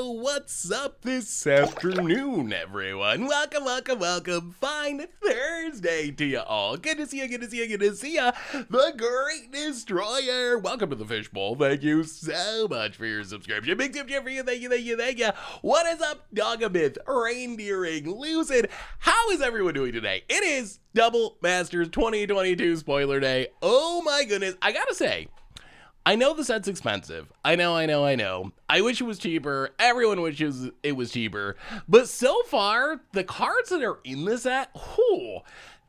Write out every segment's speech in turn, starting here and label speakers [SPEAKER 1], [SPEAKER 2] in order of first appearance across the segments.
[SPEAKER 1] What's up this afternoon, everyone? Welcome. Fine Thursday to you all. Good to see you. The Great Destroyer. Welcome to the Fishbowl. Thank you so much for your subscription. Big tip for you. Thank you. What is up, Dogamith, Reindeering, Lucid? How is everyone doing today? It is Double Masters 2022 spoiler day. Oh my goodness. I gotta say, I know the set's expensive. I know. I wish it was cheaper. Everyone wishes it was cheaper. But so far, the cards that are in the set,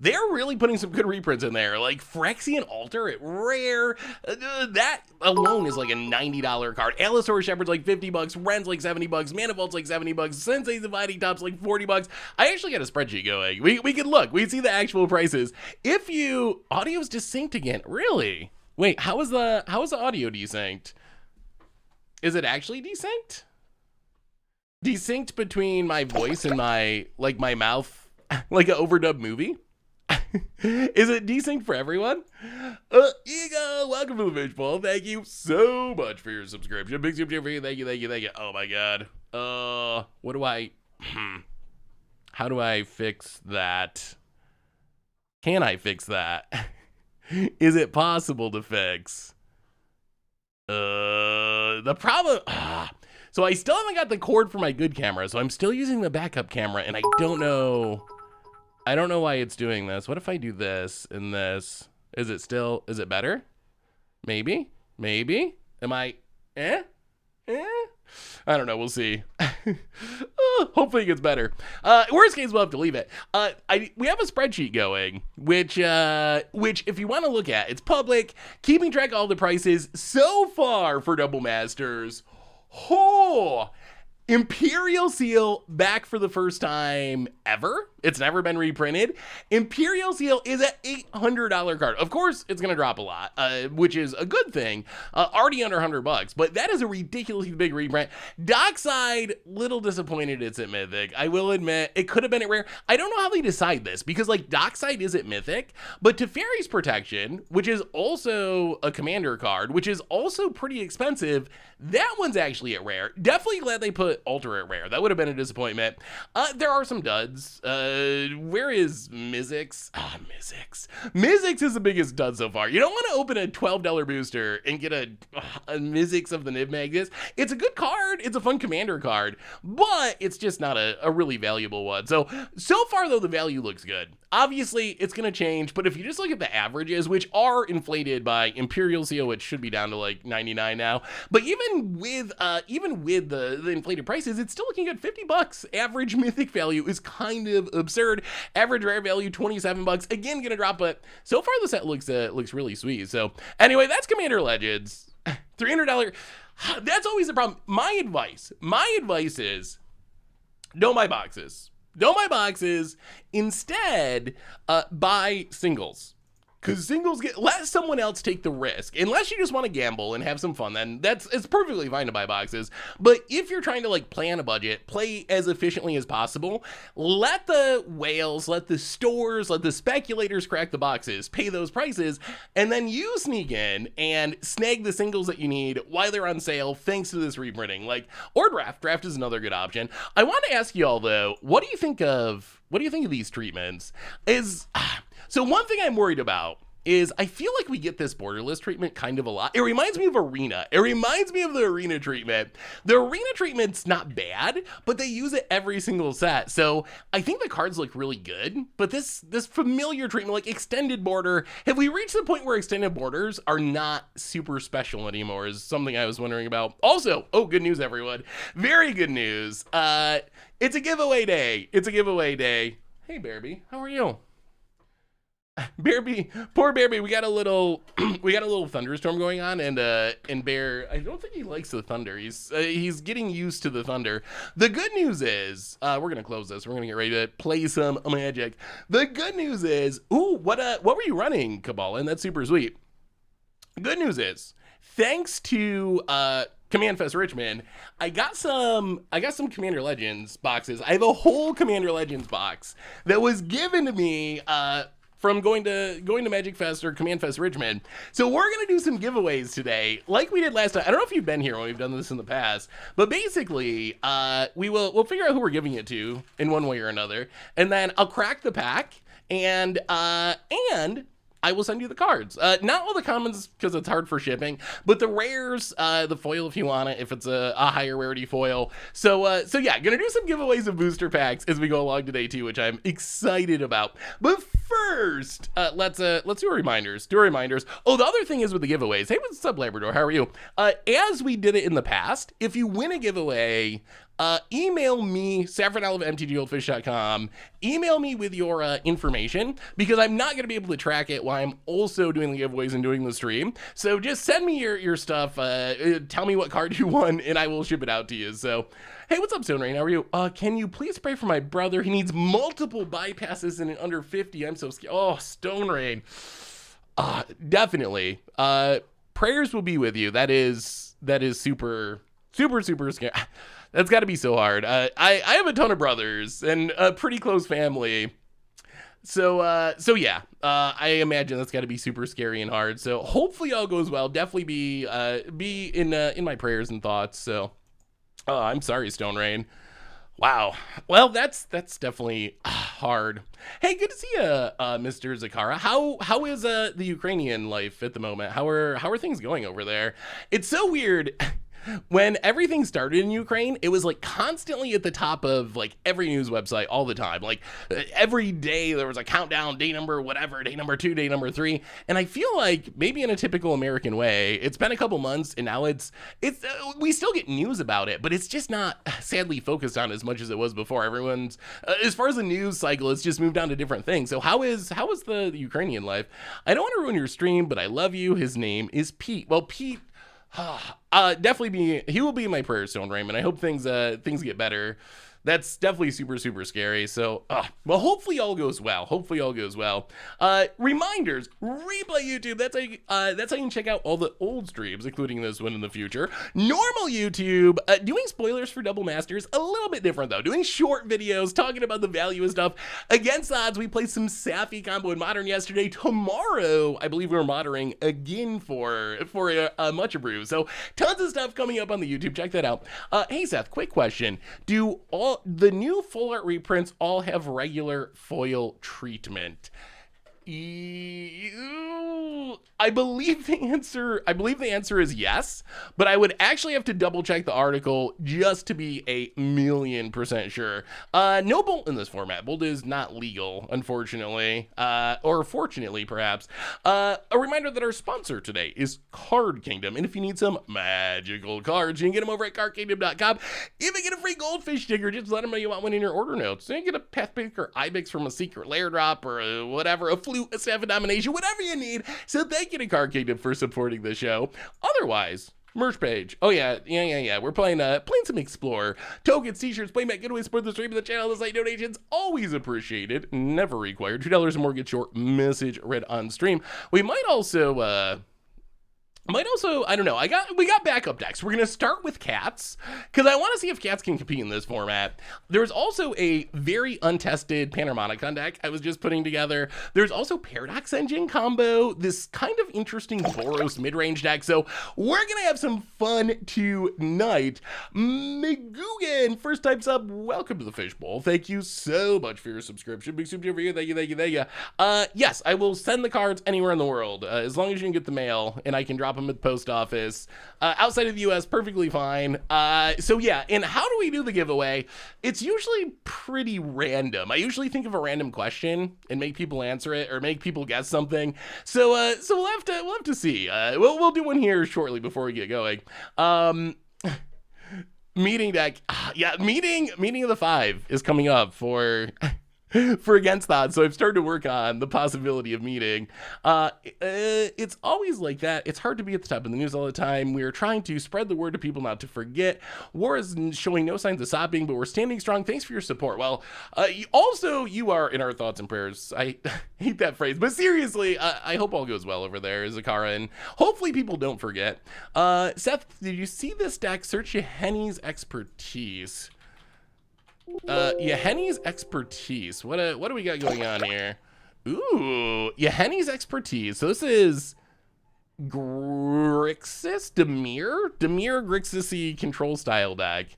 [SPEAKER 1] they're really putting some good reprints in there. Like Phyrexian Altar at rare. That alone is like a $90 card. Allosaurus Shepherd's like $50. Ren's like $70. Manifold's like $70. Sensei's Dividing Top's like $40. I actually got a spreadsheet going. We can look. We see the actual prices. If you... Audio's just synced again. Really? Wait, how is the audio desynced? Is it actually desynced? Desynced between my voice and my mouth, like an overdubbed movie? Is it desynced for everyone? Ego, welcome to the Fishbowl. Thank you so much for your subscription. Big super for you. Thank you. Oh my god. What do I... How do I fix that? Can I fix that? Is it possible to fix? The problem... So I still haven't got the cord for my good camera, so I'm still using the backup camera, and I don't know why it's doing this. What if I do this and this? Is it better? Maybe? Am I... I don't know. We'll see. Hopefully it gets better. Worst case, we'll have to leave it. We have a spreadsheet going, which if you want to look at, it's public, keeping track of all the prices so far for Double Masters. Imperial Seal back for the first time ever. It's never been reprinted. Imperial Seal is an $800 card. Of course, it's going to drop a lot, which is a good thing. Already under $100, but that is a ridiculously big reprint. Dockside, little disappointed it's at Mythic. I will admit, it could have been at Rare. I don't know how they decide this, because like Dockside is at Mythic, but Teferi's Protection, which is also a commander card, which is also pretty expensive, that one's actually at Rare. Definitely glad they put Altar at Rare. That would have been a disappointment. There are some duds. Where is Mizzix? Mizzix. Mizzix is the biggest dud so far. You don't want to open a $12 booster and get a Mizzix of the Niv Magnus. It's a good card. It's a fun commander card, but it's just not a really valuable one. So far though, the value looks good. Obviously, it's going to change, but if you just look at the averages, which are inflated by Imperial Seal, which should be down to like 99 now, but even with the inflated prices, it's still looking at $50. Average Mythic value is kind of absurd. Average rare value $27. Again, gonna drop, but so far the set looks really sweet. So anyway, that's Commander Legends. $300. That's always the problem. My advice is don't buy boxes. Instead, buy singles. Because singles let someone else take the risk. Unless you just want to gamble and have some fun, then it's perfectly fine to buy boxes. But if you're trying to like plan a budget, play as efficiently as possible, let the whales, let the stores, let the speculators crack the boxes, pay those prices, and then you sneak in and snag the singles that you need while they're on sale thanks to this reprinting. Or draft. Draft is another good option. I want to ask you all though, what do you think of these treatments? So one thing I'm worried about is I feel like we get this borderless treatment kind of a lot. It reminds me of Arena. It reminds me of the Arena treatment. The Arena treatment's not bad, but they use it every single set. So I think the cards look really good, but this familiar treatment, like Extended Border, have we reached the point where Extended Borders are not super special anymore is something I was wondering about. Also, good news, everyone. Very good news. It's a giveaway day. Hey, Bearby, how are you? Poor Bearby, we got a little thunderstorm going on, and Bear, I don't think he likes the thunder. He's getting used to the thunder. The good news is, we're gonna close this. We're gonna get ready to play some Magic. The good news is, what were you running, Kabbalah? And that's super sweet. Good news is, thanks to Command Fest Richmond, I got some Commander Legends boxes. I have a whole Commander Legends box that was given to me from going to Magic Fest or Command Fest Richmond. So we're gonna do some giveaways today, like we did last time. I don't know if you've been here when we've done this in the past, but basically, we'll figure out who we're giving it to in one way or another, and then I'll crack the pack, and I will send you the cards. Not all the commons because it's hard for shipping, but the rares, the foil if you want it, if it's a higher rarity foil. So yeah, gonna do some giveaways of booster packs as we go along today too, which I'm excited about. But first, let's do reminders. Oh, the other thing is with the giveaways. Hey, what's up, Labrador? How are you? As we did it in the past, if you win a giveaway, email me, saffronolive@mtgoldfish.com. Email me with your information, because I'm not going to be able to track it while I'm also doing the giveaways and doing the stream. So just send me your stuff. Tell me what card you won, and I will ship it out to you. So, hey, what's up, Stone Rain? How are you? Can you please pray for my brother? He needs multiple bypasses in an under 50. I'm so scared. Oh, Stone Rain. Definitely. Prayers will be with you. That is super scary. That's got to be so hard. I have a ton of brothers and a pretty close family. So yeah, I imagine that's got to be super scary and hard. So hopefully all goes well. Definitely be in my prayers and thoughts. So, I'm sorry, Stone Rain. Wow. Well, that's definitely hard. Hey, good to see you, Mr. Zakara. How is the Ukrainian life at the moment? How are things going over there? It's so weird. When everything started in Ukraine, it was like constantly at the top of like every news website all the time. Like every day there was a countdown, day number, whatever, day number 2, day number 3. And I feel like maybe in a typical American way, it's been a couple months and now it's we still get news about it, but it's just not sadly focused on as much as it was before. Everyone's, as far as the news cycle, it's just moved on to different things. So how is the Ukrainian life? I don't want to ruin your stream, but I love you. His name is Pete. Well, Pete, definitely he will be in my prayers, Stone Raymond. I hope things get better. That's definitely super scary. So, well, hopefully all goes well. Reminders, replay YouTube. That's how you can check out all the old streams, including this one in the future. Normal YouTube, doing spoilers for Double Masters, a little bit different though. Doing short videos, talking about the value and stuff. Against the odds, we played some Safi combo in Modern yesterday. Tomorrow, I believe we're moddering again for a much brew. So, tons of stuff coming up on the YouTube. Check that out. Hey Seth, quick question. Do all the new full art reprints all have regular foil treatment? I believe the answer is yes, but I would actually have to double check the article just to be 1,000,000% sure. No Bolt in this format. Bolt is not legal, unfortunately, or fortunately, perhaps. A reminder that our sponsor today is Card Kingdom, and if you need some magical cards, you can get them over at cardkingdom.com. Even get a free goldfish sticker. Just let them know you want one in your order notes. So you can get a Path Pick or Ibex from a secret lair drop or whatever, a flute, a staff of domination, whatever you need. So thank you to Card Kingdom for supporting the show. Otherwise, merch page. Oh yeah. We're playing some Explore. Tokens, t-shirts, playmat, giveaways, support the stream of the channel. The site donations always appreciated, never required. $2 or more gets your message read on stream. We might also, I don't know. We got backup decks. We're gonna start with Cats because I want to see if Cats can compete in this format. There's also a very untested Panharmonicon deck I was just putting together. There's also Paradox Engine combo, this kind of interesting Boros mid-range deck. So we're gonna have some fun tonight. McGugan, first time sub, welcome to the Fishbowl. Thank you so much for your subscription. Big soup to you. Thank you. Yes, I will send the cards anywhere in the world as long as you can get the mail and I can drop them at the post office. Outside of the US, perfectly fine. So yeah, and how do we do the giveaway? It's usually pretty random. I usually think of a random question and make people answer it or make people guess something. So we'll have to see. We'll do one here shortly before we get going. Meeting deck. Yeah, meeting of the 5 is coming up for Against the Odds, so I've started to work on the possibility of meeting. It's always like that. It's hard to be at the top of the news all the time. We're trying to spread the word to people not to forget. War is showing no signs of stopping, but we're standing strong. Thanks for your support. Well, you are in our thoughts and prayers. I hate that phrase, but seriously, I hope all goes well over there, Zakara, and hopefully people don't forget. Seth, did you see this deck? Search Henny's Expertise. Henny's Expertise. What do we got going on here? Ooh, Yahenni's expertise. So this is Grixis, Dimir Grixis control style deck.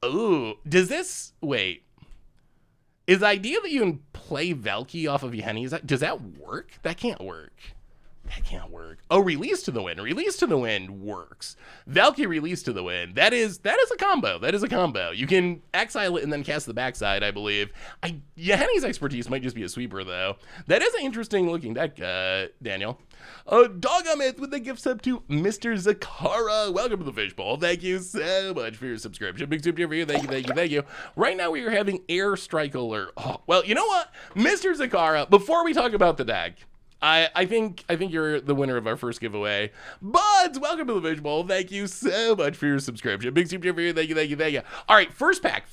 [SPEAKER 1] Ooh, does this, wait. Is the idea that you can play Valky off of Yahenni's, does that work? That can't work. That can't work. Oh, Release to the Wind. Release to the Wind works. Valky Release to the Wind. That is a combo. That is a combo. You can exile it and then cast the backside, I believe. Yahenni's expertise might just be a sweeper, though. That is an interesting looking deck, Daniel. Dogamith with the gift sub to Mr. Zakara. Welcome to the Fishbowl. Thank you so much for your subscription. Big soup to you. Thank you, thank you, thank you. Right now we are having Air Strike Alert. Oh, well, you know what? Mr. Zakara, before we talk about the deck, I think you're the winner of our first giveaway. Buds, welcome to the Fishbowl. Thank you so much for your subscription. Big soup for you. Thank you, thank you, thank you. All right, first pack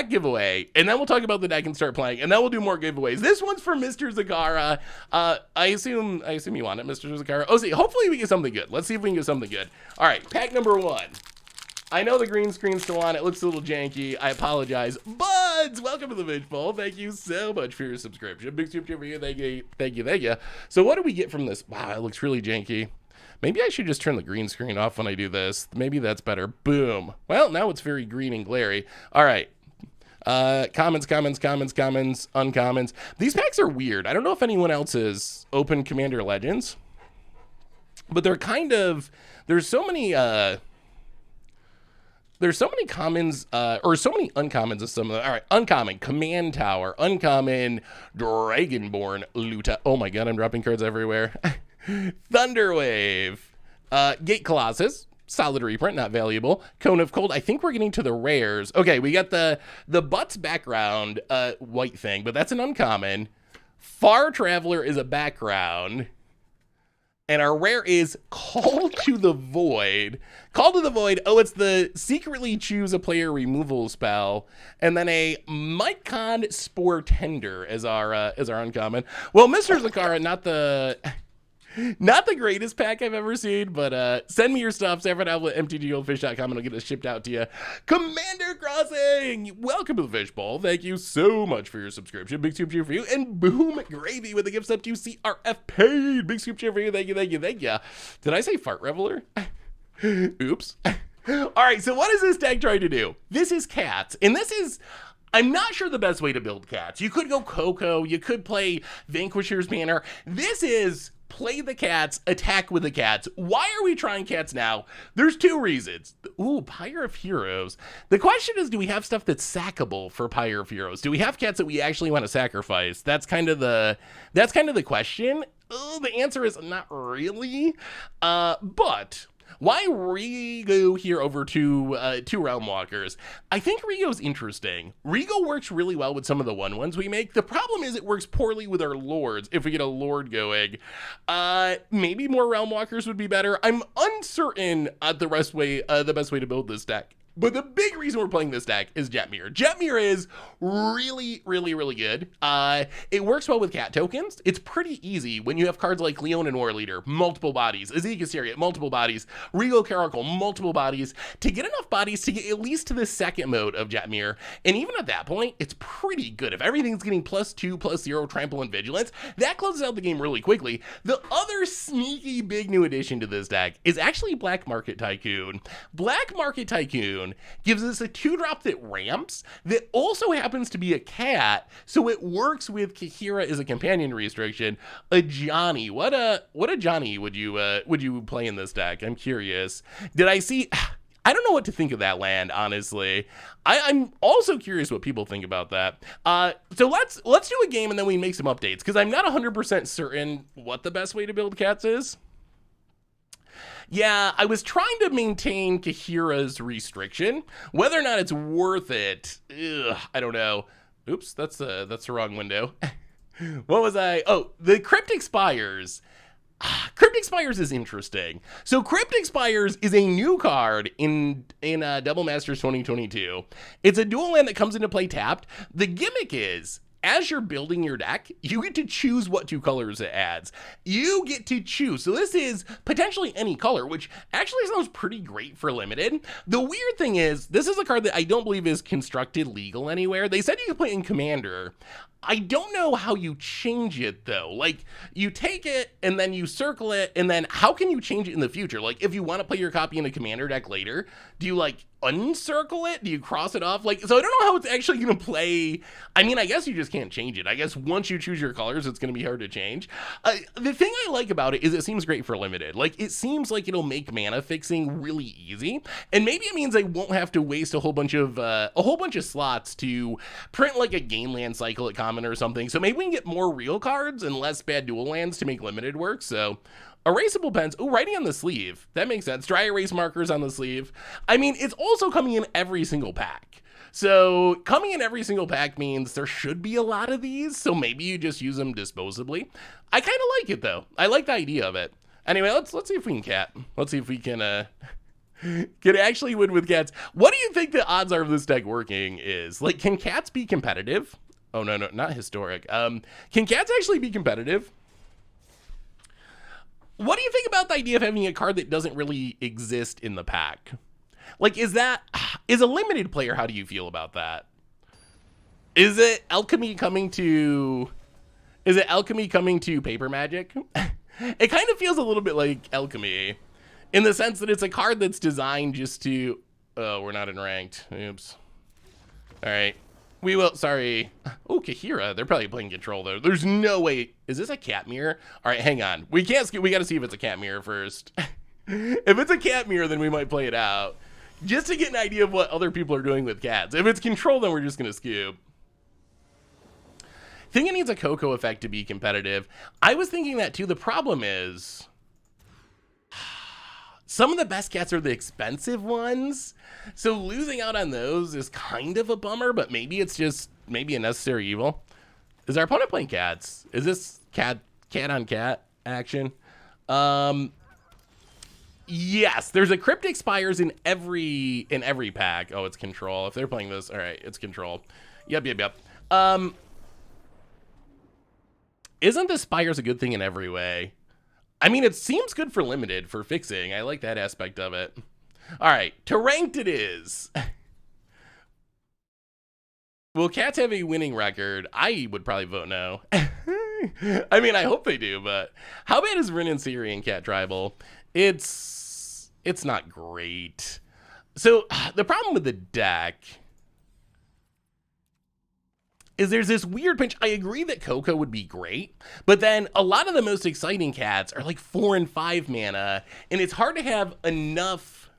[SPEAKER 1] giveaway, and then we'll talk about the deck and start playing, and then we'll do more giveaways. This one's for Mr. Zakara. I assume you want it, Mr. Zakara. Oh, see, hopefully we get something good. Let's see if we can get something good. All right, pack number 1. I know the green screen's still on. It looks a little janky. I apologize. Buds, welcome to the Fishbowl. Thank you so much for your subscription. Big soup for you. Thank you, thank you, thank you. So what do we get from this? Wow, it looks really janky. Maybe I should just turn the green screen off when I do this. Maybe that's better. Boom. Well, now it's very green and glary. All right. Commons, uncommons. These packs are weird. I don't know if anyone else has opened Commander Legends, but they're kind of, there's so many commons, or so many uncommons of some of them. All right, uncommon, Command Tower, uncommon, Dragonborn, Luta. Oh my god, I'm dropping cards everywhere. Thunderwave, Gate Colossus, solid reprint, not valuable. Cone of Cold. I think we're getting to the rares. Okay, we got the Butts background, white thing, but that's an uncommon. Far Traveler is a background. And our rare is Call to the Void. Call to the Void. Oh, it's the secretly choose a player removal spell. And then a Mycon Spore Tender as our uncommon. Well, Mr. Zakara, not the greatest pack I've ever seen, but send me your stuff, sanford@mtgoldfish.com, and I'll get it shipped out to you. Commander Crossing, welcome to the Fishbowl. Thank you so much for your subscription. Big soup cheer for you. And Boom Gravy with the gift sub to CRF paid. Big soup cheer for you. Thank you, thank you, thank you. Did I say Fart Reveler? Oops. All right, so what is this deck trying to do? This is cats, and this is, I'm not sure the best way to build cats. You could go Coco, you could play Vanquisher's Banner. This is play the cats, attack with the cats. Why are we trying cats now? There's 2 reasons. Ooh, Pyre of Heroes. The question is, do we have stuff that's sackable for Pyre of Heroes? Do we have cats that we actually want to sacrifice? That's kind of the question. The answer is not really. But why Rigo here over to Realm Walkers? I think Rigo's interesting. Rigo works really well with some of the 1/1s we make. The problem is it works poorly with our Lords if we get a Lord going. Maybe more Realm Walkers would be better. I'm uncertain the best way to build this deck. But the big reason we're playing this deck is Jetmir. Jetmir is really, really, really good. It works well with cat tokens. It's pretty easy when you have cards like Leonin War Leader, multiple bodies, Azika Syriot, multiple bodies, Regal Caracal, multiple bodies, to get enough bodies to get at least to the second mode of Jetmir. And even at that point, it's pretty good. If everything's getting +2, +0, Trample, and Vigilance, that closes out the game really quickly. The other sneaky big new addition to this deck is actually Black Market Tycoon. Black Market Tycoon gives us a 2-drop that ramps, that also happens to be a cat, so it works with Kahira as a companion restriction. A Johnny, what a Johnny would you play in this deck? I'm curious. Did I see? I don't know what to think of that land, honestly. I'm also curious what people think about that. So let's do a game and then we make some updates, because I'm not 100% certain what the best way to build cats is. Yeah, I was trying to maintain Kahira's restriction. Whether or not it's worth it, I don't know. Oops, that's the wrong window. What was I? Oh, the Cryptic Spires. Cryptic Spires is interesting. So Cryptic Spires is a new card in Double Masters 2022. It's a dual land that comes into play tapped. The gimmick is, as you're building your deck, you get to choose what 2 colors it adds. You get to choose. So this is potentially any color, which actually sounds pretty great for limited. The weird thing is, this is a card that I don't believe is constructed legal anywhere. They said you could play it in Commander. I don't know how you change it though. Like, you take it and then you circle it, and then how can you change it in the future? Like, if you want to play your copy in a Commander deck later, do you like uncircle it? Do you cross it off? Like, so I don't know how it's actually going to play. I mean, I guess you just can't change it. I guess once you choose your colors, it's going to be hard to change. The thing I like about it is it seems great for limited. Like, it seems like it'll make mana fixing really easy, and maybe it means I won't have to waste a whole bunch of slots to print like a game land cycle at common or something. So maybe we can get more real cards and less bad dual lands to make limited work. So erasable pens. Oh, writing on the sleeve. That makes sense. Dry erase markers on the sleeve. I mean, it's also coming in every single pack. So coming in every single pack means there should be a lot of these. So maybe you just use them disposably. I kind of like it though. I like the idea of it. Anyway, let's see if we can cat. Let's see if we can actually win with cats. What do you think the odds are of this deck working is? Like, can cats be competitive? Oh, no, not historic. Can cats actually be competitive? What do you think about the idea of having a card that doesn't really exist in the pack? Like, is a limited player, how do you feel about that? Is it alchemy coming to Paper Magic? It kind of feels a little bit like alchemy in the sense that it's a card that's designed just to, oh, we're not in ranked. Oops. All right. We will, sorry. Oh, Kahira. They're probably playing control though. There's no way. Is this a cat mirror? All right, hang on. We got to see if it's a cat mirror first. If it's a cat mirror, then we might play it out. Just to get an idea of what other people are doing with cats. If it's control, then we're just going to scoop. Think it needs a Coco effect to be competitive. I was thinking that too. The problem is, some of the best cats are the expensive ones. So losing out on those is kind of a bummer, but maybe it's just a necessary evil. Is our opponent playing cats? Is this cat on cat action? Yes, there's a Cryptic Spires in every pack. Oh, it's control. If they're playing this, all right, it's control. Yep. Isn't the Spires a good thing in every way? I mean, it seems good for limited, for fixing. I like that aspect of it. All right, to ranked it is. Will cats have a winning record? I would probably vote no. I mean, I hope they do, but how bad is Rin and Siri in Cat Tribal? It's not great. So the problem with the deck is there's this weird pinch. I agree that Coco would be great, but then a lot of the most exciting cats are like 4 and 5 mana, and it's hard to have enough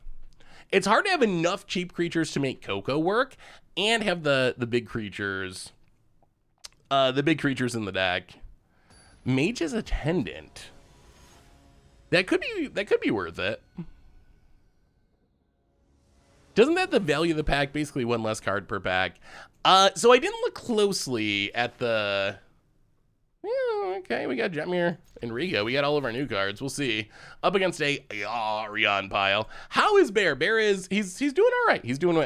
[SPEAKER 1] cheap creatures to make Coco work and have the big creatures in the deck. Mage's Attendant. That could be worth it. Doesn't that the value of the pack basically one less card per pack? So I didn't look closely at the. Yeah, okay, we got Jetmir and Rigo. We got all of our new cards. We'll see. Up against a Arion pile. How is Bear? Bear is he's doing all right. He's doing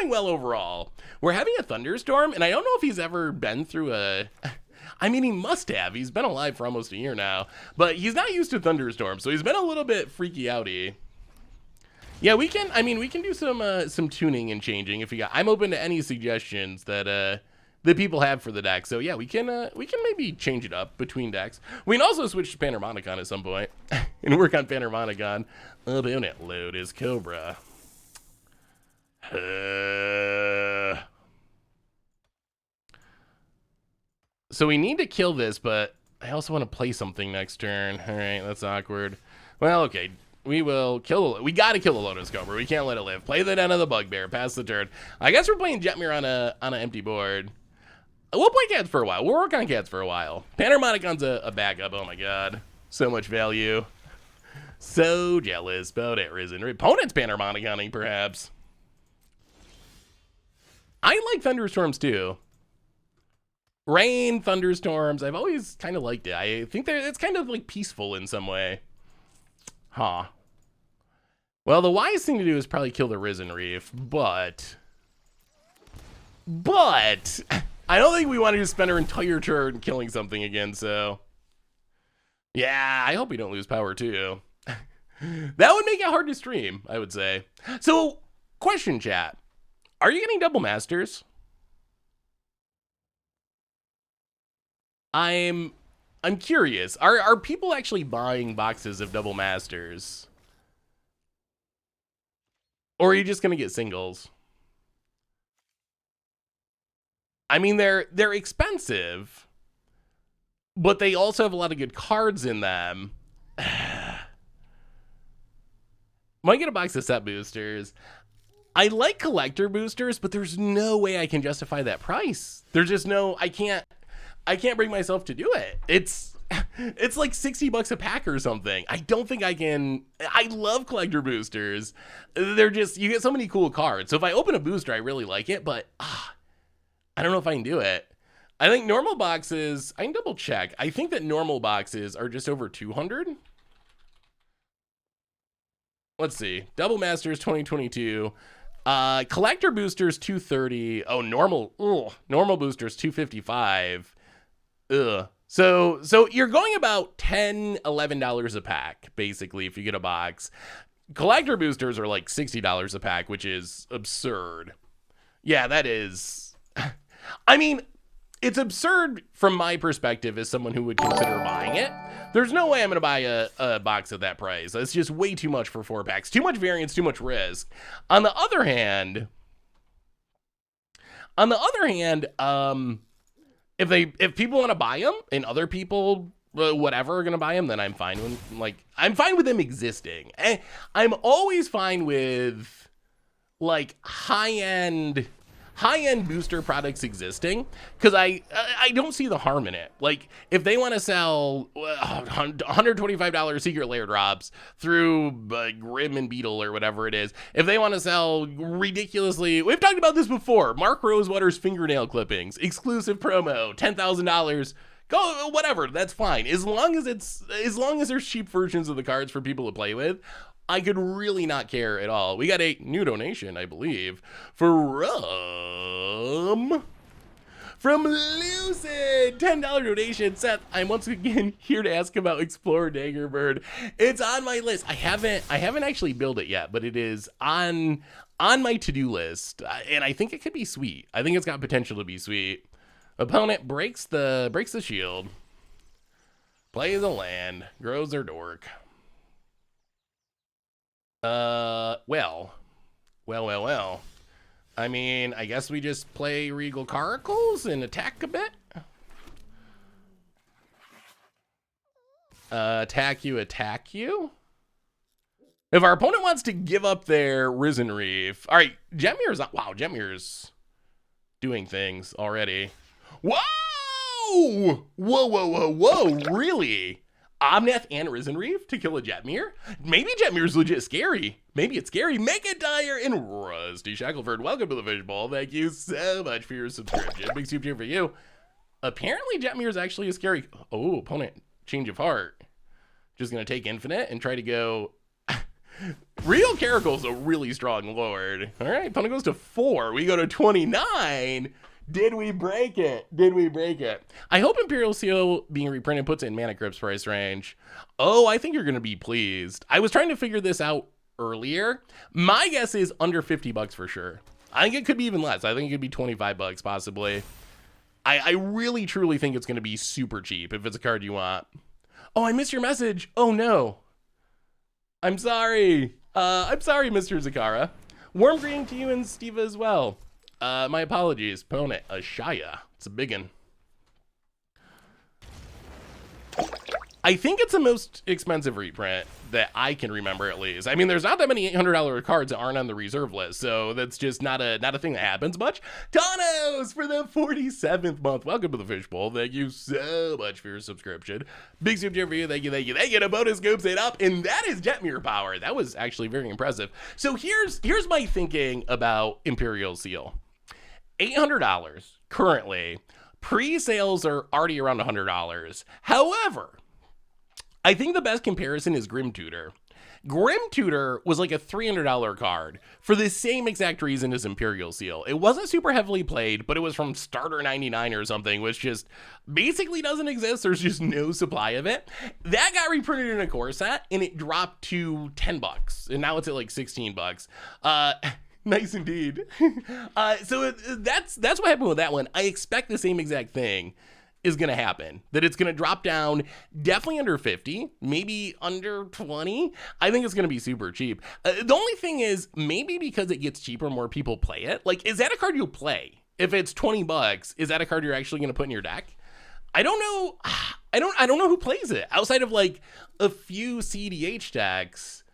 [SPEAKER 1] well overall. We're having a thunderstorm, and I don't know if he's ever been through a. I mean, he must have. He's been alive for almost a year now, but he's not used to thunderstorms, so he's been a little bit freaky outy. Yeah, we can do some tuning and changing if you got. I'm open to any suggestions that people have for the deck. So yeah, we can maybe change it up between decks. We can also switch to Panharmonicon at some point and work on Panharmonicon. Opponent load is Cobra. So we need to kill this, but I also want to play something next turn. All right, that's awkward. Well, okay. We will kill. We got to kill the Lotus Cobra. We can't let it live. Play the Den of the Bugbear. Pass the turn. I guess we're playing Jetmir on an empty board. We'll play cats for a while. We'll work on cats for a while. Panharmonicon's a backup. Oh my god, so much value. So jealous about it, Risen. Opponent's Panharmoniconing, perhaps. I like thunderstorms too. Rain, thunderstorms. I've always kind of liked it. I think it's kind of like peaceful in some way. Huh. Well, the wise thing to do is probably kill the Risen Reef, but I don't think we wanted to spend our entire turn killing something again, so. Yeah, I hope we don't lose power too. That would make it hard to stream, I would say. So, question chat. Are you getting double masters? I'm curious. Are people actually buying boxes of double masters? Or are you just gonna get singles? I mean, they're expensive, but they also have a lot of good cards in them. Might get a box of set boosters. I like collector boosters, but there's no way I can justify that price. There's just no, I can't bring myself to do it. It's like $60 a pack or something. I don't think I can. I love collector boosters. They're just, you get so many cool cards. So if I open a booster, I really like it, but I don't know if I can do it. I think normal boxes, I can double check. I think that normal boxes are just over 200. Let's see. Double Masters 2022. Collector boosters 230. Oh, normal boosters 255. Ugh. So you're going about $10-11 a pack, basically, if you get a box. Collector boosters are like $60 a pack, which is absurd. Yeah, that is. I mean, it's absurd from my perspective as someone who would consider buying it. There's no way I'm going to buy a box at that price. That's just way too much for 4 packs. Too much variance, too much risk. On the other hand, if people want to buy them and other people whatever are going to buy them, then I'm fine with them existing. And I'm always fine with like high-end booster products existing, because I don't see the harm in it. Like, if they want to sell $125 secret layer drops through Grim and Beetle or whatever it is, if they want to sell ridiculously, we've talked about this before, Mark Rosewater's fingernail clippings, exclusive promo, $10,000, go, whatever, that's fine. As long as there's cheap versions of the cards for people to play with, I could really not care at all. We got a new donation, I believe, from Lucid. $10 donation. Seth, I'm once again here to ask about Explorer Daggerbird. It's on my list. I haven't actually built it yet, but it is on my to-do list, and I think it could be sweet. I think it's got potential to be sweet. Opponent breaks the shield, plays a land, grows their dork. Well. I mean, I guess we just play Regal Caracles and attack a bit. Attack you. If our opponent wants to give up their Risen Reef. All right, Jetmir's doing things already. Whoa! Whoa, really? Omnath and Risen Reef to kill a Jetmir? Maybe Jetmir's legit scary. Maybe it's scary. Megadire and Rusty Shackleford. Welcome to the Fishbowl. Thank you so much for your subscription. Big soup cheer for you. Apparently Jetmir's actually a scary... Oh, opponent. Change of heart. Just going to take infinite and try to go... Real Caracle's a really strong lord. All right, opponent goes to 4. We go to 29. Did we break it? I hope Imperial Seal being reprinted puts it in Mana Crypt's price range. Oh, I think you're going to be pleased. I was trying to figure this out earlier. My guess is under $50 for sure. I think it could be even less. I think it could be $25 possibly. I really, truly think it's going to be super cheap if it's a card you want. Oh, I missed your message. Oh, no. I'm sorry. Mr. Zakara. Warm greeting to you and Steve as well. My apologies, opponent, Ashaya. It's a biggin. I think it's the most expensive reprint that I can remember, at least. I mean, there's not that many $800 cards that aren't on the reserve list, so that's just not a thing that happens much. Thanos for the 47th month. Welcome to the Fishbowl. Thank you so much for your subscription. Big soup cheer for you. Thank you. The bonus scoops it up, and that is Jetmir power. That was actually very impressive. So here's my thinking about Imperial Seal. $800 currently. Pre-sales are already around $100. However, I think the best comparison is Grim Tutor. Grim Tutor was like a $300 card for the same exact reason as Imperial Seal. It wasn't super heavily played, but it was from Starter 99 or something, which just basically doesn't exist. There's just no supply of it. That got reprinted in a core set, and it dropped to $10, and now it's at like $16. Nice indeed. So that's what happened with that one. I expect the same exact thing is going to happen, that it's going to drop down definitely under 50, maybe under 20. I think it's going to be super cheap. The only thing is, maybe because it gets cheaper, more people play it. Like, is that a card you'll play? If it's $20, is that a card you're actually going to put in your deck? I don't know. I don't know who plays it outside of like a few CDH decks.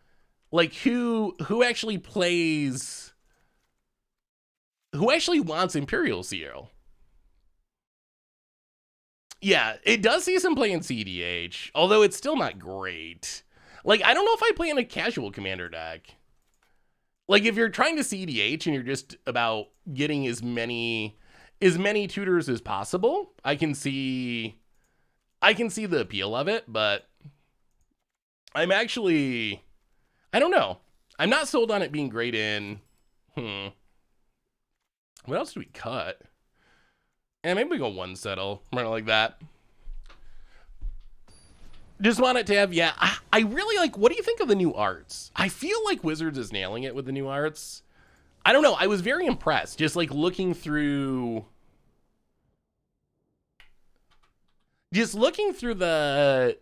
[SPEAKER 1] Like who actually plays, who actually wants Imperial Seal? Yeah, it does see some play in CDH, although it's still not great. Like, I don't know if I play in a casual commander deck. Like, if you're trying to CDH and you're just about getting as many tutors as possible, I can see the appeal of it, but I'm actually, I don't know. I'm not sold on it being great in, what else do we cut? And maybe we go one settle, right like that. Just want it to have, yeah, I really like, what do you think of the new arts? I feel like Wizards is nailing it with the new arts. I don't know, I was very impressed, just like looking through the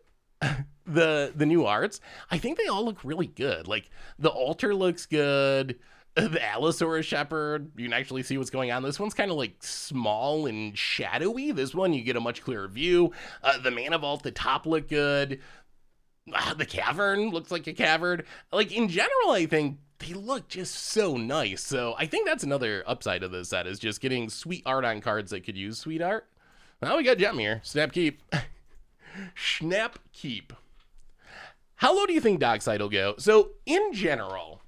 [SPEAKER 1] new arts. I think they all look really good. Like, the altar looks good. The Allosaurus Shepherd, you can actually see what's going on. This one's kind of like small and shadowy. This one, you get a much clearer view. The Mana Vault, the top look good. The Cavern looks like a cavern. Like, in general, I think they look just so nice. So I think that's another upside of this set, is just getting sweet art on cards that could use sweet art. Well, we got Jetmir. Snap Keep. Snap Keep. How low do you think Dockside will go? So, in general,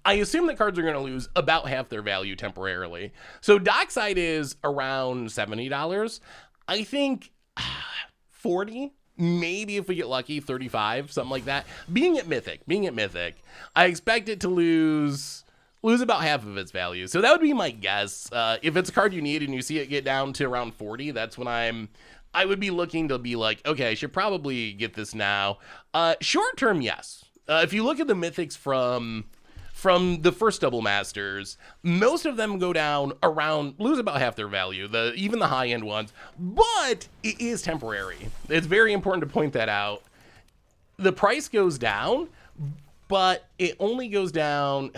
[SPEAKER 1] I assume that cards are going to lose about half their value temporarily. So Dockside is around $70. I think 40, maybe if we get lucky, 35, something like that. Being at Mythic, I expect it to lose about half of its value. So that would be my guess. If it's a card you need and you see it get down to around 40, that's when I would be looking to be like, okay, I should probably get this now. Short term, yes. If you look at the Mythics from the first Double Masters, most of them go down lose about half their value, even the high-end ones, but it is temporary. It's very important to point that out. The price goes down, but it only goes down,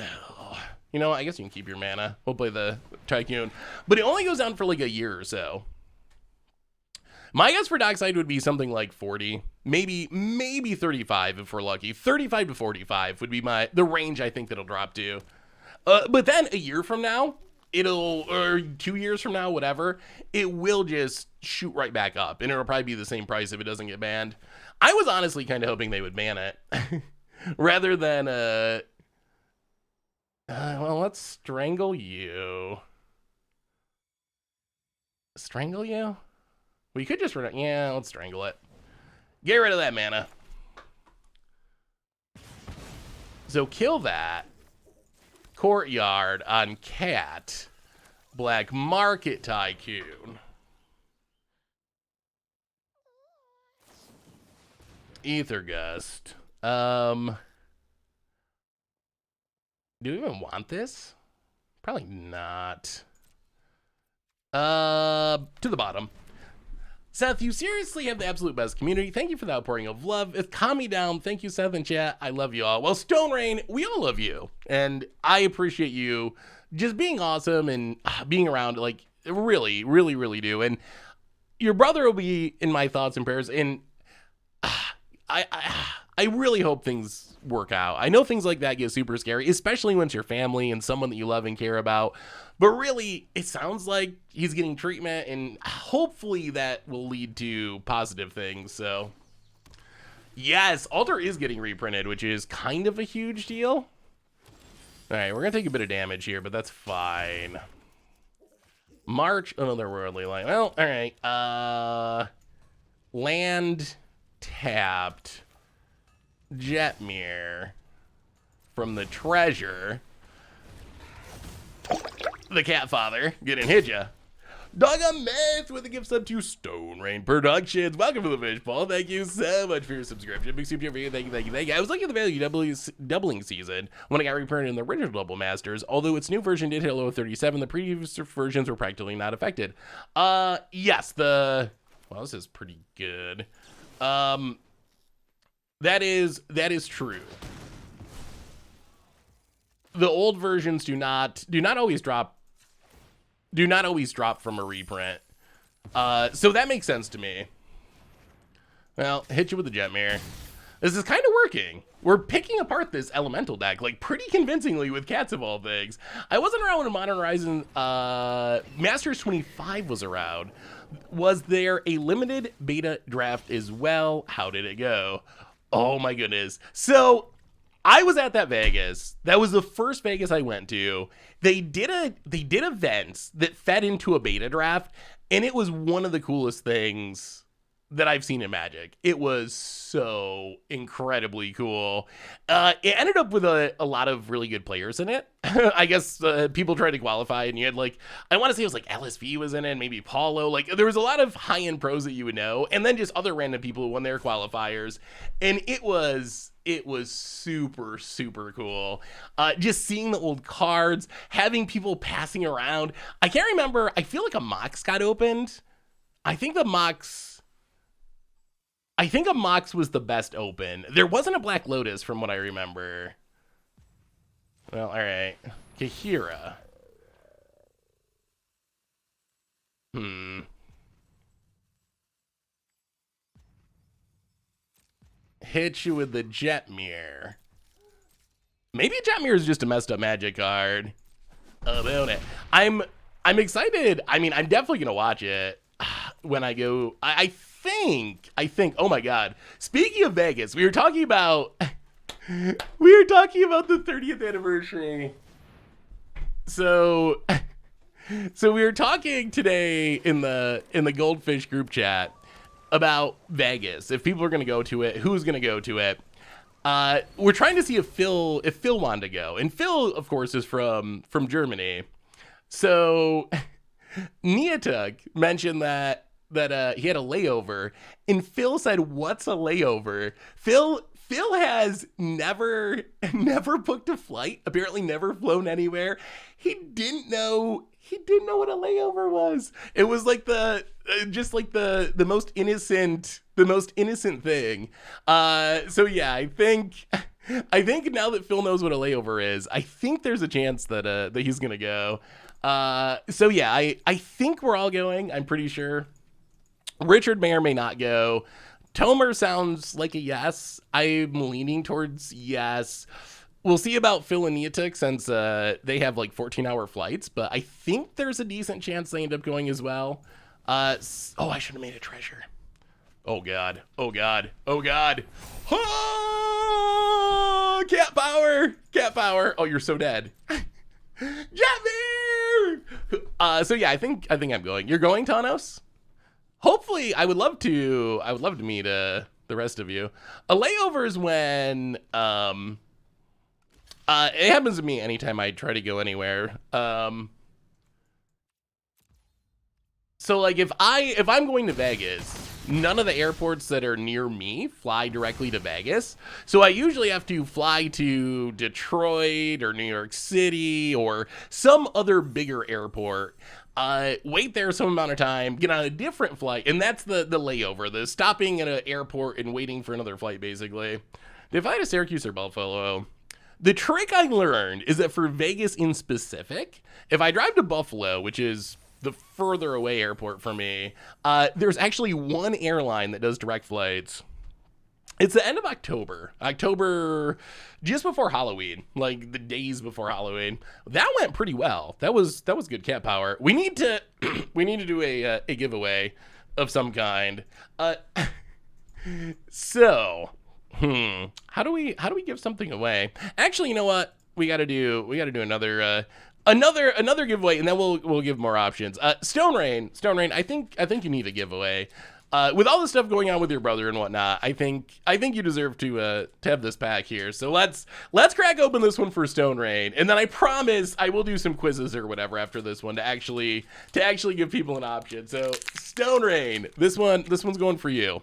[SPEAKER 1] you know, I guess you can keep your mana. We'll play the Tycoon, but it only goes down for like a year or so. My guess for Dockside would be something like 40, maybe 35 if we're lucky. 35 to 45 would be the range I think that'll drop to. But then a year from now, or 2 years from now, whatever, it will just shoot right back up, and it'll probably be the same price if it doesn't get banned. I was honestly kind of hoping they would ban it, rather than well, let's strangle you. Strangle you? We could just let's strangle it. Get rid of that mana. So kill that. Courtyard on Cat. Black Market Tycoon. Ether Gust. Do we even want this? Probably not. To the bottom. Seth, you seriously have the absolute best community. Thank you for the outpouring of love. Calm me down. Thank you, Seth and chat. I love you all. Well, Stone Rain, we all love you. And I appreciate you just being awesome and being around. Like, really, really, really do. And your brother will be in my thoughts and prayers. And I really hope things work out. I know things like that get super scary, especially when it's your family and someone that you love and care about. But really, it sounds like he's getting treatment, and hopefully that will lead to positive things. So, yes, Altar is getting reprinted, which is kind of a huge deal. All right, we're going to take a bit of damage here, but that's fine. March, another worldly line. Well, all right. Land tapped. Jetmir. from the treasure. The cat father getting hit ya. Dogga Myth with a gift sub to Stone Rain Productions. Welcome to the Fishbowl. Thank you so much for your subscription. Big super for you. Thank you. I was looking at the value doubling season when it got reprinted in the original Double Masters. Although its new version did hit a low of 37, the previous versions were practically not affected. Yes, well, this is pretty good. That is true. The old versions do not always drop from a reprint. So that makes sense to me. Well, hit you with the Jetmir. This is kind of working. We're picking apart this elemental deck, like, pretty convincingly with cats of all things. I wasn't around when Modern Horizon Masters 25 was around. Was there a limited beta draft as well? How did it go? Oh my goodness. So I was at that Vegas. That was the first Vegas I went to. They did events that fed into a beta draft, and it was one of the coolest things that I've seen in Magic. It was so incredibly cool. It ended up with a lot of really good players in it. I guess people tried to qualify, and you had, like, I want to say it was like LSV was in it, maybe Paulo. Like, there was a lot of high-end pros that you would know, and then just other random people who won their qualifiers. And it was super, super cool. Just seeing the old cards, having people passing around. I can't remember. I feel like a Mox got opened. I think a Mox was the best open. There wasn't a Black Lotus from what I remember. Well, all right. Kahira. Hit you with the Jetmir. Maybe Jetmir is just a messed up Magic card. About it. I'm excited. I mean, I'm definitely gonna watch it when I go. I think. Oh my God. Speaking of Vegas, we were talking about the 30th anniversary. So we were talking today in the Goldfish group chat about Vegas. If people are going to go to it, who's going to go to it? We're trying to see if Phil wanted to go, and Phil, of course, is from Germany. So Niatuk mentioned that he had a layover, and Phil said, "What's a layover?" Phil has never booked a flight. Apparently, never flown anywhere. He didn't know what a layover was. It was like the most innocent thing. So yeah, I think now that Phil knows what a layover is, I think there's a chance that he's gonna go. So yeah, I think we're all going. I'm pretty sure. Richard may or may not go. Tomer sounds like a yes. I'm leaning towards yes. We'll see about Phil and Niatuk since they have like 14-hour flights, but I think there's a decent chance they end up going as well. I should have made a treasure. Oh God. Oh, cat power. Oh, you're so dead. Jetmir! So yeah, I think I'm going. You're going, Tanos? Hopefully, I would love to meet the rest of you. A layover is when it happens to me anytime I try to go anywhere. So like if I'm going to Vegas, none of the airports that are near me fly directly to Vegas. So I usually have to fly to Detroit or New York City or some other bigger airport. Wait there some amount of time, get on a different flight, and that's the layover, the stopping at an airport and waiting for another flight, basically. They fly to Syracuse or Buffalo. The trick I learned is that for Vegas in specific, if I drive to Buffalo, which is the further away airport for me, there's actually one airline that does direct flights. It's the end of October, just before Halloween, like the days before Halloween. That went pretty well. That was good cat power. We need to do a giveaway of some kind. So, how do we give something away? Actually, you know what? We got to do another giveaway, and then we'll give more options. Stone Rain, I think you need a giveaway. with all the stuff going on with your brother and whatnot, I think you deserve to have this pack here. So let's crack open this one for Stone Rain, and then I promise I will do some quizzes or whatever after this one to actually give people an option. So Stone Rain, this one's going for you.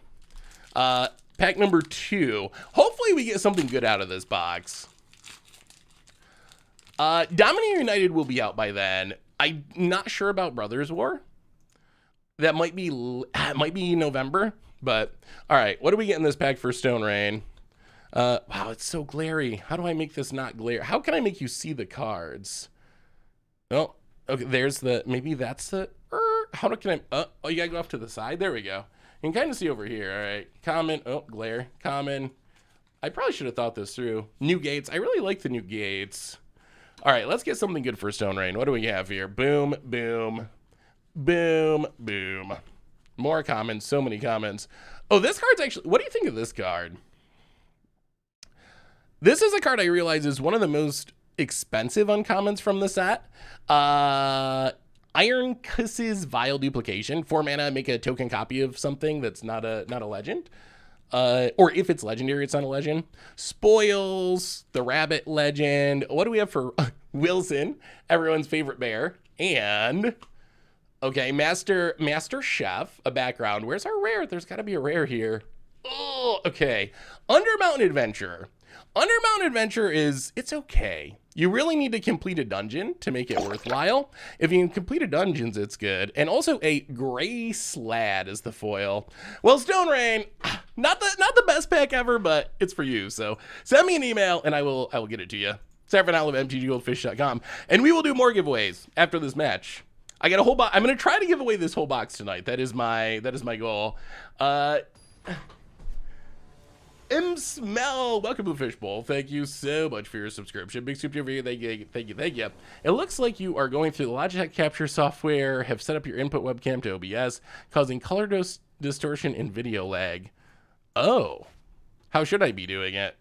[SPEAKER 1] Pack number 2. Hopefully we get something good out of this box. Dominator United will be out by then. I'm not sure about Brothers War. That might be November, but all right. What do we get in this pack for Stone Rain? Wow, it's so glary. How do I make this not glare? How can I make you see the cards? Oh, okay. There's the, maybe that's the, how can I, oh, you gotta go off to the side. There we go. You can kind of see over here. All right. Common. Oh, glare. Common. I probably should have thought this through. New gates. I really like the new gates. All right, let's get something good for Stone Rain. What do we have here? Boom, boom, boom, boom. More comments, so many comments. Oh, this card's actually, what do you think of this card? This is a card I realize is one of the most expensive uncommons from the set. Iron Kiss's Vile Duplication. 4 mana, make a token copy of something that's not a legend. Or if it's legendary, it's not a legend. Spoils, the Rabbit legend. What do we have for Wilson, everyone's favorite bear? And, okay, Master Chef, a background. Where's our rare? There's got to be a rare here. Oh, okay. Undermountain Adventure. Undermountain Adventure is, it's okay. You really need to complete a dungeon to make it worthwhile. If you can complete a dungeons, it's good. And also a Gray Slad is the foil. Well, Stone Rain, not the best pack ever, but it's for you. So send me an email and I will get it to you. SaffronOlive@mtggoldfish.com. And we will do more giveaways after this match. I got a whole box. I'm gonna try to give away this whole box tonight. That is my goal. Smell, welcome to the Fishbowl. Thank you so much for your subscription. Big soup to you. Thank you. It looks like you are going through the Logitech capture software, have set up your input webcam to OBS, causing color distortion and video lag. Oh, how should I be doing it?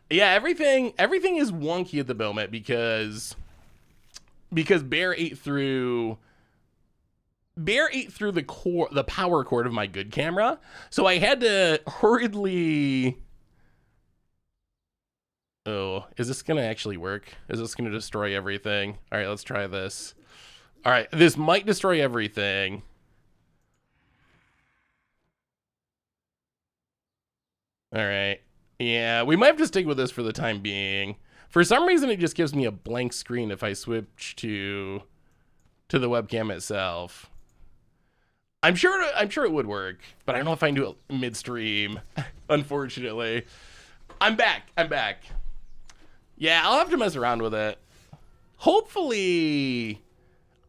[SPEAKER 1] Yeah, everything is wonky at the moment because Bear ate through the power cord of my good camera. So I had to hurriedly... Oh, is this going to actually work? Is this going to destroy everything? All right, let's try this. All right, this might destroy everything. All right. Yeah, we might have to stick with this for the time being. For some reason, it just gives me a blank screen if I switch to the webcam itself. I'm sure it would work, but I don't know if I can do it midstream, unfortunately. I'm back. Yeah, I'll have to mess around with it. Hopefully,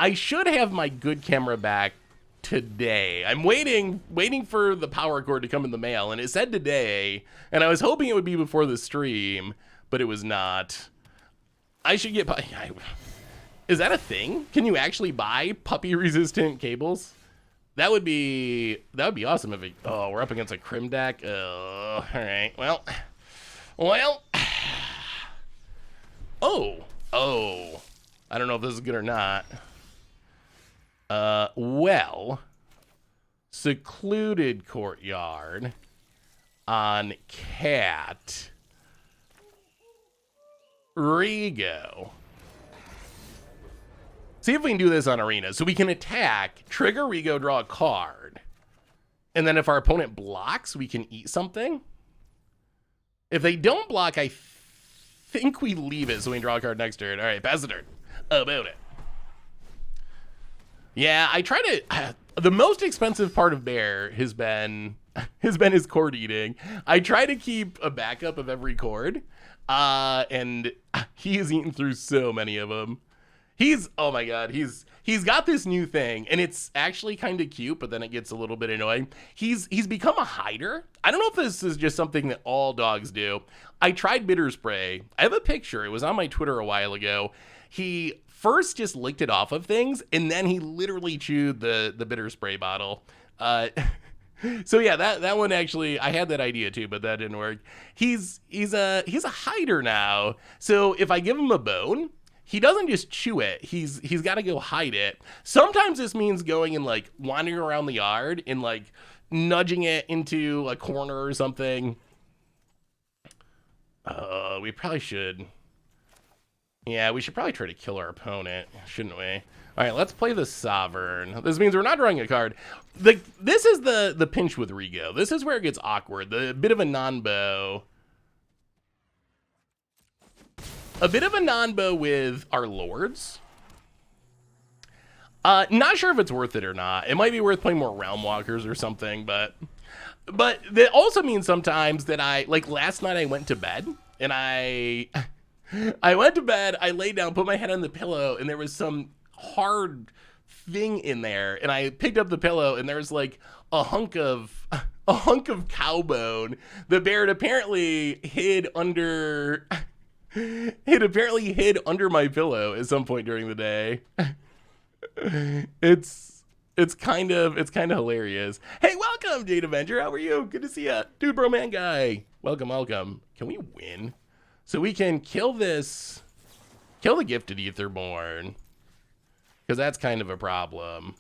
[SPEAKER 1] I should have my good camera back today. I'm waiting for the power cord to come in the mail, and it said today, and I was hoping it would be before the stream, but it was not. I should get... Is that a thing? Can you actually buy puppy-resistant cables? That would be awesome if it... Oh, we're up against a Crim deck. Oh, all right. Well. Oh. I don't know if this is good or not. Well. Secluded Courtyard on Cat. Rigo. See if we can do this on Arena. So we can attack, trigger Rigo, draw a card. And then if our opponent blocks, we can eat something. If they don't block, I think we leave it so we can draw a card next turn. All right, pass the turn. About it. Yeah, I try to... The most expensive part of Bear has been his cord eating. I try to keep a backup of every cord. And he has eaten through so many of them. Oh my God, he's got this new thing, and it's actually kind of cute, but then it gets a little bit annoying. He's become a hider. I don't know if this is just something that all dogs do. I tried bitter spray. I have a picture. It was on my Twitter a while ago. He first just licked it off of things, and then he literally chewed the bitter spray bottle. So yeah, that one actually, I had that idea too, but that didn't work. He's a hider now. So if I give him a bone, he doesn't just chew it. He's got to go hide it. Sometimes this means going and like wandering around the yard and like nudging it into a corner or something. We probably should. Yeah, we should probably try to kill our opponent, shouldn't we? All right, let's play the Sovereign. This means we're not drawing a card. This is the pinch with Rigo. This is where it gets awkward. The bit of a non-bow. A bit of a non-bow with our lords. Not sure if it's worth it or not. It might be worth playing more Realm Walkers or something, but that also means sometimes that like last night I went to bed and I went to bed, I laid down, put my head on the pillow, and there was some hard thing in there, and I picked up the pillow, and there's like a hunk of cow bone. The bear had apparently hid under my pillow at some point during the day. It's kind of hilarious. Hey, welcome, Jade Avenger. How are you? Good to see ya, dude, bro, man, guy. Welcome. Can we win? So we can kill the Gifted Etherborn, because that's kind of a problem.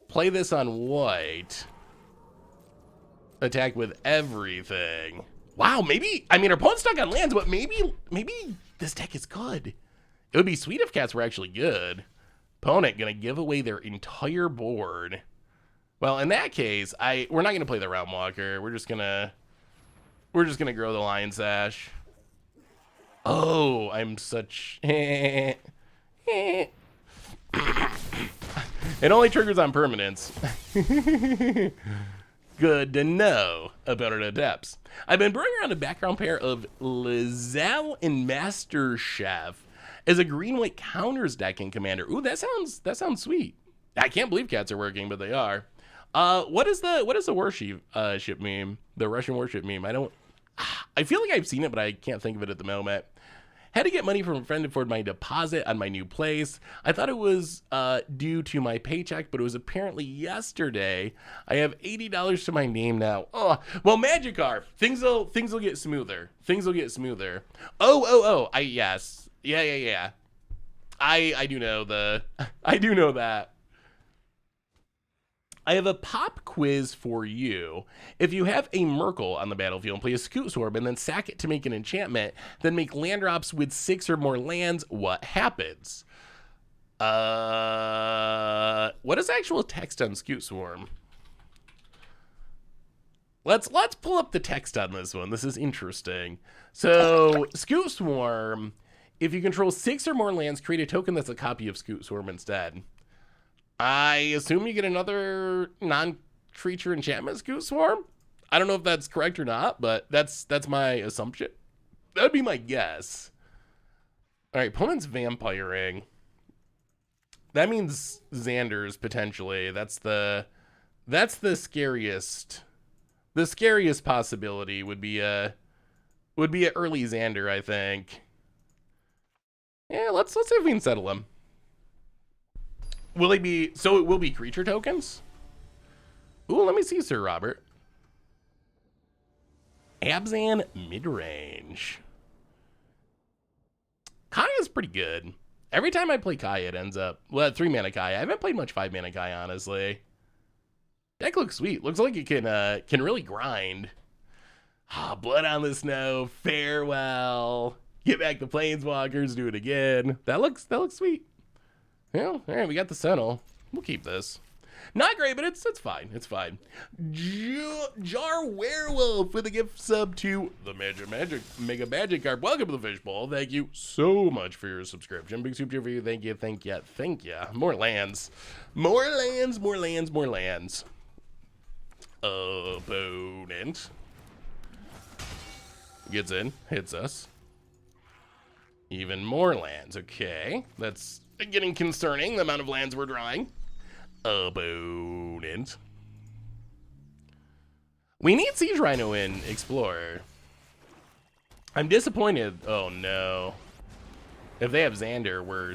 [SPEAKER 1] Play this on white. Attack with everything. Wow, maybe, I mean, our opponent's stuck on lands, but maybe this deck is good. It would be sweet if cats were actually good. Opponent gonna give away their entire board. Well, in that case, we're not gonna play the Realm Walker. We're just gonna grow the Lion Sash. Oh, I'm such... It only triggers on permanents. Good to know about our depths. I've been brewing around a background pair of Lizelle and Master Chef as a green-white counters deck in Commander. Ooh, that sounds sweet. I can't believe cats are working, but they are. What is the warship ship meme? The Russian warship meme. I feel like I've seen it, but I can't think of it at the moment. Had to get money from a friend for my deposit on my new place. I thought it was due to my paycheck, but it was apparently yesterday. I have $80 to my name now. Oh, well, Magikarp. Things will get smoother. Things will get smoother. Oh. Yes. Yeah. I do know that. I have a pop quiz for you. If you have a Merkle on the battlefield and play a Scoot Swarm and then sack it to make an enchantment, then make land drops with 6 or more lands, what happens? What is actual text on Scoot Swarm? Let's pull up the text on this one. This is interesting. So, Scoot Swarm, if you control 6 or more lands, create a token that's a copy of Scoot Swarm instead. I assume you get another non-creature enchantment Scoot Swarm. I don't know if that's correct or not, but that's my assumption. That'd be my guess. All right, opponent's vampiring. That means Xander's potentially. That's the scariest. The scariest possibility would be a early Xander, I think. Yeah, let's see if we can settle him. Will it be, so it will be creature tokens? Ooh, let me see, Sir Robert. Abzan midrange. Kaya is pretty good. Every time I play Kaya, it ends up, well, 3-mana Kaya. I haven't played much 5-mana Kaya, honestly. Deck looks sweet. Looks like it can really grind. Blood on the Snow, farewell. Get back the Planeswalkers, do it again. That looks sweet. Well, all right, we got the Sentinel. We'll keep this. Not great, but it's fine. It's fine. Jar Werewolf with a gift sub to the Mega Magikarp. Welcome to the Fishbowl. Thank you so much for your subscription. Big super for you. Thank you. More lands. Opponent gets in, hits us. Even more lands. Okay, that's getting concerning, the amount of lands we're drawing. Opponent. We need Siege Rhino in Explorer. I'm disappointed. Oh no. If they have Xander, we're...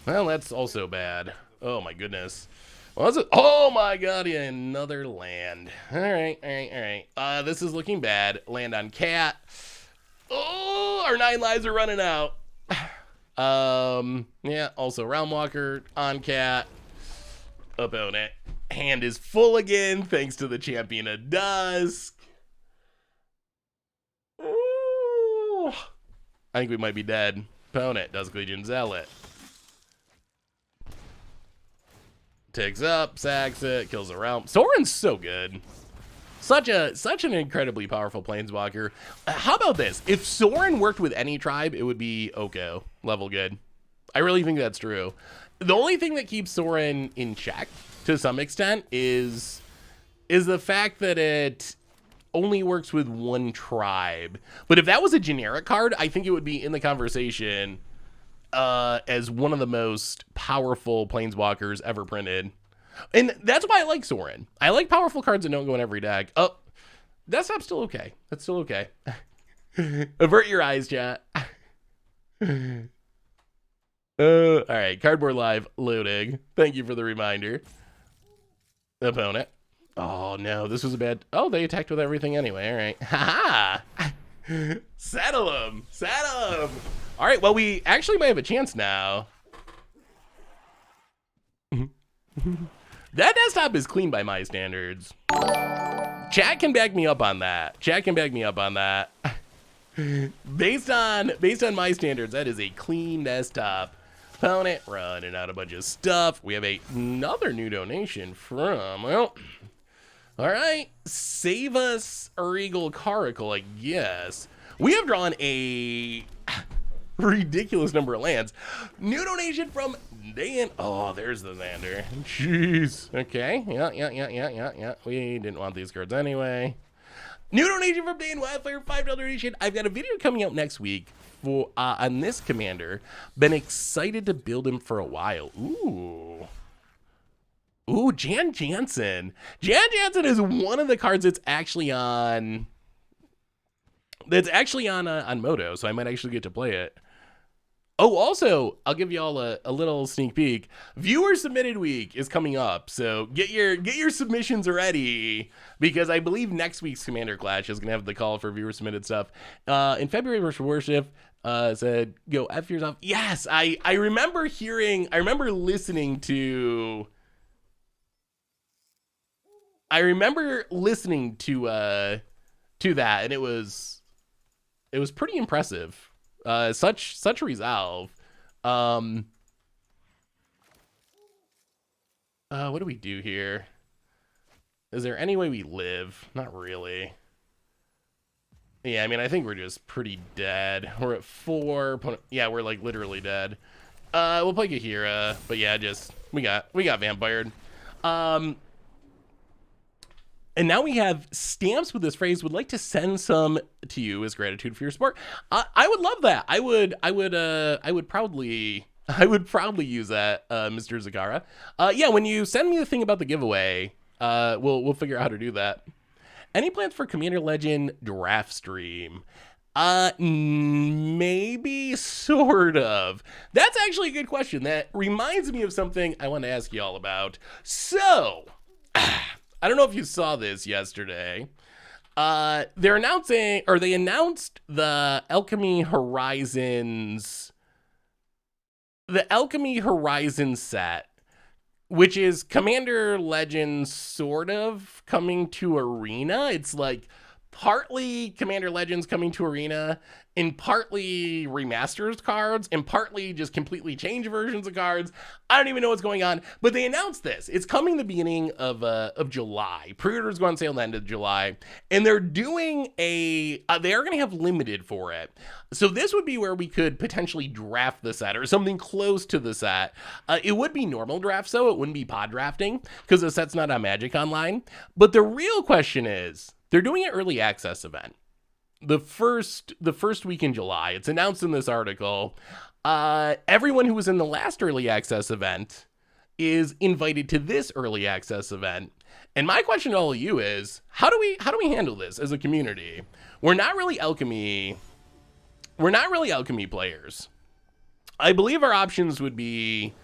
[SPEAKER 1] Well, that's also bad. Oh my goodness. Was it? Oh my god, yeah, another land. All right, all right, all right. This is looking bad. Land on cat. Oh, our 9 lives are running out. Yeah, also Realm Walker on cat. Opponent. Hand is full again, thanks to the Champion of Dusk. Ooh. I think we might be dead. Opponent, Dusk Legion Zealot. Takes up, sacks it, kills a realm. Soren's so good. Such an incredibly powerful planeswalker. How about this? If Soren worked with any tribe, it would be Oko level good. I really think that's true. The only thing that keeps Soren in check to some extent is the fact that it only works with one tribe. But if that was a generic card, I think it would be in the conversation as one of the most powerful planeswalkers ever printed. And that's why I like Soren. I like powerful cards that don't go in every deck. Oh, that's still okay. That's still okay. Avert your eyes, chat. All right, Cardboard Live loading. Thank you for the reminder. Opponent. Oh no, this was a bad. Oh, they attacked with everything anyway. All right. Ha ha. Settle him. Settle him. All right. Well, we actually might have a chance now. That desktop is clean by my standards. Chat can back me up on that. Chat can back me up on that. Based on my standards, that is a clean desktop. Opponent running out a bunch of stuff. We have another new donation from, well, all right, Save Us Regal Caracal, I guess. We have drawn a ridiculous number of lands. New donation from Dan. Oh, there's the Xander. Jeez. Okay. Yeah. We didn't want these cards anyway. New donation from Dan Wildfire, $5 donation. I've got a video coming out next week for on this commander. Been excited to build him for a while. Ooh, Jan Jansen. Jan Jansen is one of the cards that's actually on Moto, so I might actually get to play it. Oh, also, I'll give you all a little sneak peek. Viewer submitted week is coming up, so get your submissions ready, because I believe next week's Commander Clash is gonna have the call for viewer submitted stuff. In February versus Worship said go F yourself. Yes, I remember listening to that, and it was pretty impressive. Such resolve. What do we do here? Is there any way we live? Not really. Yeah, I mean, I think we're just pretty dead. We're at 4. Yeah, we're like literally dead. We'll play Kahira, but yeah, we got vampired. And now we have stamps with this phrase, would like to send some to you as gratitude for your support. I would love that. I would proudly use that, Mr. Zagara. Yeah, when you send me the thing about the giveaway, we'll figure out how to do that. Any plans for Commander Legend draft stream? Maybe, sort of. That's actually a good question. That reminds me of something I want to ask you all about. So, I don't know if you saw this yesterday. They announced the Alchemy Horizons set, which is Commander Legends sort of coming to Arena. It's like partly Commander Legends coming to Arena, and partly remastered cards, and partly just completely changed versions of cards. I don't even know what's going on, but they announced this. It's coming the beginning of July. Pre-orders go on sale at the end of July, and they're doing they are going to have limited for it. So this would be where we could potentially draft the set, or something close to the set. It would be normal draft, so it wouldn't be pod drafting, because the set's not on Magic Online. But the real question is, they're doing an early access event. The first week in July. It's announced in this article. Everyone who was in the last early access event is invited to this early access event. And my question to all of you is, how do we handle this as a community? We're not really alchemy players. I believe our options would be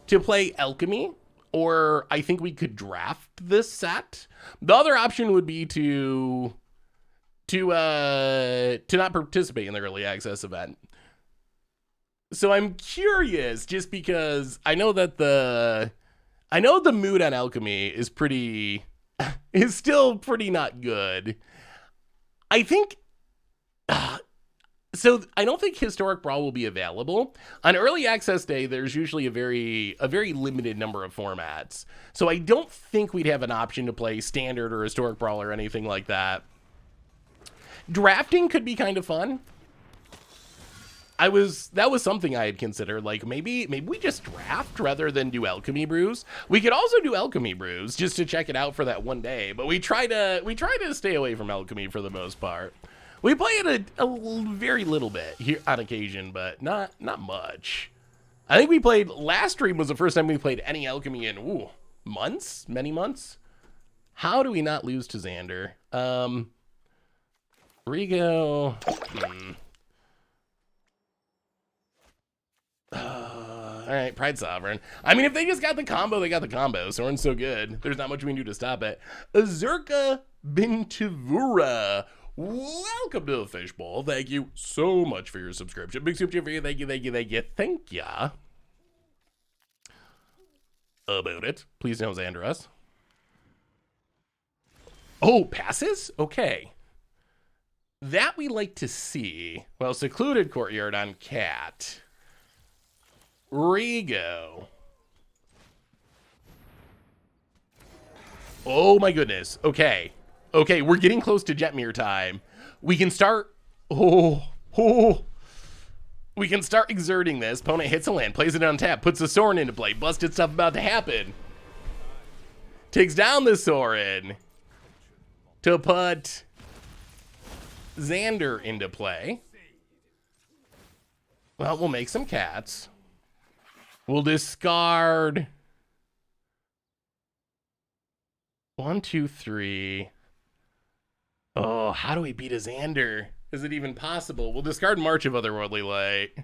[SPEAKER 1] to play alchemy, or I think we could draft this set. The other option would be to not participate in the early access event. So I'm curious, just because I know the mood on Alchemy is still pretty not good. I think so I don't think Historic Brawl will be available. On early access day, there's usually a very limited number of formats. So I don't think we'd have an option to play Standard or Historic Brawl or anything like that. Drafting could be kind of fun. That was something I had considered. Like maybe we just draft rather than do Alchemy Brews. We could also do Alchemy Brews just to check it out for that one day, but we try to stay away from Alchemy for the most part. We play it a very little bit here on occasion, but not much. I think we played, last stream was the first time we played any Alchemy in, many months. How do we not lose to Xander? Rigo. All right, Pride Sovereign. I mean, if they just got the combo, they got the combo. Soren's so good. There's not much we can do to stop it. Azurka Bintivura. Welcome to the Fishbowl. Thank you so much for your subscription. Big super for you. Thank you. About it. Please don't Xander us. Oh, passes? Okay. That we like to see. Well, Secluded Courtyard on Cat. Rigo. Oh my goodness. Okay, we're getting close to Jetmir time. We can start. We can start exerting this. Opponent hits a land, plays it on tap, puts the Sorin into play. Busted stuff about to happen. Takes down the Sorin to put Xander into play. Well, we'll make some cats. We'll discard 1, 2, 3. Oh, how do we beat a Xander? Is it even possible? We'll discard March of Otherworldly Light.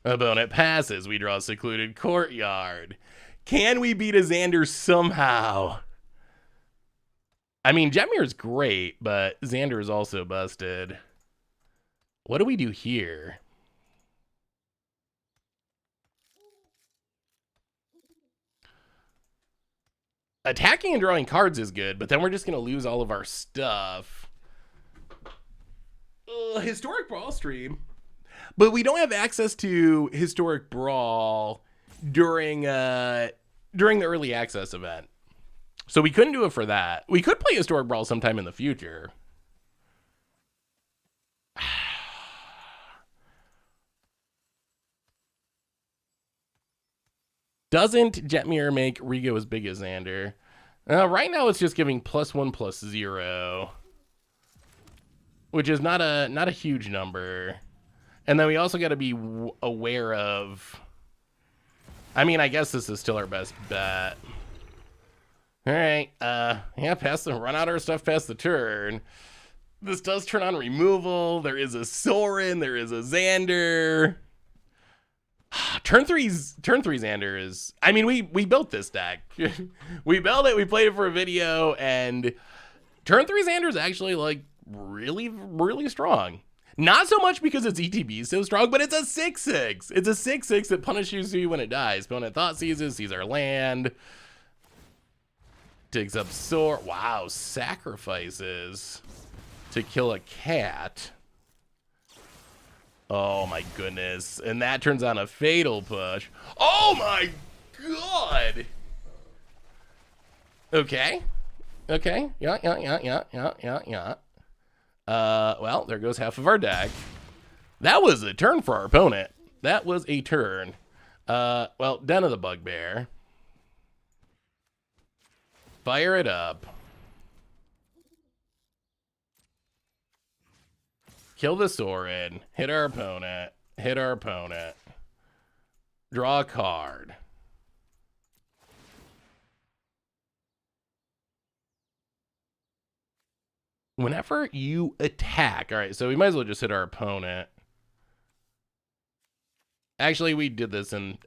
[SPEAKER 1] Opponent passes. We draw Secluded Courtyard. Can we beat a Xander somehow? I mean, Jetmir's great, but Xander is also busted. What do we do here? Attacking and drawing cards is good, but then we're just going to lose all of our stuff. Historic Brawl stream. But we don't have access to Historic Brawl during the early access event. So we couldn't do it for that. We could play Historic Brawl sometime in the future. Doesn't Jetmir make Rigo as big as Xander? Right now it's just giving +1/+0, which is not a huge number. And then we also got to be aware of. I mean, I guess this is still our best bet. All right, run out our stuff past the turn. This does turn on removal. There is a Sorin. There is a Xander. Turn three Xander is, I mean, we built this deck. We built it, we played it for a video, and turn 3 Xander is actually like really, really strong. Not so much because its ETB is so strong, but it's a 6/6. It's a 6/6 that punishes you when it dies. Opponent thought sees our land. Digs up sword. Wow, sacrifices to kill a cat. Oh my goodness. And that turns on a fatal push. Oh my god. Okay. Yeah. Well, there goes half of our deck. That was a turn for our opponent. That was a turn. Well, Den of the Bugbear. Fire it up. Kill the Sorin. Hit our opponent. Draw a card. Whenever you attack. All right, so we might as well just hit our opponent. Actually, we did this in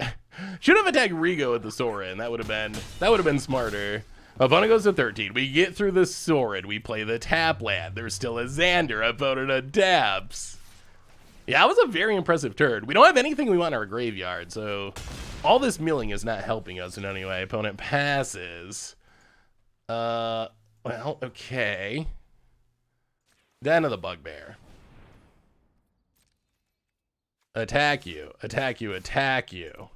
[SPEAKER 1] Should have attacked Rigo with the Sorin. That would have been smarter. Opponent goes to 13. We get through the Sorin. We play the tap land. There's still a Xander. Opponent adapts. Yeah, that was a very impressive turn. We don't have anything we want in our graveyard, so all this milling is not helping us in any way. Opponent passes. Well, okay. Den of the Bugbear. Attack you, attack you, attack you.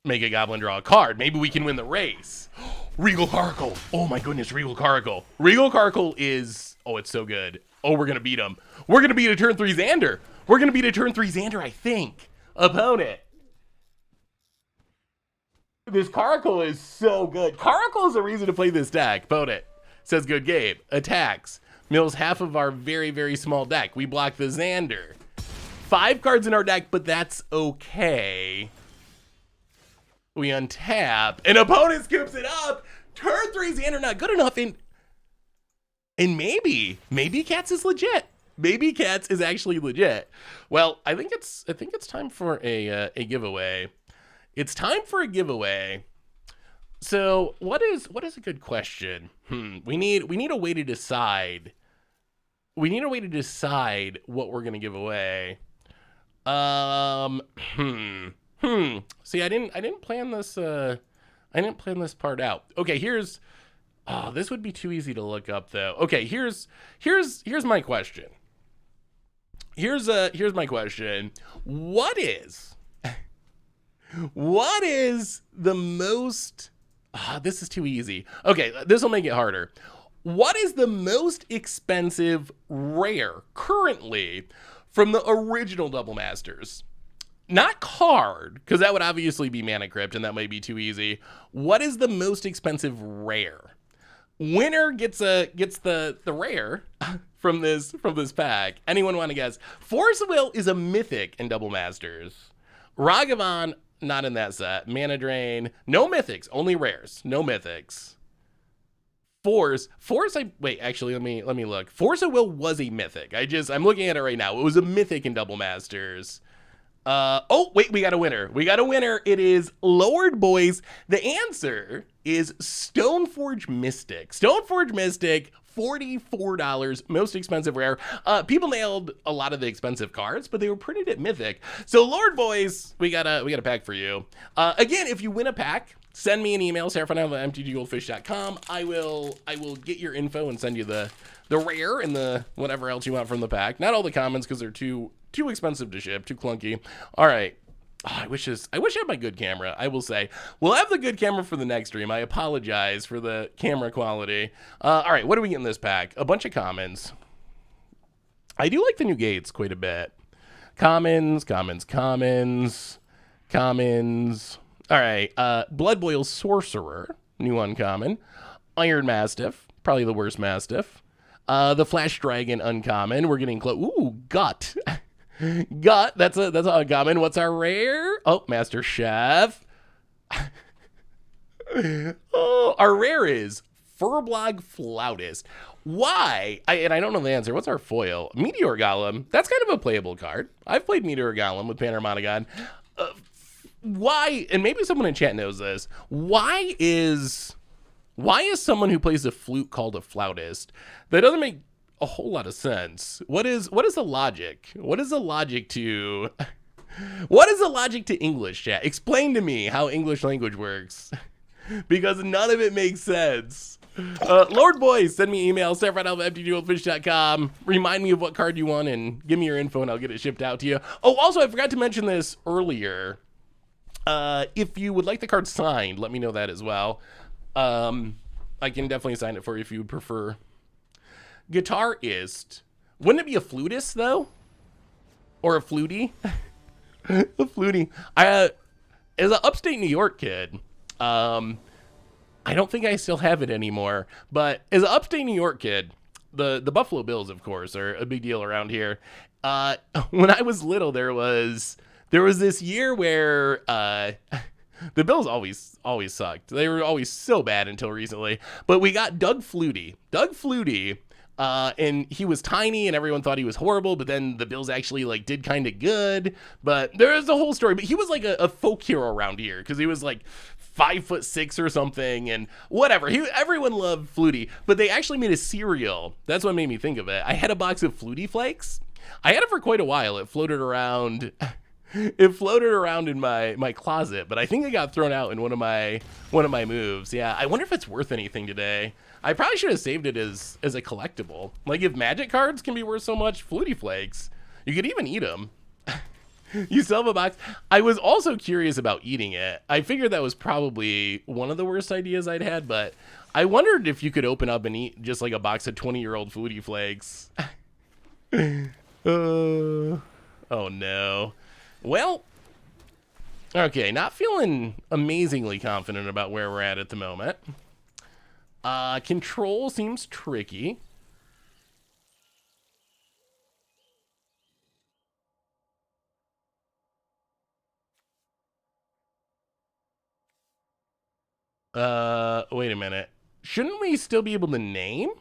[SPEAKER 1] Make a goblin draw a card. Maybe we can win the race. Regal Carkle. Oh my goodness, Regal Carkle. Regal Carkle is, oh, it's so good. Oh, we're gonna beat him. We're gonna beat a turn 3 Xander. We're gonna beat a turn 3 Xander, I think. Opponent. This Carkle is so good. Carkle is a reason to play this deck. Opponent says good game. Attacks. Mills half of our very, very small deck. We block the Xander. 5 cards in our deck, but that's okay. We untap. And opponent scoops it up. Turn 3 Xander not good enough. And maybe Cats is legit. Maybe Cats is actually legit. Well, I think it's time for a giveaway. It's time for a giveaway. So what is a good question? We need a way to decide. We need a way to decide what we're gonna give away. See, I didn't plan this. I didn't plan this part out. Okay, here's. Oh, this would be too easy to look up though. Okay, here's my question. Here's my question. What is the most? This is too easy. Okay, this will make it harder. What is the most expensive rare currently from the original Double Masters? Not card, because that would obviously be Mana Crypt, and that might be too easy. What is the most expensive rare? Winner gets the rare from this pack. Anyone want to guess? Force of Will is a mythic in Double Masters. Ragavan, not in that set. Mana Drain, no mythics, only rares, no mythics. Force, actually, let me look. Force of Will was a mythic. I'm looking at it right now. It was a mythic in Double Masters. Oh, wait, we got a winner. It is Lord Boys. The answer is Stoneforge Mystic. Stoneforge Mystic, $44, most expensive rare. People nailed a lot of the expensive cards, but they were printed at Mythic. So Lord Boys, we got a pack for you. Again, if you win a pack, send me an email, sarah@mtggoldfish.com. I will get your info and send you the rare and the whatever else you want from the pack. Not all the commons because they're too expensive to ship, too clunky. All right. Oh, I wish I had my good camera, I will say. We'll have the good camera for the next stream. I apologize for the camera quality. All right, what do we get in this pack? A bunch of commons. I do like the new gates quite a bit. Commons. All right, Blood Boil Sorcerer, new uncommon. Iron Mastiff, probably the worst Mastiff. The Flash Dragon uncommon. We're getting close. Ooh, Gut. Gut, that's a uncommon. What's our rare? Oh, Master Chef. Oh, our rare is Furblog Flautist. Why? I don't know the answer. What's our foil? Meteor Golem. That's kind of a playable card. I've played Meteor Golem with Panoramagon. Why? And maybe someone in chat knows this. Why is someone who plays a flute called a flautist? That doesn't make a whole lot of sense. What is the logic? What is the logic to English, chat? Explain to me how English language works, because none of it makes sense. Lord Boys, send me email, sarah@mtggoldfish.com. Remind me of what card you want and give me your info and I'll get it shipped out to you. Oh, also, I forgot to mention this earlier. If you would like the card signed, let me know that as well. I can definitely sign it for you if you would prefer. Guitarist. Wouldn't it be a flutist, though? Or a flutie? A flutie. As an upstate New York kid, I don't think I still have it anymore, but as an upstate New York kid, the Buffalo Bills, of course, are a big deal around here. When I was little, there was this year where the Bills always sucked. They were always so bad until recently. But we got Doug Flutie. Doug Flutie And he was tiny and everyone thought he was horrible, but then the Bills actually like did kind of good. But there's a whole story. But he was like a folk hero around here because he was like 5'6" or something, and whatever. Everyone loved Flutie, but they actually made a cereal. That's what made me think of it. I had a box of Flutie Flakes. I had it for quite a while. It floated around. It floated around in my closet, but I think it got thrown out in one of my moves. Yeah, I wonder if it's worth anything today. I probably should have saved it as a collectible. Like if Magic cards can be worth so much, Flutie Flakes, you could even eat them. You still have a box. I was also curious about eating it. I figured that was probably one of the worst ideas I'd had, but I wondered if you could open up and eat just like a box of 20-year-old Flutie Flakes. Oh no. Well, okay, not feeling amazingly confident about where we're at the moment. Control seems tricky. Wait a minute. Shouldn't we still be able to name?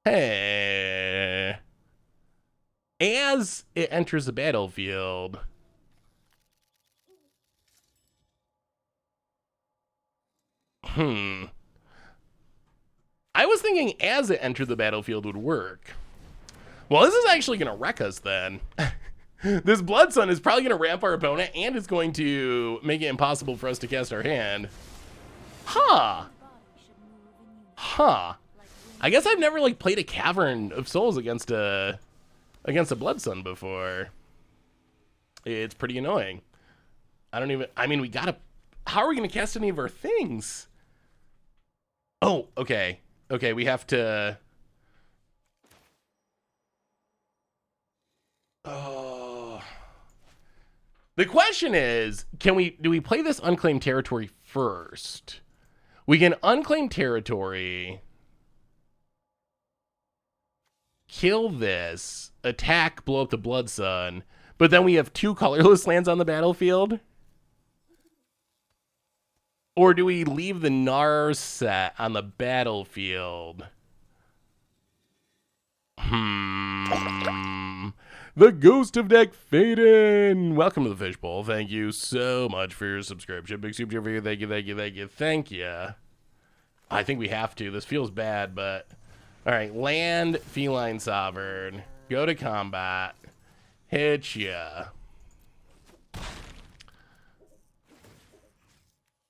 [SPEAKER 1] Hey. As it enters the battlefield. I was thinking as it entered the battlefield would work. Well, this is actually going to wreck us then. This Blood Sun is probably going to ramp our opponent and it's going to make it impossible for us to cast our hand. Huh. Huh. I guess I've never like played a Cavern of Souls against a Blood Sun before. It's pretty annoying. I mean, we gotta, how are we going to cast any of our things? Oh, okay. Okay, we have to... Oh. The question is, do we play this unclaimed territory first? We can unclaim territory, kill this, attack, blow up the Blood Sun, but then we have 2 colorless lands on the battlefield? Or do we leave the Narset on the battlefield? The Ghost of Deck Faden. Welcome to the Fishbowl. Thank you so much for your subscription. Big super for you. Thank you, thank you, thank you, thank you. I think we have to. This feels bad, but... Alright, land Feline Sovereign. Go to combat. Hit ya.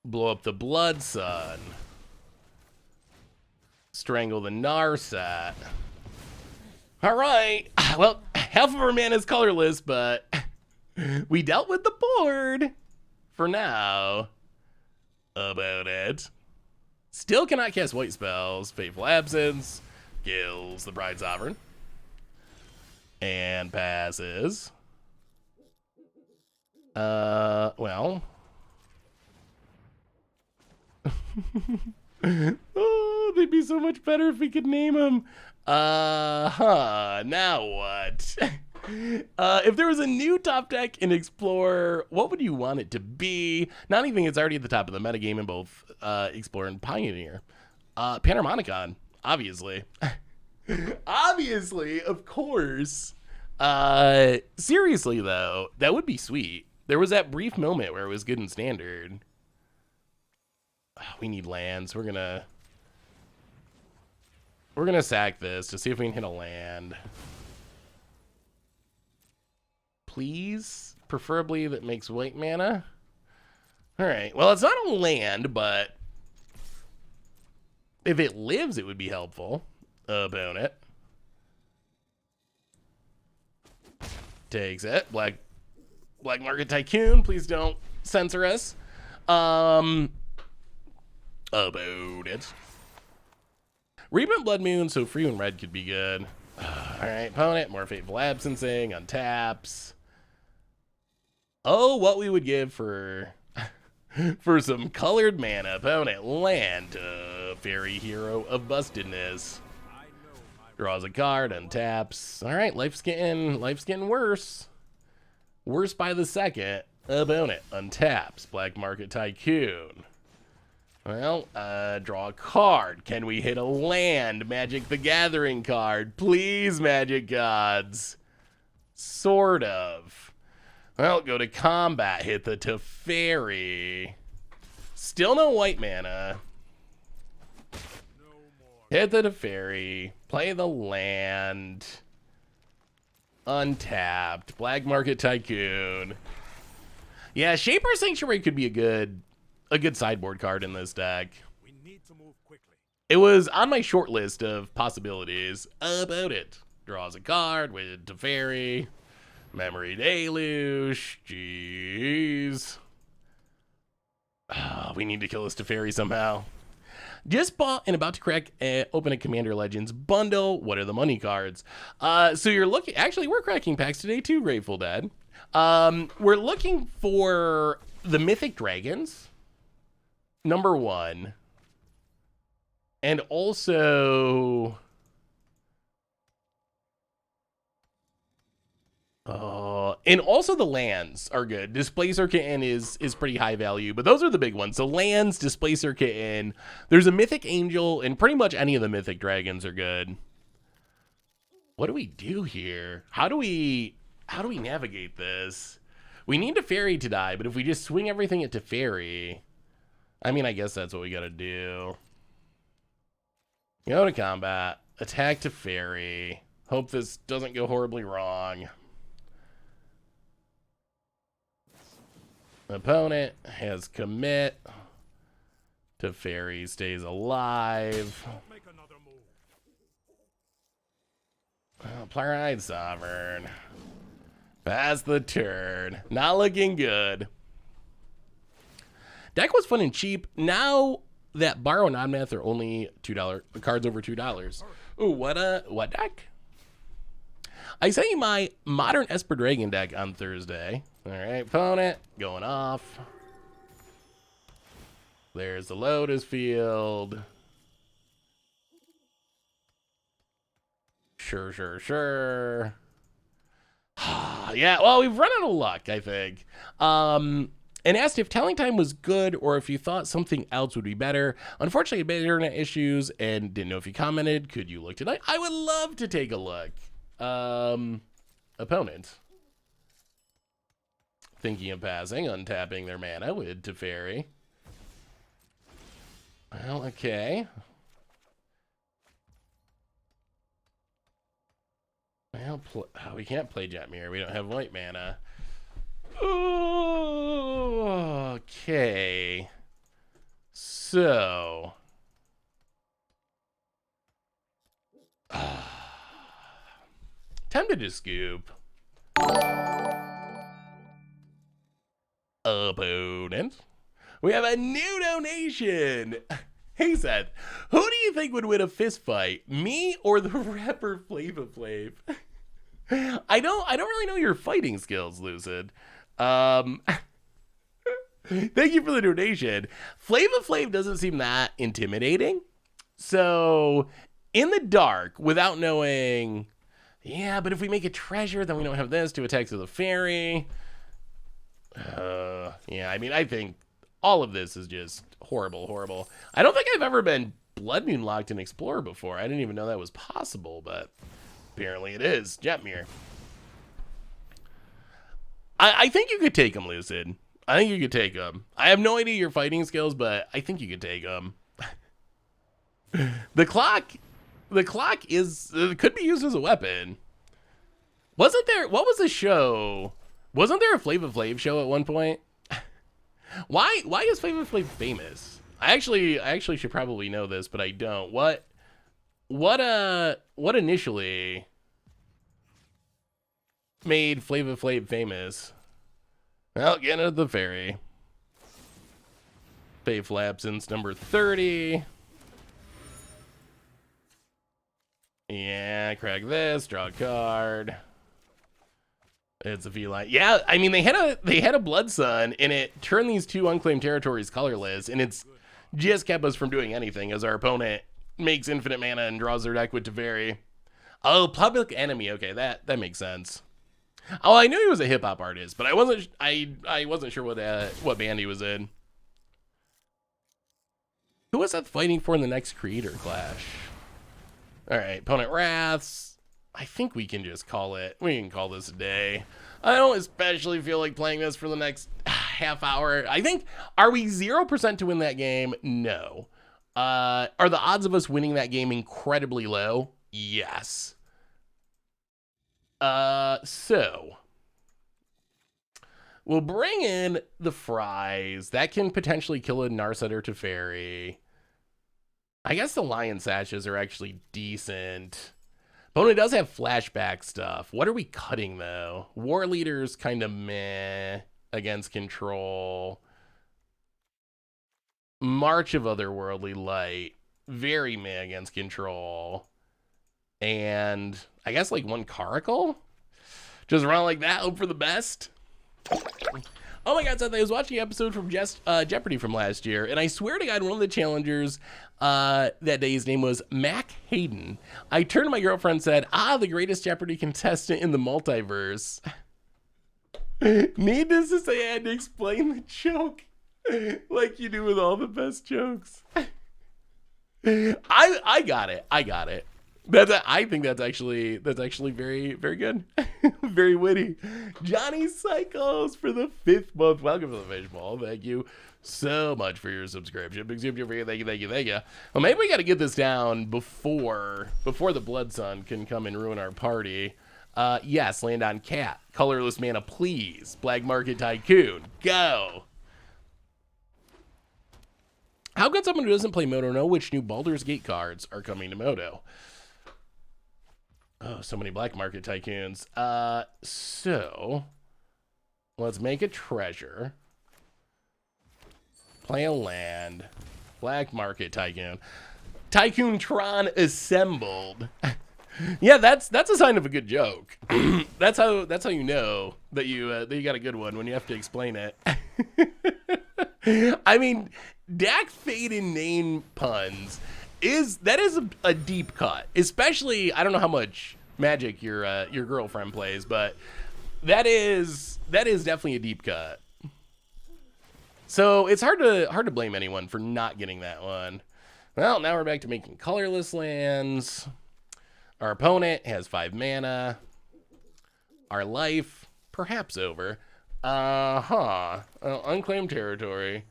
[SPEAKER 1] Blow up the Blood Sun. Strangle the Narset. Alright. Well, half of our mana is colorless, but we dealt with the board for now. About it. Still cannot cast white spells. Fateful Absence. Kills the Bride Sovereign. And passes. Well... Oh, they'd be so much better if we could name them. Now what? If there was a new top deck in Explorer, what would you want it to be? Not even it's already at the top of the metagame in both Explorer and Pioneer. Panharmonicon, obviously. Obviously, of course. Seriously, though, that would be sweet. There was that brief moment where it was good in Standard. We need lands. We're gonna sack this to see if we can hit a land. Please, preferably that makes white mana. All right. Well, it's not a land, but if it lives, it would be helpful. Opponent takes it. Black Market Tycoon. Please don't censor us. About it. Reprint Blood Moon, so free and red could be good. Alright, opponent, more Fateful Absencing, untaps. Oh, what we would give for for some colored mana. Opponent, land, Fairy Hero of Bustedness. Draws a card, untaps. Alright, life's getting worse. Worse by the second. Opponent, untaps. Black Market Tycoon. Well, draw a card. Can we hit a land? Magic the Gathering card. Please, Magic Gods. Sort of. Well, go to combat. Hit the Teferi. Still no white mana. Hit the Teferi. Play the land. Untapped. Black Market Tycoon. Yeah, Shaper Sanctuary could be a good sideboard card in this deck.
[SPEAKER 2] We need to move quickly.
[SPEAKER 1] It was on my short list of possibilities about it. Draws a card with Teferi. Memory Deluge. Jeez. We need to kill this Teferi somehow. Just bought and about to crack open a Commander Legends bundle. What are the money cards? So you're looking, actually we're cracking packs today too, Grateful Dead. We're looking for the Mythic Dragons, number 1. And also the lands are good. Displacer Kitten is pretty high value, but those are the big ones. So lands, Displacer Kitten, there's a Mythic Angel, and pretty much any of the Mythic Dragons are good. What do we do here? How do we navigate this? We need Teferi to die, but if we just swing everything at Teferi, I mean, I guess that's what we gotta do. Go to combat, attack Teferi. Hope this doesn't go horribly wrong. Opponent has commit. Teferi stays alive.
[SPEAKER 2] Make another move.
[SPEAKER 1] Plurality Sovereign. Pass the turn. Not looking good. Deck was fun and cheap. Now that Borrow and Non-Math are only $2 cards over $2. Ooh, what deck? I sent you my Modern Esper Dragon deck on Thursday. All right, opponent going off. There's the Lotus Field. Sure. Yeah, well, we've run out of luck, I think. And asked if Telling Time was good or if you thought something else would be better. Unfortunately, I had internet issues and didn't know if you commented. Could you look tonight? I would love to take a look. Opponent. Thinking of passing, untapping their mana with Teferi. Well, okay. Well, we can't play Jetmir. We don't have white mana. Okay. So. Tempted to scoop. Opponent. We have a new donation. Hey Seth, who do you think would win a fist fight? Me or the rapper Flava Flav? I don't really know your fighting skills, Lucid. Thank you for the donation. Flava Flav doesn't seem that intimidating. So in the dark, without knowing, yeah, but if we make a treasure, then we don't have this to attack to the fairy. Yeah, I mean, I think all of this is just horrible. I don't think I've ever been Blood Moon locked in Explorer before. I didn't even know that was possible, but apparently it is. Jetmir. I think you could take him, Lucid. I think you could take him. I have no idea your fighting skills, but I think you could take him. The clock is could be used as a weapon. Wasn't there? What was the show? Wasn't there a Flava Flav show at one point? Why is Flava Flav famous? I actually should probably know this, but I don't. What initially made Flava Flav famous? Well, get into the fairy. Faithful Absence number 30. Yeah, crack this, draw a card. It's a feline. Yeah, I mean they had a Blood Sun, and it turned these two unclaimed territories colorless, and it's just kept us from doing anything as our opponent makes infinite mana and draws their deck with Teferi. Oh, Public Enemy. Okay, that makes sense. Oh, I knew he was a hip hop artist, but I wasn't sure what band he was in. Who is that fighting for in the next creator clash? All right, opponent Wraths. I think we can just call it. We can call this a day. I don't especially feel like playing this for the next half hour. I think, are we 0% to win that game? No. Are the odds of us winning that game incredibly low? Yes. So we'll bring in the Fries. That can potentially kill a Narset or Teferi. I guess the Lion Sashes are actually decent. Opponent does have flashback stuff. What are we cutting, though? War Leader's kind of meh against Control. March of Otherworldly Light, very meh against Control. And I guess like one Caracal? Just run like that, hope for the best. Oh my god, Seth, I was watching an episode from Jeopardy from last year, and I swear to god, one of the challengers that day's name was Mac Hayden. I turned to my girlfriend and said, the greatest Jeopardy contestant in the multiverse. Needless to say, I had to explain the joke like you do with all the best jokes. I got it. I think that's actually very, very good. Very witty. Johnny Cycles for the 5th month. Welcome to the Fishbowl. Thank you so much for your subscription. Big super for you. Thank you. Well, maybe we got to get this down before the Blood Sun can come and ruin our party. Yes, land on Cat. Colorless mana, please. Black Market Tycoon. Go. How could someone who doesn't play Moto know which new Baldur's Gate cards are coming to Moto? Oh, so many Black Market Tycoons. So let's make a treasure. Play a land. Black Market Tycoon. Tycoon Tron assembled. Yeah, that's a sign of a good joke. that's how you know that you got a good one when you have to explain it. I mean, Dak Fade and name puns is a deep cut. Especially, I don't know how much Magic your girlfriend plays, but that is definitely a deep cut. So it's hard to blame anyone for not getting that one. Well, now we're back to making colorless lands. Our opponent has 5 mana. Our life, perhaps over. Unclaimed territory.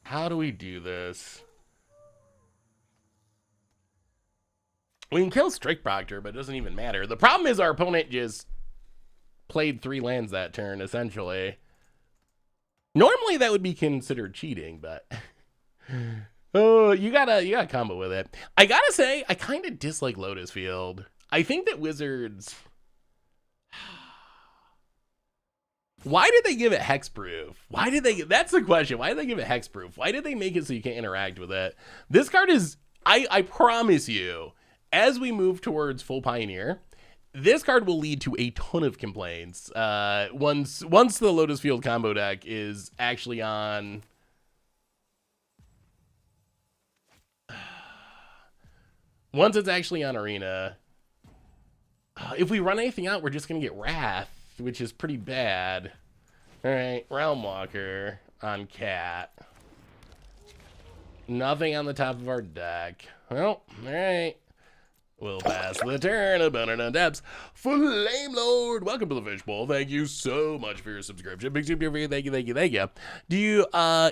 [SPEAKER 1] How do we do this? We can kill Strike Proctor, but it doesn't even matter. The problem is our opponent just played 3 lands that turn, essentially. Normally that would be considered cheating, but... Oh, you gotta combo with it. I gotta say, I kind of dislike Lotus Field. I think that Wizards... Why did they give it hexproof? That's the question. Why did they give it hexproof? Why did they make it so you can't interact with it? This card is, I promise you, as we move towards full Pioneer, this card will lead to a ton of complaints. Once the Lotus Field combo deck is actually on... Once it's actually on Arena, if we run anything out, we're just going to get Wrath, which is pretty bad. All right, Realm Walker on Cat. Nothing on the top of our deck. Well, all right. We'll pass the turn. Opponent on depths. Flame Lord. Welcome to the Fishbowl. Thank you so much for your subscription. Big super for you. Thank you. Do you,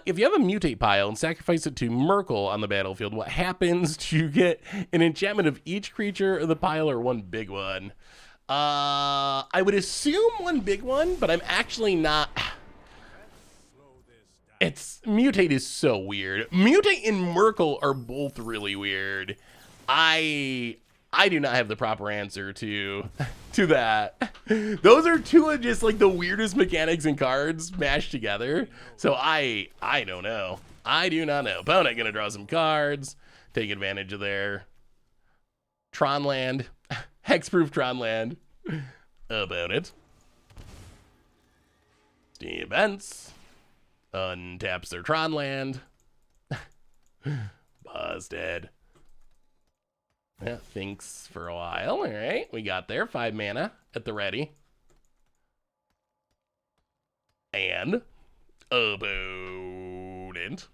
[SPEAKER 1] if you have a mutate pile and sacrifice it to Merkle on the battlefield, what happens? Do you get an enchantment of each creature of the pile or one big one? I would assume one big one, but I'm actually not. Mutate is so weird. Mutate and Merkle are both really weird. I do not have the proper answer to that. Those are two of just like the weirdest mechanics and cards mashed together. So I don't know. I do not know. Opponent gonna draw some cards, take advantage of their Tron land, hexproof Tron land. Opponent events, untaps their Tron land. Busted. Yeah, thinks for a while. All right, we got there. 5 mana at the ready. And opponent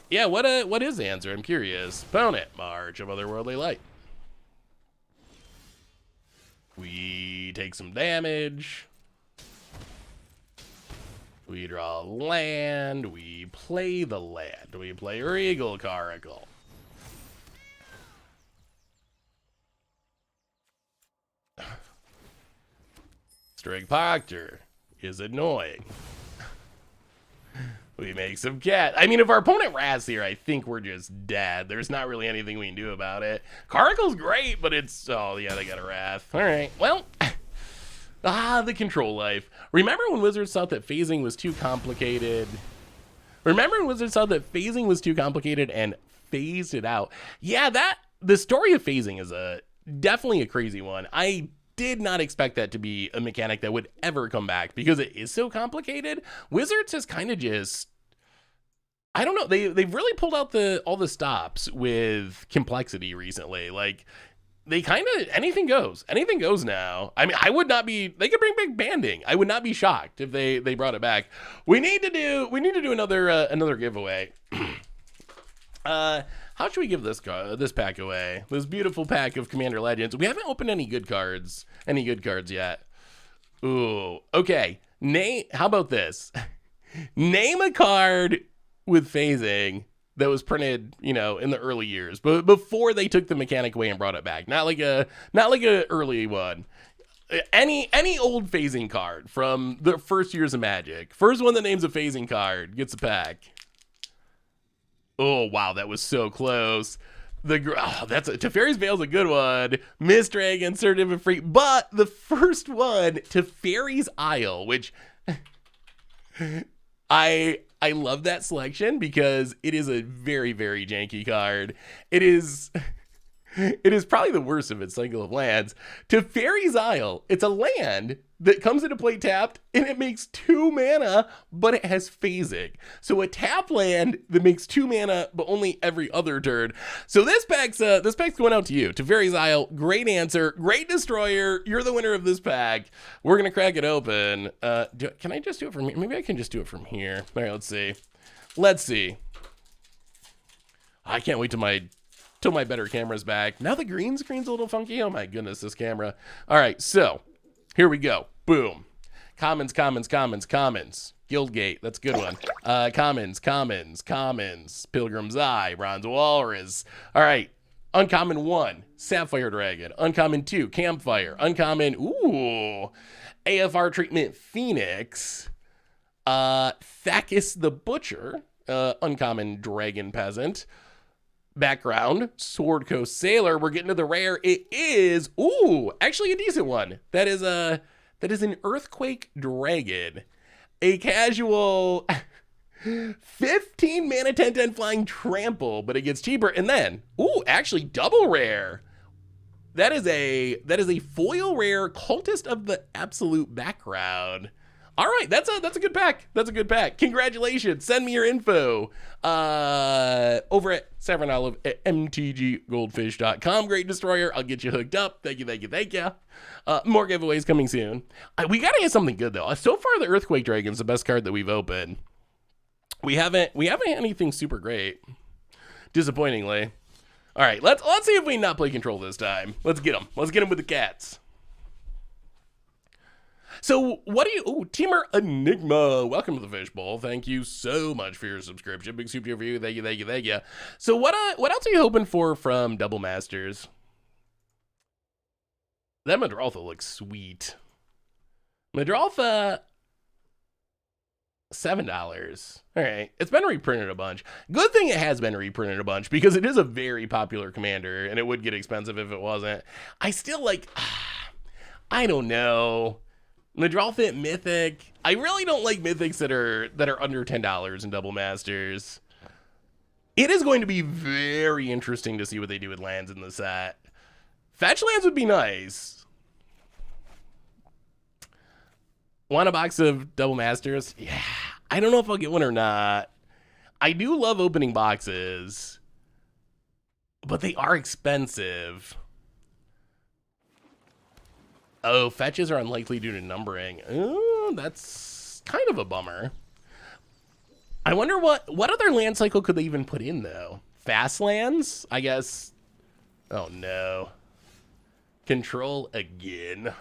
[SPEAKER 1] Yeah, what is the answer? I'm curious. Opponent, March of Otherworldly Light. We take some damage. We draw land. We play the land. We play Regal Caracal. String Proctor is annoying. We make some cat. I mean, if our opponent Wraths here, I think we're just dead. There's not really anything we can do about it. Caracal's great, but it's... Oh, yeah, they got a Wrath. All right, well... the control life. Remember when Wizards thought that phasing was too complicated? Remember when Wizards thought that phasing was too complicated and phased it out? Yeah, the story of phasing is definitely a crazy one. I did not expect that to be a mechanic that would ever come back because it is so complicated. Wizards has kind of just... I don't know. They've really pulled out all the stops with complexity recently. Like, they kind of anything goes now. I mean, I would not be. They could bring back banding. I would not be shocked if they brought it back. We need to do another giveaway. How should we give this pack away? This beautiful pack of Commander Legends. We haven't opened any good cards yet. Ooh, okay. How about this? Name a card with phasing that was printed, in the early years, but before they took the mechanic away and brought it back. Not like a early one. Any old phasing card from the first years of Magic. First one that names a phasing card gets a pack. Oh wow, that was so close. Teferi's Veil's a good one. Mist Dragon, Certain and Free, but the first one, Teferi's Isle, which I love that selection because it is a very, very janky card. It is probably the worst of its cycle of lands. Teferi's Isle, it's a land that comes into play tapped and it makes 2 mana, but it has phasing. So a tap land that makes 2 mana, but only every other turn. So this pack's going out to you. Teferi's Isle, great answer, great destroyer. You're the winner of this pack. We're gonna crack it open. Can I just do it from here? Maybe I can just do it from here. All right, let's see. I can't wait till my better camera's back. Now the green screen's a little funky. Oh my goodness, this camera. All right, so here we go. Boom. Commons. Guildgate, that's a good one. Commons. Pilgrim's Eye, Bronze Walrus. All right, uncommon 1, Sapphire Dragon. Uncommon 2, Campfire. Uncommon, AFR Treatment Phoenix. Thakis the Butcher. Uncommon Dragon Peasant. Background, Sword Coast Sailor. We're getting to the rare. It is, actually a decent one. That is an Earthquake Dragon. A casual 15 mana 10/10 flying trample, but it gets cheaper. And then, actually double rare. That is a foil rare Cultist of the Absolute Background. All right, that's a good pack. Congratulations. Send me your info over at Savernolive at mtggoldfish.com. Great destroyer. I'll get you hooked up. Thank you. More giveaways coming soon. We got to get something good, though. So far, the Earthquake Dragon's the best card that we've opened. We haven't had anything super great, disappointingly. All right, let's see if we can not play control this time. Let's get them with the cats. So what do you... Teamer Enigma, welcome to the Fishbowl. Thank you so much for your subscription. Big super for you. Thank you. So what else are you hoping for from Double Masters? That Madrotha looks sweet. Madrotha, $7. All right, it's been reprinted a bunch. Good thing it has been reprinted a bunch because it is a very popular commander and it would get expensive if it wasn't. I still I don't know. Madrotha Mythic. I really don't like Mythics that are under $10 in Double Masters. It is going to be very interesting to see what they do with lands in the set. Fetch lands would be nice. Want a box of Double Masters? Yeah. I don't know if I'll get one or not. I do love opening boxes, but they are expensive. Oh, fetches are unlikely due to numbering. Oh, that's kind of a bummer. I wonder what other land cycle could they even put in, though? Fast lands? I guess. Oh, no. Control again.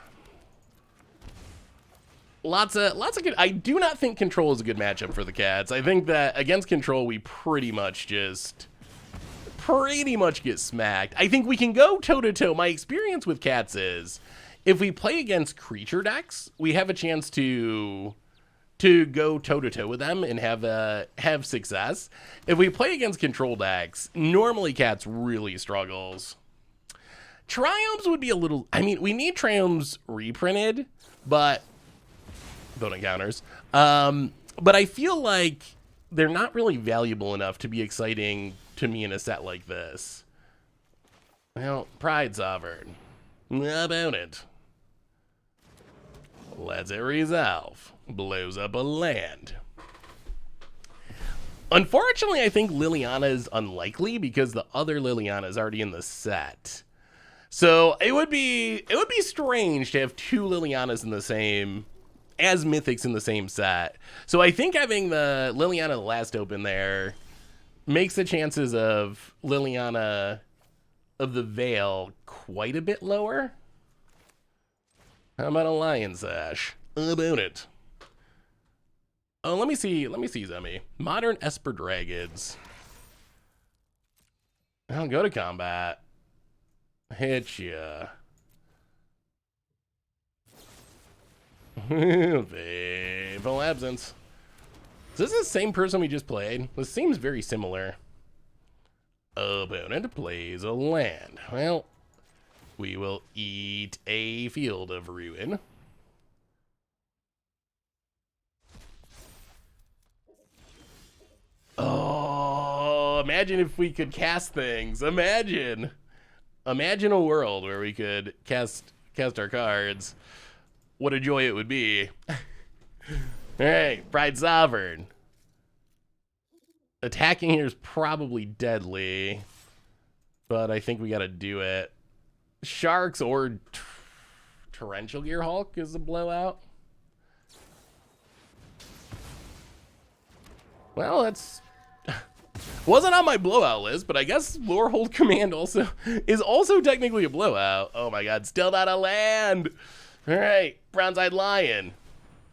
[SPEAKER 1] Lots of good. I do not think Control is a good matchup for the Cats. I think that against Control, we pretty much get smacked. I think we can go toe-to-toe. My experience with Cats is if we play against creature decks, we have a chance to go toe-to-toe with them and have success. If we play against control decks, normally Cats really struggles. Triomes would be a little... I mean, we need Triomes reprinted, but... Opponent counters. But I feel like they're not really valuable enough to be exciting to me in a set like this. Well, Pride Sovereign. How about it? Lets it resolve. Blows up a land. Unfortunately, I think Liliana is unlikely because the other Liliana is already in the set. So it would be strange to have two Lilianas in the same, as mythics in the same set. So I think having the Liliana the last open there makes the chances of Liliana of the Veil quite a bit lower. How about a Lion Sash? How about it? Oh, let me see, Zemi. Modern Esper Dragons. I'll go to combat. Hit ya. Fateful Absence. Is this the same person we just played? This seems very similar. Opponent plays a land. Well, we will eat a Field of Ruin. Oh, imagine if we could cast things. Imagine a world where we could cast our cards. What a joy it would be. All right, Pride Sovereign. Attacking here is probably deadly, but I think we got to do it. Sharks or Torrential Gearhulk is a blowout. Well, that's wasn't on my blowout list, but I guess Lorehold Command is also technically a blowout. Oh my god, still not a land. All right, Bronze-Eyed Lion.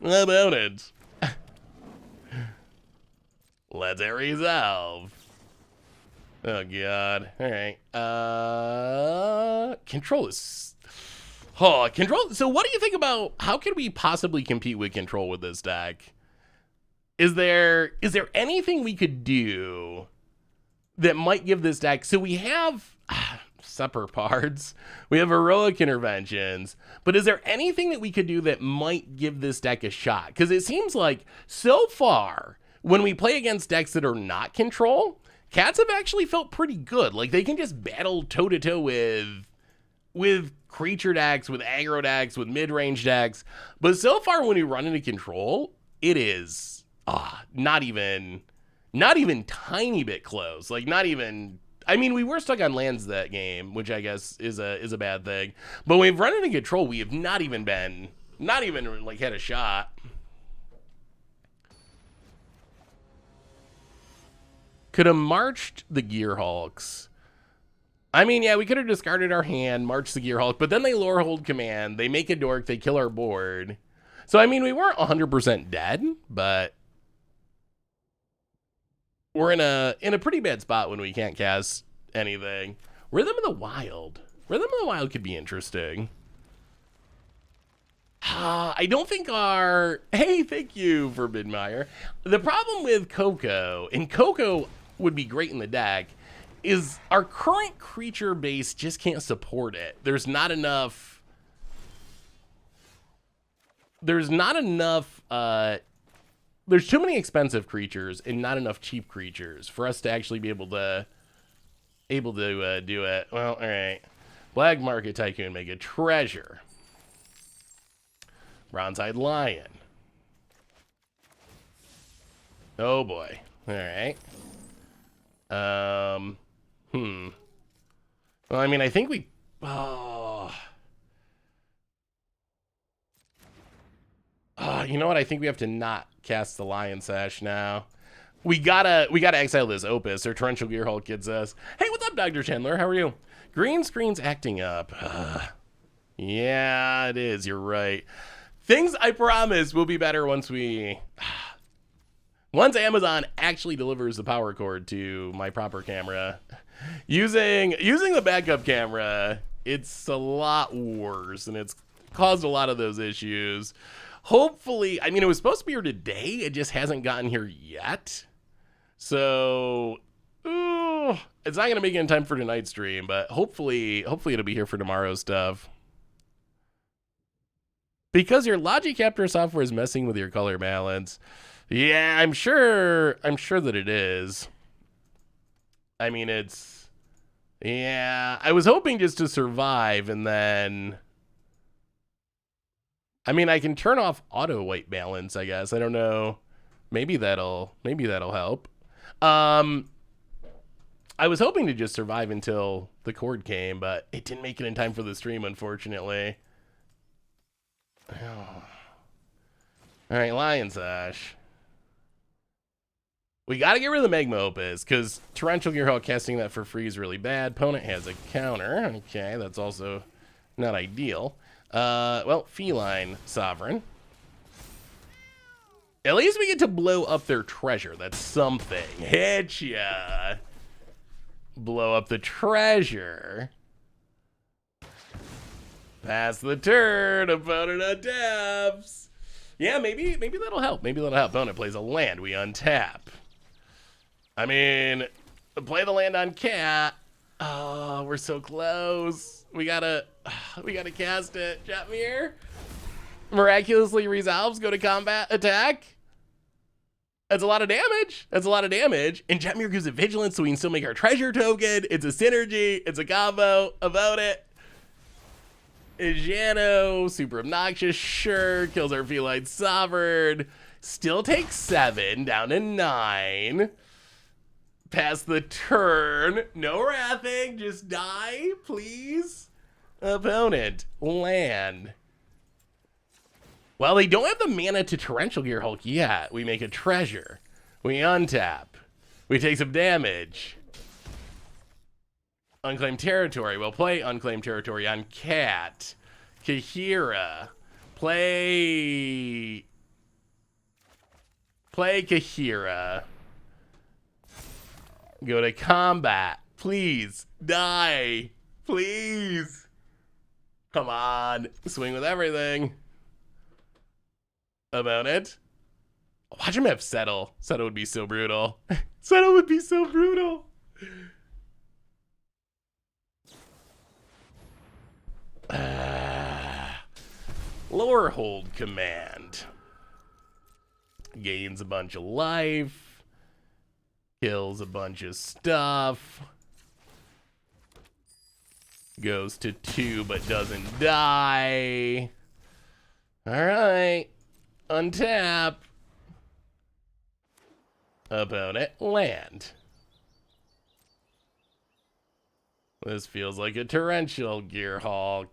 [SPEAKER 1] How about it? Let's it resolve. Oh god. All right. Control is... Oh, Control... So what do you think about... How can we possibly compete with Control with this deck? Is there anything we could do that might give this deck... So we have... Supper Parts. We have Heroic Interventions. But is there anything that we could do that might give this deck a shot? Because it seems like, so far, when we play against decks that are not Control, Cats have actually felt pretty good. Like, they can just battle toe-to-toe with creature decks, with aggro decks, with mid-range decks. But so far, when we run into Control, it is not even tiny bit close. Like, not even... I mean, we were stuck on lands that game, which I guess is a bad thing. But when we've run into Control, we have not even like had a shot. Could have marched the Gearhulks. I mean, yeah, we could have discarded our hand, marched the Gearhulk, but then they Lorehold Command, they make a dork, they kill our board. So I mean, we weren't 100% dead, but we're in a pretty bad spot when we can't cast anything. Rhythm of the Wild. Rhythm of the Wild could be interesting. I don't think our... Hey, thank you for Bidmeyer. The problem with Coco, and Coco would be great in the deck, is our current creature base just can't support it. There's too many expensive creatures and not enough cheap creatures for us to actually be able to do it. Well, all right. Black Market Tycoon, make a treasure. Bronze-Eyed Lion. Oh boy. All right. Well, I mean, I think we... you know what? I think we have to not cast the Lion Sash now. we gotta exile this Opus, or Torrential Gearhulk gets us. Hey, what's up, Dr. Chandler? How are you? Green screen's acting up. Yeah, it is. You're right. Things, I promise, will be better once Amazon actually delivers the power cord to my proper camera. Using the backup camera, it's a lot worse, and it's caused a lot of those issues. Hopefully, I mean, it was supposed to be here today. It just hasn't gotten here yet. So, it's not going to make it in time for tonight's stream, but hopefully it'll be here for tomorrow's stuff. Because your Logic Capture software is messing with your color balance. Yeah, I'm sure that it is. I mean, yeah, I was hoping just to survive, and then, I mean, I can turn off auto white balance, I guess. I don't know. Maybe that'll help. I was hoping to just survive until the cord came, but it didn't make it in time for the stream, unfortunately. Oh. All right, Lion Sash. We got to get rid of the Magma Opus, because Torrential Gearhulk casting that for free is really bad. Opponent has a counter. Okay, that's also not ideal. Well, Feline Sovereign. At least we get to blow up their treasure. That's something. Hit ya. Blow up the treasure. Pass the turn. Opponent untaps. Yeah, maybe that'll help. Maybe that'll help. Opponent plays a land. We untap. I mean, play the land on Cat. Oh, we're so close. We gotta cast it. Jetmir miraculously resolves. Go to combat attack. That's a lot of damage. And Jetmir gives it vigilance, so we can still make our treasure token. It's a synergy. It's a combo. About it. Ijano, super obnoxious, sure. Kills our Feline Sovereign. Still takes 7, down to 9. Pass the turn. No wrathing. Just die, please. Opponent. Land. Well, they don't have the mana to Torrential Gearhulk yet. We make a treasure. We untap. We take some damage. Unclaimed territory. We'll play unclaimed territory on Cat. Kahira. Play Kahira. Go to combat. Please. Die. Please. Come on. Swing with everything. About it. Watch him have Settle. Settle would be so brutal. Settle would be so brutal. Lower hold command. Gains a bunch of life. Kills a bunch of stuff. Goes to 2 but doesn't die. Alright. Untap. Opponent. Land. This feels like a Torrential Gearhulk.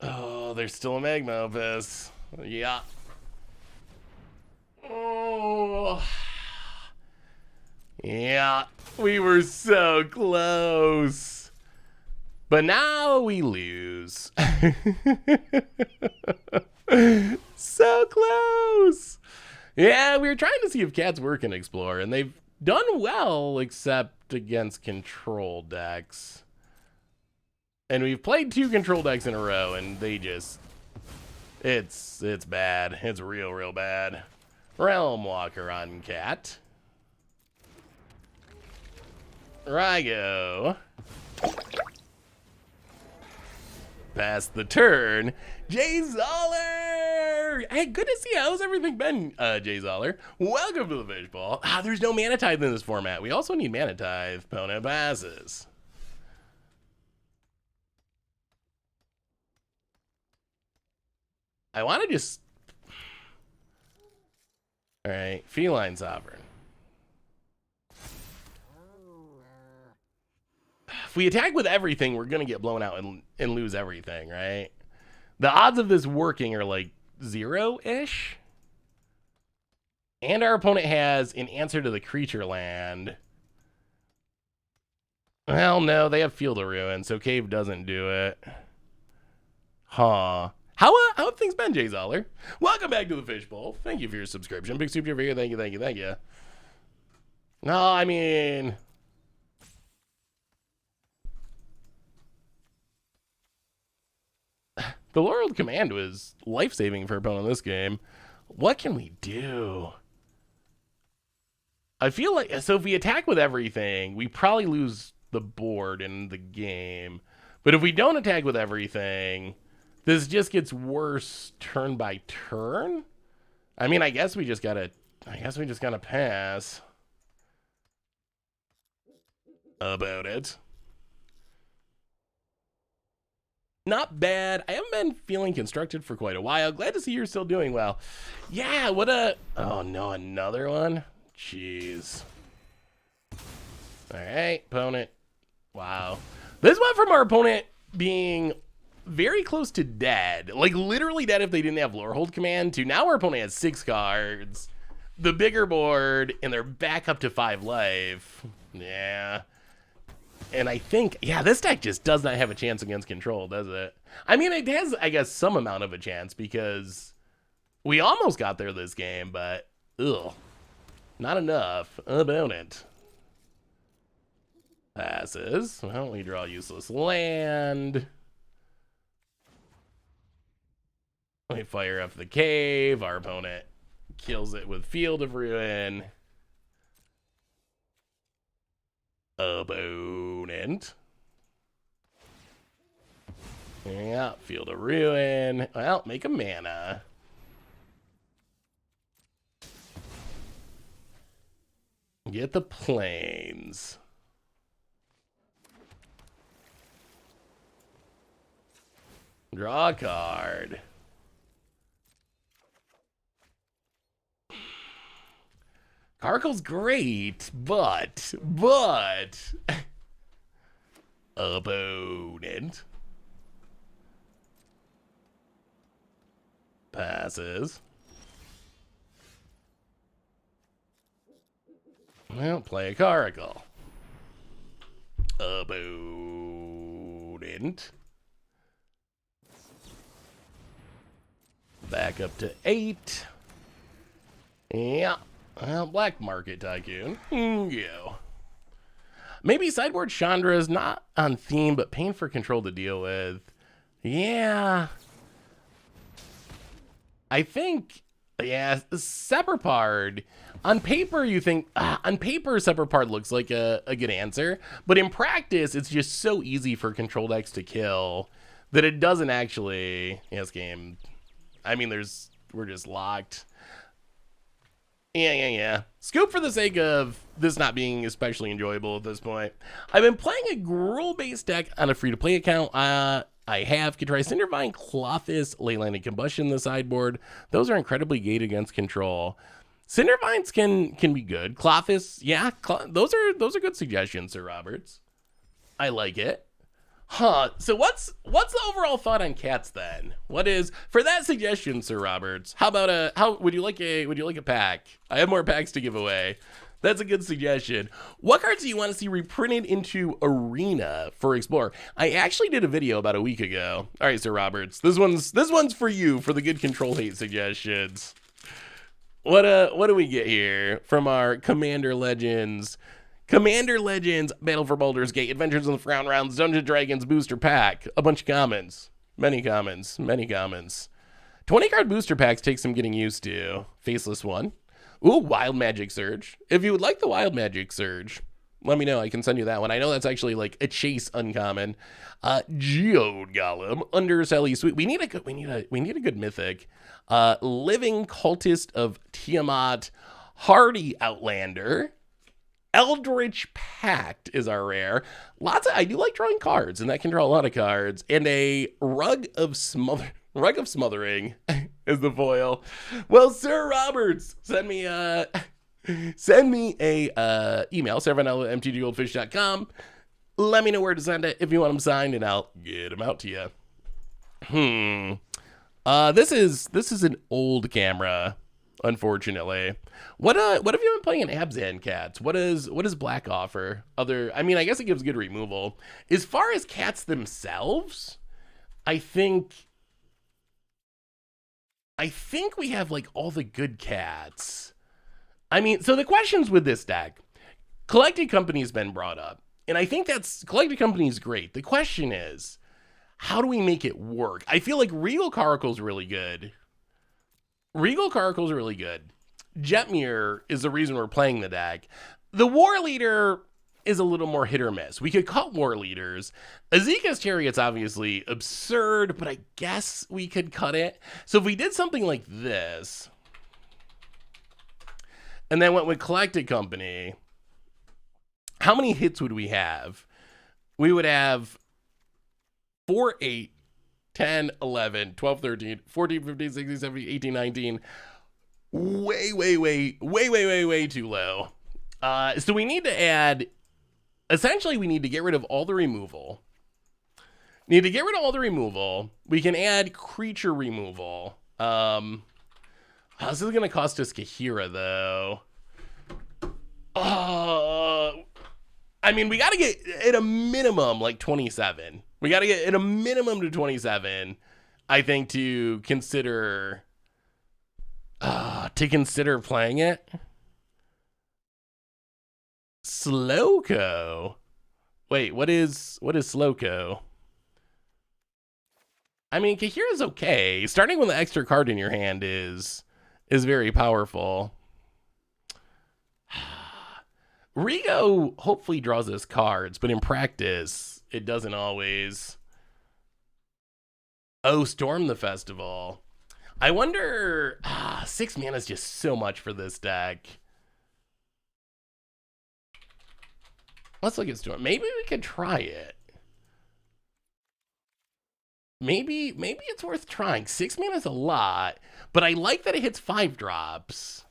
[SPEAKER 1] Oh, there's still a Magma Opus. Yeah. Oh. Yeah, we were so close. But now we lose. So close. Yeah, we were trying to see if Cats work in Explore, and they've done well, except against control decks. And we've played 2 control decks in a row, and they just... It's bad. It's real bad. Realm Walker on Cat. Rygo. Pass the turn. Jay Zoller! Hey, good to see you. How's everything been, Jay Zoller? Welcome to the Fishbowl. There's no Mana Tithe in this format. We also need Mana Tithe. Opponent passes. I want to just... Alright, Feline Sovereign. If we attack with everything, we're going to get blown out and lose everything, right? The odds of this working are like 0-ish. And our opponent has an answer to the creature land. Well, no, they have Field of Ruin, so Cave doesn't do it. Huh. How have things been, Jay Zoller? Welcome back to the Fishbowl. Thank you for your subscription. Big Soup, you're here. Thank you. No, I mean... The Laureled Command was life-saving for opponent in this game. What can we do? I feel like... So if we attack with everything, we probably lose the board in the game. But if we don't attack with everything, this just gets worse turn by turn. I mean, I guess we just gotta pass about it. Not bad. I haven't been feeling constructed for quite a while. Glad to see you're still doing well. Yeah, what a... Oh, no, another one? Jeez. All right, opponent. Wow. This went from our opponent being very close to dead, like literally dead if they didn't have Lorehold Command, to now our opponent has 6 cards, the bigger board, and they're back up to 5 life. Yeah. And I think, yeah, this deck just does not have a chance against control, does it? I mean, it has, I guess, some amount of a chance because we almost got there this game, but, ugh, not enough. Opponent passes. Well, we draw useless land. We fire up the cave. Our opponent kills it with Field of Ruin. Opponent. Yeah, Field of Ruin. Well, make a mana. Get the planes. Draw a card. Karkal's great, but opponent passes. Well, play a Karakal. Opponent back up to 8. Yeah. Well, Black Market Tycoon. Yeah. Maybe sideboard Chandra is not on theme, but pain for control to deal with. Yeah. I think, yeah, Separpard. On paper, you think, on paper, Separpard looks like a good answer. But in practice, it's just so easy for control decks to kill that it doesn't actually, yes, game. I mean, we're just locked. Yeah. Scoop for the sake of this not being especially enjoyable at this point. I've been playing a Gruul-based deck on a free-to-play account. I can try Cindervine, Clothis, Leyland, and Combustion in the sideboard. Those are incredibly gated against control. Cindervines can be good. Clothis, yeah, those are good suggestions, Sir Roberts. I like it. Huh. So what's the overall thought on cats then? What is for that suggestion, Sir Roberts? How about how would you like a pack? I have more packs to give away. That's a good suggestion. What cards do you want to see reprinted into Arena for Explorer? I actually did a video about a week ago. All right, Sir Roberts. This one's for you for the good control hate suggestions. What do we get here from our Commander Legends? Commander Legends, Battle for Baldur's Gate, Adventures in the Frown Rounds, Dungeons & Dragons booster pack. A bunch of commons. Many commons. 20-card booster packs take some getting used to. Faceless one. Ooh, Wild Magic Surge. If you would like the Wild Magic Surge, let me know. I can send you that one. I know that's actually like a chase uncommon. Geode Golem, Underselly Sweet. We need a good mythic. Living Cultist of Tiamat, Hardy Outlander. Eldritch Pact is our rare. I do like drawing cards, and that can draw a lot of cards. And a Rug of Smothering is the foil. Well, Sir Roberts, send me a email, servanello@mtggoldfish.com. Let me know where to send it if you want them signed, and I'll get them out to you. This is an old camera. unfortunately. What have you been playing in Abzan Cats? What does black offer? I mean, I guess it gives good removal. As far as cats themselves, I think we have like all the good cats. I mean, so the questions with this deck, Collected Company's been brought up, and I think Collected Company is great. The question is, how do we make it work? I feel like Regal Caracle's really good. Jetmir is the reason we're playing the deck. The War Leader is a little more hit or miss. We could cut War Leaders. Azeka's Chariot's obviously absurd, but I guess we could cut it. So if we did something like this, and then went with Collected Company, how many hits would we have? We would have 4, 8, 10, 11, 12, 13, 14, 15, 16, 17, 18, 19. Way too low. So we need to add, essentially we need to get rid of all the removal. We can add creature removal. This is going to cost us Kahira though. I mean, we got to get at a minimum like 27. We got to get at a minimum to 27, I think, to consider playing it. Slowco. Wait, what is Slowco? I mean, Kahira's okay. Starting with an extra card in your hand is very powerful. Rigo hopefully draws us cards, but in practice, it doesn't always. Oh, Storm the Festival. I wonder, 6 mana is just so much for this deck. Let's look at Storm. Maybe we could try it. Maybe it's worth trying. 6 mana is a lot, but I like that it hits 5 drops.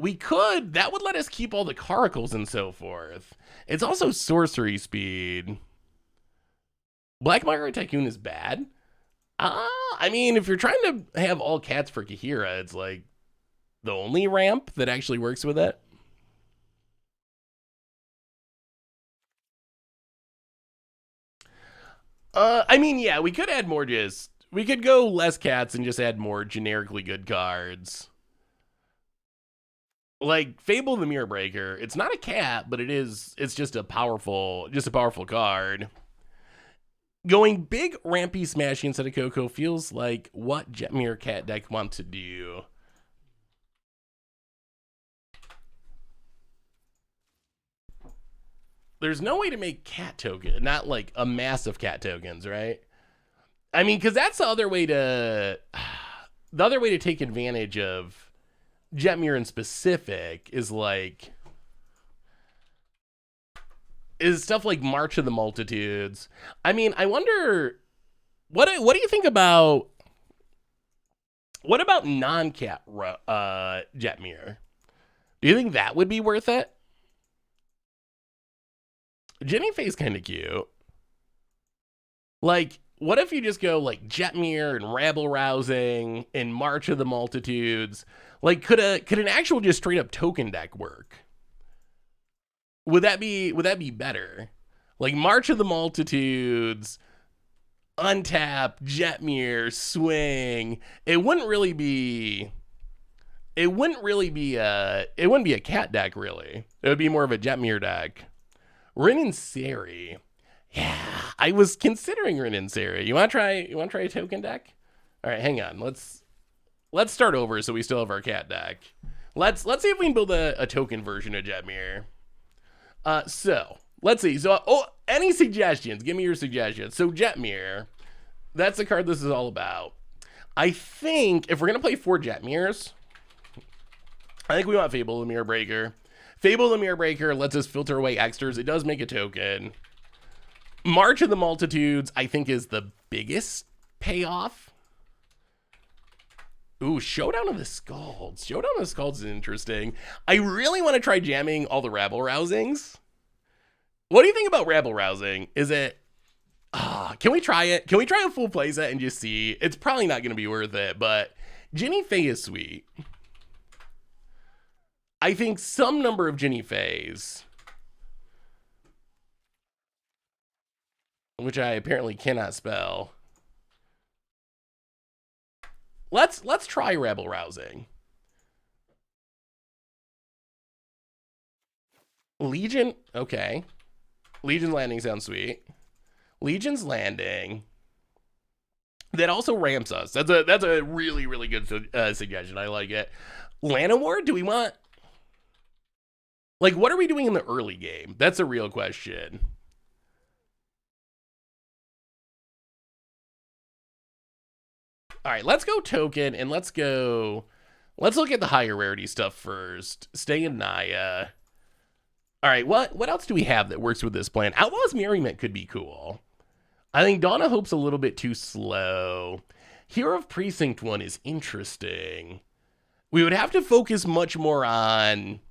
[SPEAKER 1] That would let us keep all the Caracles and so forth. It's also sorcery speed. Black Market Tycoon is bad. I mean, if you're trying to have all cats for Kahira, it's like the only ramp that actually works with it. I mean, yeah, we could add more we could go less cats and just add more generically good cards. Like Fable the Mirror Breaker, it's not a cat, but it's just a powerful card. Going big rampy smashy instead of Coco feels like what Jetmir Cat deck wants to do. There's no way to make cat token, not like a massive cat tokens, right? I mean, because that's the other way to take advantage of Jetmir in specific is stuff like March of the Multitudes. I mean, I wonder what do you think about non-cat Jetmir? Do you think that would be worth it? Jenny Faye's kind of cute. Like, what if you just go like Jetmir and Rabble Rousing and March of the Multitudes? Like, could an actual just straight up token deck work? Would that be better? Like March of the Multitudes, untap, Jetmir, swing. It wouldn't be a cat deck really. It would be more of a Jetmir deck. Rin and Seri. Yeah, I was considering Rin and Seri. You want to try a token deck? All right, hang on. Let's start over so we still have our cat deck. Let's see if we can build a token version of Jetmir. So let's see. So any suggestions? Give me your suggestions. So Jetmir, that's the card this is all about. I think if we're gonna play 4 Jetmirs, I think we want Fable the Mirror Breaker. Fable the Mirror Breaker lets us filter away extras. It does make a token. March of the Multitudes, I think, is the biggest payoff. Ooh, Showdown of the Scalds. Showdown of the Scalds is interesting. I really want to try jamming all the Rabble Rousings. What do you think about Rabble Rousing? Is it... can we try it? Can we try a full playset and just see? It's probably not going to be worth it, but Ginny Faye is sweet. I think some number of Ginny Fays, which I apparently cannot spell. Let's try Rebel Rousing. Legion, okay. Legion's Landing sounds sweet. Legion's Landing. That also ramps us. That's a really, really good suggestion. I like it. Llanowar, do we want... Like, what are we doing in the early game? That's a real question. All right, let's go token, and let's look at the higher rarity stuff first. Stay in Naya. All right, what else do we have that works with this plan? Outlaw's Merriment could be cool. I think Dawn of Hope's a little bit too slow. Hero of Precinct 1 is interesting. We would have to focus much more on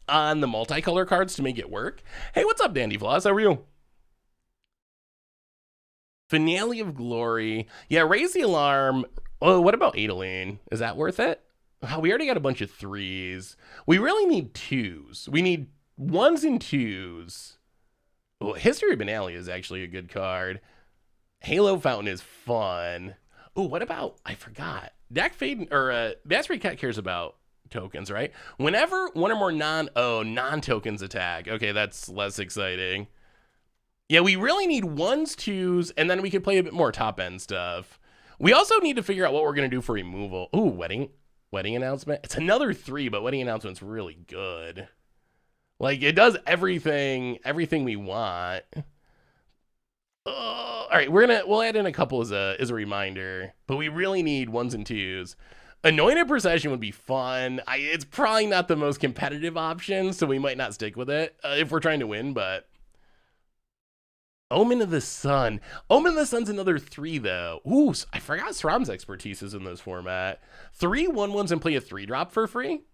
[SPEAKER 1] the multicolor cards to make it work. Hey, what's up, Dandy Floss? How are you? Finale of Glory. Yeah, raise the alarm. Oh, what about Adeleine? Is that worth it? Oh, we already got a bunch of 3s. We really need 2s. We need 1s and 2s. Oh, History of Benalia is actually a good card. Halo Fountain is fun. Oh, what about... I forgot. Dak Fade... Or, Jetmir Cat cares about tokens, right? Whenever one or more non-tokens attack. Okay, that's less exciting. Yeah, we really need 1s, 2s, and then we can play a bit more top-end stuff. We also need to figure out what we're going to do for removal. Ooh, Wedding Announcement. It's another 3, but Wedding Announcement's really good. Like, it does everything we want. All right, we'll add in a couple as a reminder, but we really need 1s and 2s. Anointed Procession would be fun. It's probably not the most competitive option, so we might not stick with it if we're trying to win, but... Omen of the Sun. Omen of the Sun's another 3, though. Ooh, I forgot Sram's expertise is in this format. 3 1/1s and play a 3-drop for free?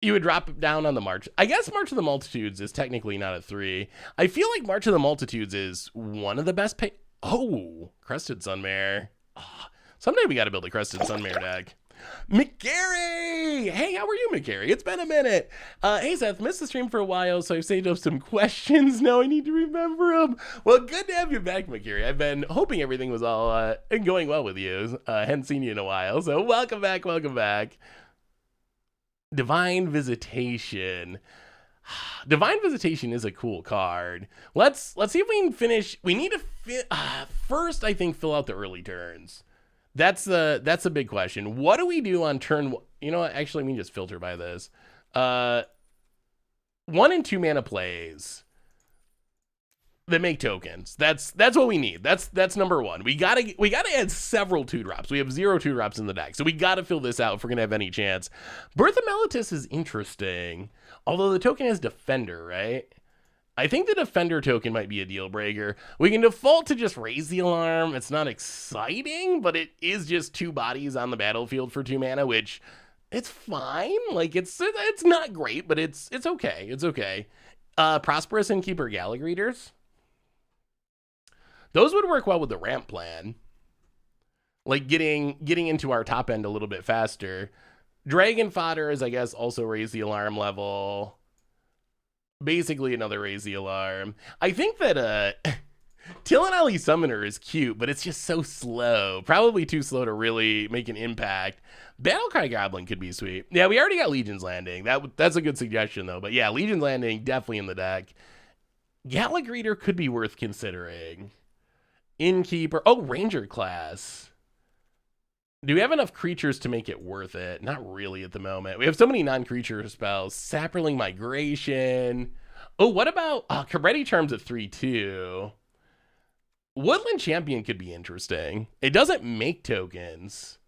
[SPEAKER 1] You would drop it down on the March. I guess March of the Multitudes is technically not a 3. I feel like March of the Multitudes is one of the best pay... Oh, Crested Sunmare. Oh, someday we got to build a Crested Sunmare deck. McGarry! Hey, how are you, McGarry? It's been a minute. Hey, Seth, missed the stream for a while, so I've saved up some questions. Now I need to remember them. Well, good to have you back, McGarry. I've been hoping everything was all going well with you. Hadn't seen you in a while, so welcome back, welcome back. Divine Visitation. Divine Visitation is a cool card. Let's see if we can finish. We need to first, I think, fill out the early turns. That's a big question. What do we do on turn? You know what? Actually, we can just filter by this. 1 and 2 mana plays that make tokens. That's what we need. That's number 1. We gotta add several 2-drops. We have 0 2-drops in the deck, so we gotta fill this out if we're gonna have any chance. Birth of Meletis is interesting, although the token has Defender, right? I think the Defender token might be a deal breaker. We can default to just raise the alarm. It's not exciting, but it is just 2 bodies on the battlefield for 2 mana, which it's fine. Like it's not great, but it's okay. It's okay. Prosperous Innkeeper Gallic Readers. Those would work well with the ramp plan. Like getting into our top end a little bit faster. Dragon Fodder is, I guess, also raise the alarm level. Basically another raise the alarm. I think that Tillinelli Summoner is cute, but it's just so slow. Probably too slow to really make an impact. Battlecry Goblin could be sweet. Yeah, we already got Legion's Landing. That's a good suggestion, though. But yeah, Legion's Landing definitely in the deck. Gallic Reader could be worth considering. Innkeeper. Oh, Ranger class. Do we have enough creatures to make it worth it? Not really at the moment. We have so many non-creature spells. Sapperling Migration. Oh, what about Caretti Charms at 3/2? Woodland Champion could be interesting. It doesn't make tokens.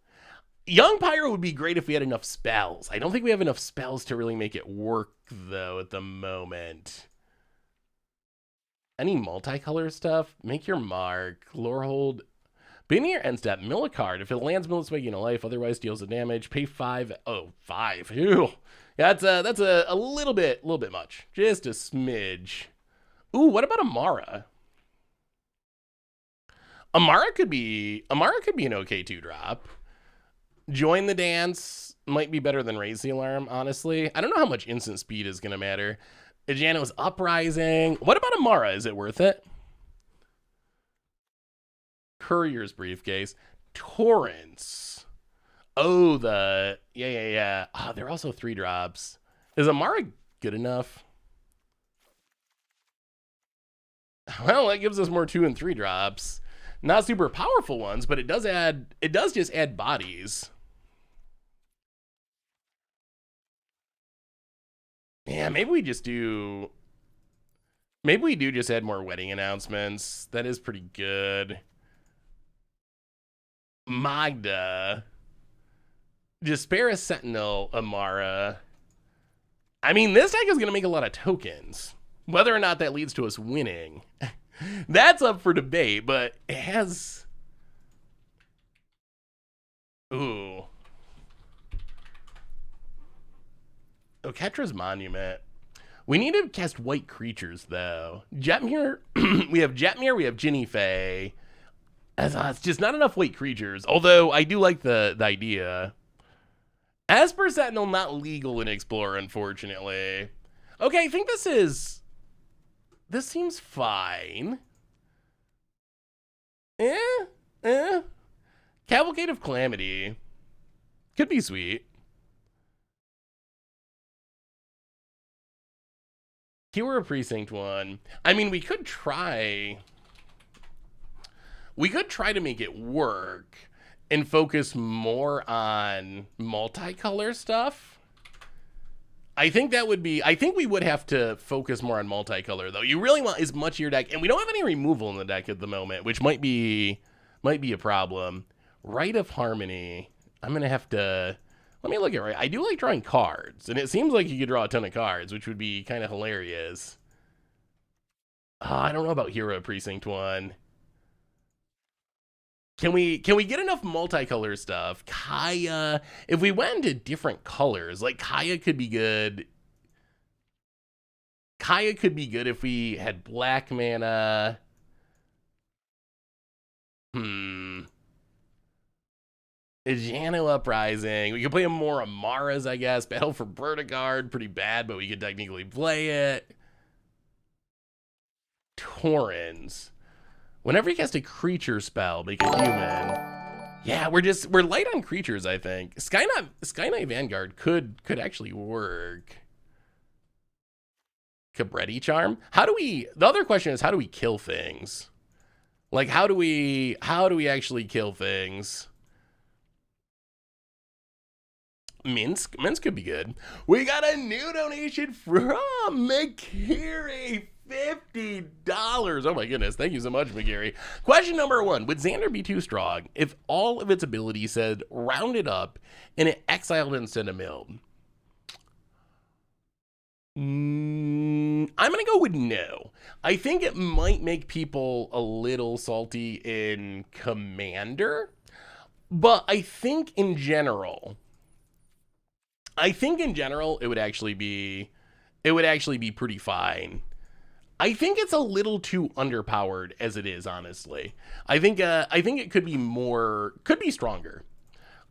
[SPEAKER 1] Young Pyro would be great if we had enough spells. I don't think we have enough spells to really make it work, though, at the moment. Any multicolor stuff? Make your mark. Lorehold. Beginning your end step, mill a card. If it lands, mill its way in a life, otherwise deals the damage. Pay 5. Oh, 5. Ew. Yeah, that's a little bit much. Just a smidge. Ooh, what about Amara? Amara could be an okay 2-drop. Join the Dance might be better than Raise the Alarm, honestly. I don't know how much instant speed is going to matter. Ejano's Uprising. What about Amara? Is it worth it? Courier's Briefcase. Torrents. Oh, yeah. Oh, they're also 3-drops. Is Amara good enough? Well, that gives us more 2 and 3-drops. Not super powerful ones, but it does just add bodies. Yeah, maybe we do just add more wedding announcements. That is pretty good. Magda. Despair Sentinel, Amara. I mean, this deck is going to make a lot of tokens. Whether or not that leads to us winning, that's up for debate, but it has... Ooh. Oketra's Monument. We need to cast white creatures, though. Jetmir, we have Jetmir, we have Ginny Faye. It's just not enough white creatures, although I do like the idea. Esper Sentinel, not legal in Explorer, unfortunately. Okay, I think this seems fine. Cavalcade of Calamity. Could be sweet. Hero Precinct 1. I mean, we could try to make it work and focus more on multicolor stuff. I think we would have to focus more on multicolor, though. You really want as much of your deck, and we don't have any removal in the deck at the moment, which might be a problem. Rite of Harmony. I'm gonna have to... Let me look at it. I do like drawing cards, and it seems like you could draw a ton of cards, which would be kind of hilarious. I don't know about Hero Precinct 1. Can we get enough multicolor stuff? Kaya, if we went into different colors, like Kaya could be good. Kaya could be good if we had black mana. Ejano Uprising. We could play more Amaras, I guess. Battle for Vertigard, pretty bad, but we could technically play it. Torrens. Whenever you cast a creature spell, make a human. Yeah, we're light on creatures, I think. Sky Knight Vanguard could actually work. Cabretti Charm. The other question is, how do we kill things? Like, how do we actually kill things? Minsk could be good. We got a new donation from McKiri. $50. Oh my goodness. Thank you so much, McGarry. Question number 1. Would Xander be too strong if all of its abilities said rounded up and it exiled instead of milled? I'm going to go with no. I think it might make people a little salty in Commander, but I think in general it would actually be pretty fine. I think it's a little too underpowered as it is, honestly. I think it could be stronger.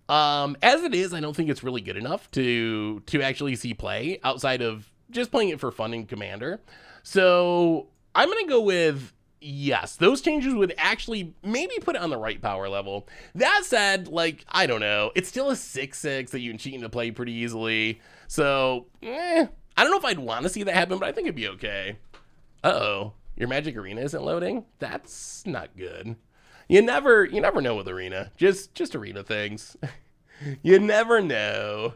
[SPEAKER 1] As it is, I don't think it's really good enough to actually see play outside of just playing it for fun in Commander. So I'm gonna go with yes. Those changes would actually maybe put it on the right power level. That said, like, I don't know, it's still a 6/6 that you can cheat into play pretty easily. So I don't know if I'd want to see that happen, but I think it'd be okay. Uh-oh, your Magic Arena isn't loading? That's not good. You never know with Arena. Just Arena things. You never know.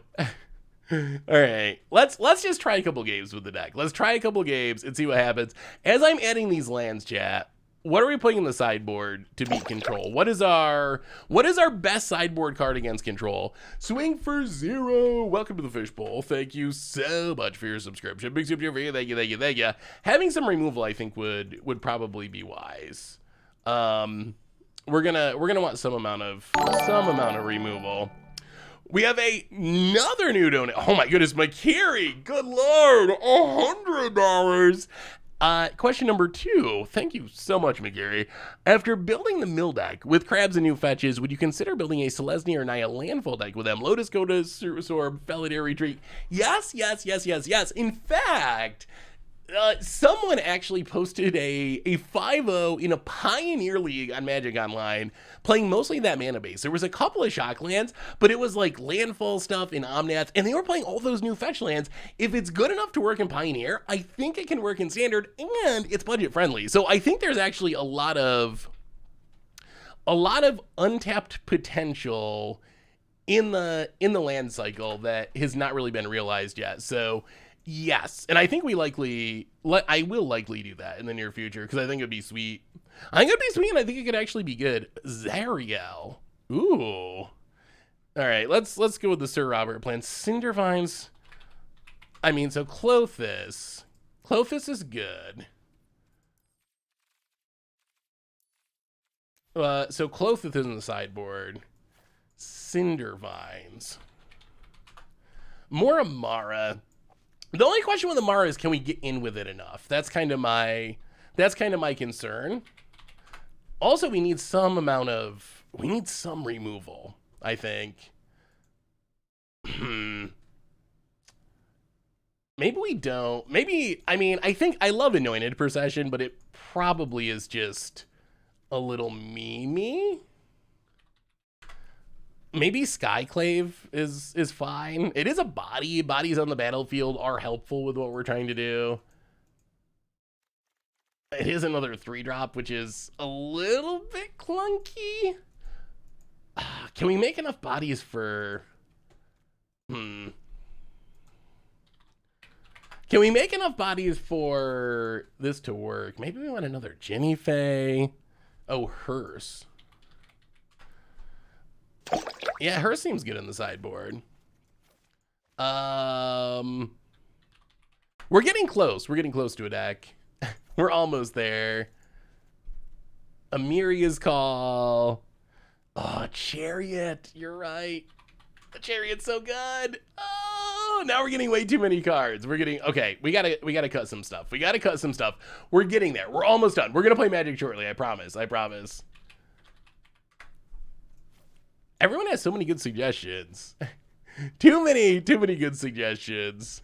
[SPEAKER 1] All right, let's just try a couple games with the deck. Let's try a couple games and see what happens. As I'm adding these lands, chat, what are we putting in the sideboard to beat Control? What is our best sideboard card against Control? Swing for 0. Welcome to the Fishbowl. Thank you so much for your subscription. Big super for you. Thank you. Having some removal, I think, would probably be wise. We're gonna want some amount of removal. We have another new donate. Oh my goodness, McKiri, good lord, $100. Question number 2. Thank you so much, McGarry. After building the mill deck with crabs and new fetches, would you consider building a Selesnya or Naya landfall deck with them? Lotus, Coda, Sorb, Felidare, Retreat. Yes, yes, yes, yes, yes. In fact, someone actually posted a 5-0 in a Pioneer League on Magic Online, playing mostly that mana base. There was a couple of shock lands, but it was like landfall stuff in Omnath, and they were playing all those new fetch lands. If it's good enough to work in Pioneer, I think it can work in Standard, and it's budget friendly. So I think there's actually a lot of untapped potential in the land cycle that has not really been realized yet. So yes, and I think I will likely do that in the near future because I think it'd be sweet. I think it'd be sweet, and I think it could actually be good. Zariel. Ooh. All right, let's go with the Sir Robert plan. Cindervines. I mean, so Clothis. Clothis is good. So Clothis is in the sideboard. Cindervines. More Amara. The only question with Amara is, can we get in with it enough? That's kind of my concern. Also, we need some removal, I think. Maybe we don't. Maybe, I mean, I think I love Anointed Procession, but it probably is just a little memey. Maybe Skyclave is fine. It is a body. Bodies on the battlefield are helpful with what we're trying to do. It is another 3-drop, which is a little bit clunky. Can we make enough bodies for... Can we make enough bodies for this to work? Maybe we want another Jenny Faye. Oh, Hearse. Yeah, her seems good in the sideboard. We're getting close. We're getting close to a deck. We're almost there. Amiria's Call. Oh, Chariot. You're right. The Chariot's so good. Oh, now we're getting way too many cards. We're getting, okay, we gotta cut some stuff. We gotta cut some stuff. We're getting there. We're almost done. We're gonna play Magic shortly. I promise. I promise. Everyone has so many good suggestions. Too many good suggestions.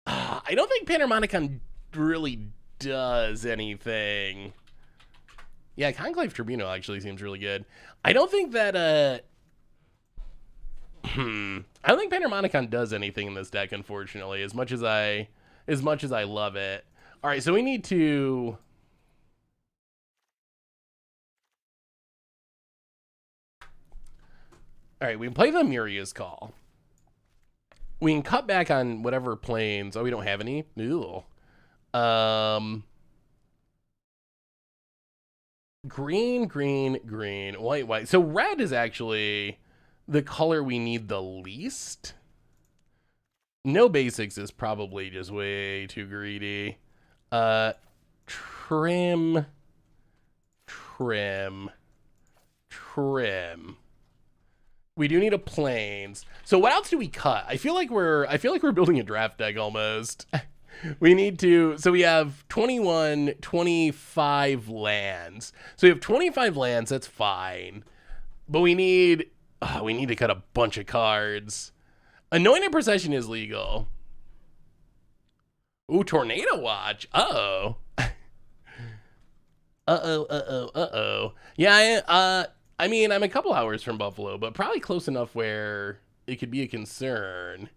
[SPEAKER 1] I don't think Panharmonicon really does anything. Yeah, Conclave Tribunal actually seems really good. I don't think that I don't think Panharmonicon does anything in this deck, unfortunately, as much as I love it. All right, so we need to... All right, we can play the Miria's Call. We can cut back on whatever planes. Oh, we don't have any? Ew. Green, green, green, white, white. So red is actually the color we need the least. No basics is probably just way too greedy. Trim. We do need a planes. So what else do we cut? I feel like we're building a draft deck almost. We need to, so we have 25 lands. So we have 25 lands, that's fine. But we need to cut a bunch of cards. Anointed Procession is legal. Ooh, Tornado Watch. Uh-oh. Yeah, I mean, I'm a couple hours from Buffalo, but probably close enough where it could be a concern.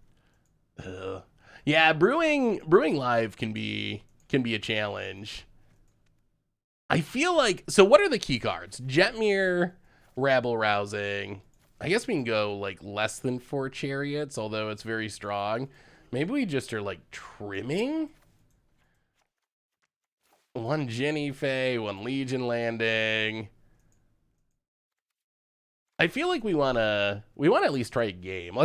[SPEAKER 1] Yeah, brewing live can be a challenge. I feel like, so what are the key cards? Jetmir, Rabble Rousing. I guess we can go like less than 4 Chariots, although it's very strong. Maybe we just are like trimming. 1 Jenny Faye, 1 Legion Landing. I feel like we wanna at least try a game.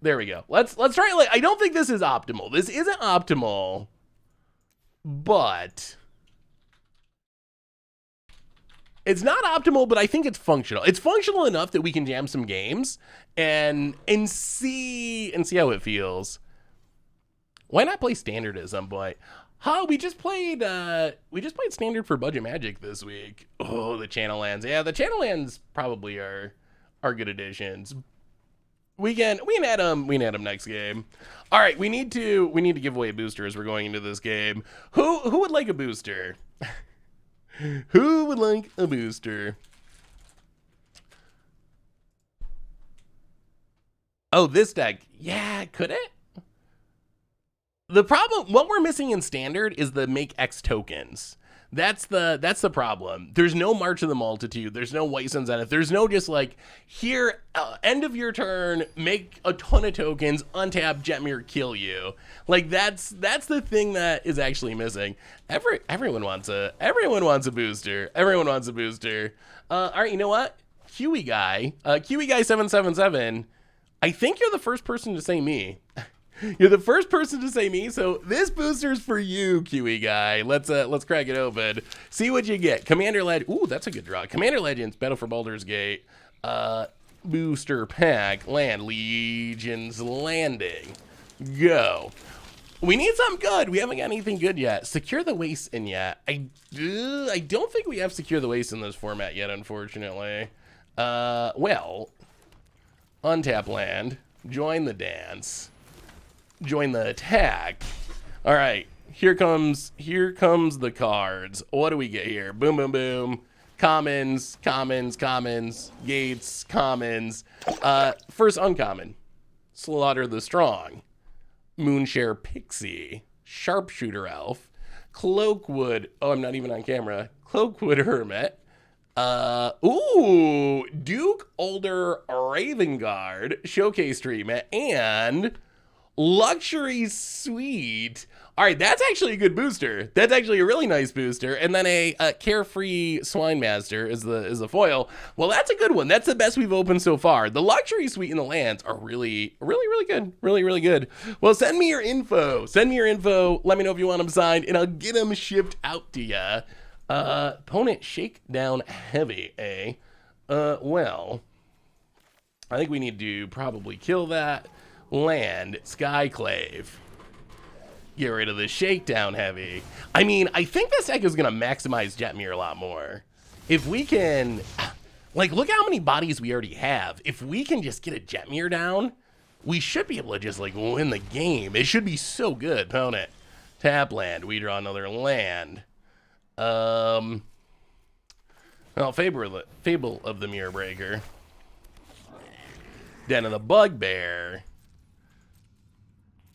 [SPEAKER 1] There we go. Let's try it. Like, I don't think this is optimal. This isn't optimal, but It's not optimal, but I think it's functional. It's functional enough that we can jam some games and see how it feels. Why not play standard at some point? Huh, we just played standard for Budget Magic this week. Oh, the channel lands. Yeah, the channel lands probably are good additions. We can add them next game. All right, we need to give away a booster as we're going into this game. Who would like a booster? Who would like a booster? Oh, this deck. Yeah, could it? The problem, what we're missing in standard is the make X tokens. That's the problem. There's no March of the Multitude. There's no White Sun Zenith. There's no just like, here, end of your turn, make a ton of tokens, untap, Jetmir, kill you. Like that's the thing that is actually missing. Everyone wants a booster. Everyone wants a booster. All right, you know what? Kiwi Guy 777. I think you're the first person to say me. You're the first person to say me, so this booster's for you, Kiwi Guy. Let's crack it open. See what you get. Commander Legend. Ooh, that's a good draw. Commander Legends, Battle for Baldur's Gate. Booster pack. Land. Legion's Landing. Go. We need something good. We haven't got anything good yet. Secure the Waste in yet. I don't think we have Secure the Waste in this format yet, unfortunately. Well, untap land. Join the dance. Join the attack. All right, here comes the cards. What do we get here? Boom, boom, boom. Commons, gates, commons. First uncommon. Slaughter the Strong. Moonshare Pixie. Sharpshooter Elf. Cloakwood. Oh, I'm not even on camera. Cloakwood Hermit. Duke Older Raven Guard. Showcase treatment. And Luxury Suite. All right, that's actually a good booster. That's actually a really nice booster. And then a Carefree Swine Master is the foil. Well, that's a good one. That's the best we've opened so far. The Luxury Suite and the lands are really good. Really good. Well, send me your info. Let me know if you want them signed, and I'll get them shipped out to you. Opponent Shakedown Heavy, eh? Well, I think we need to probably kill that. Land, Skyclave. Get rid of the Shakedown Heavy. I mean, I think this deck is going to maximize Jetmir a lot more. If we can, like, look how many bodies we already have. If we can just get a Jetmir down, we should be able to just, like, win the game. It should be so good. Opponent, tap land. We draw another land. Well, Fable of the Mirror Breaker. Den of the Bugbear.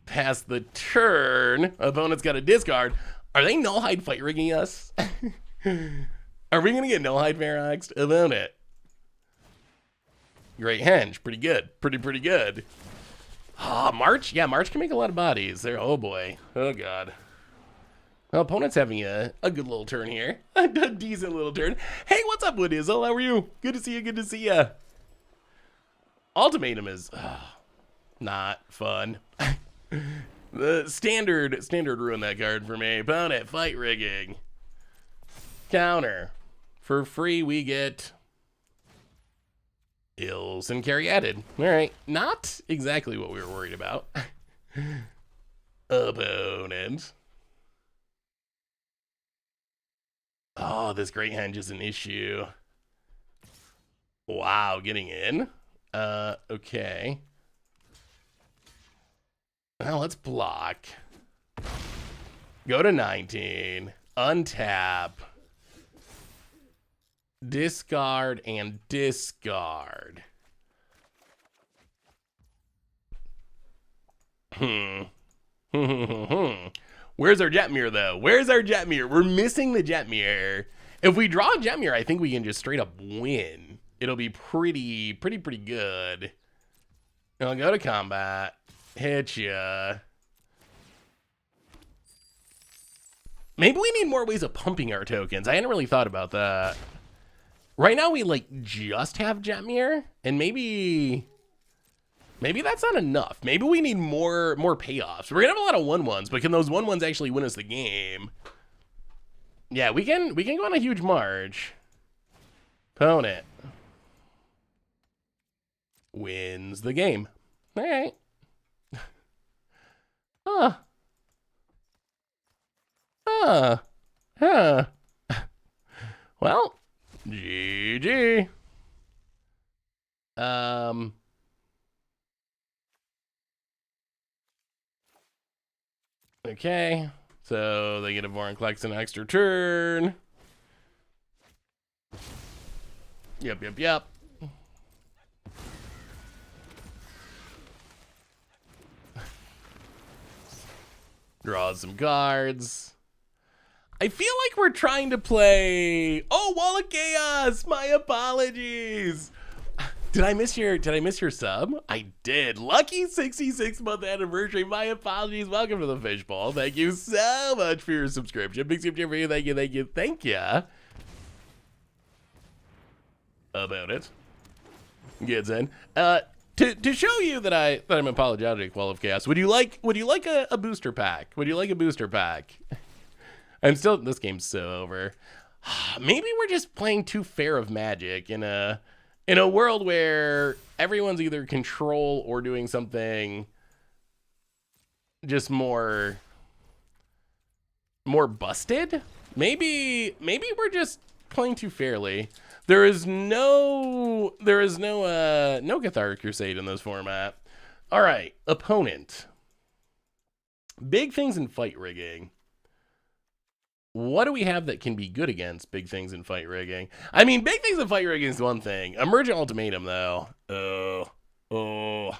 [SPEAKER 1] Pass the turn. Opponent's got a discard. Are they null-hide fight rigging us? Are we going to get null-hide Feroxed? Opponent. Great Henge. Pretty good. Pretty good. March? Yeah, March can make a lot of bodies. There. Oh, boy. Oh, God. Well, opponent's having a good little turn here. A decent little turn. Hey, what's up, Woodizzle? How are you? Good to see you. Ultimatum is not fun. The standard ruined that card for me. Opponent, fight rigging. Counter. For free, we get Ills and Carry added. All right, not exactly what we were worried about. Opponent. Oh, this Great Henge is an issue. Wow, getting in. Okay. Well, let's block. Go to 19. Untap. Discard and discard. Where's our Jetmir, though? Where's our Jetmir? We're missing the Jetmir. If we draw a Jetmir, I think we can just straight up win. It'll be pretty good. I'll go to combat. Hit ya. Maybe we need more ways of pumping our tokens. I hadn't really thought about that. Right now we like just have Jetmir, and maybe that's not enough. Maybe we need more payoffs. We're gonna have a lot of 1/1s, but can those 1/1s actually win us the game? Yeah, we can go on a huge march. Opponent wins the game. All right. Huh. Huh. Huh. Well, GG. Okay. So they get a Vorinclex an extra turn. Yep. Draws some cards. I feel like we're trying to play. Oh, Wall of Chaos. My apologies. Did I miss your sub? I did. Lucky 66-month anniversary. My apologies. Welcome to the Fishbowl. Thank you so much for your subscription. Big super for you. Thank you. About it. Gets in. To show you that I'm apologetic, Wall of Chaos. Would you like a booster pack? Would you like a booster pack? I'm still. This game's so over. Maybe we're just playing too fair of Magic in a world where everyone's either control or doing something just more busted. Maybe we're just playing too fairly. There is no Cathartic Crusade in this format. All right, opponent. Big things in fight rigging. What do we have that can be good against big things in fight rigging? I mean, big things in fight rigging is one thing. Emergent Ultimatum, though. Oh.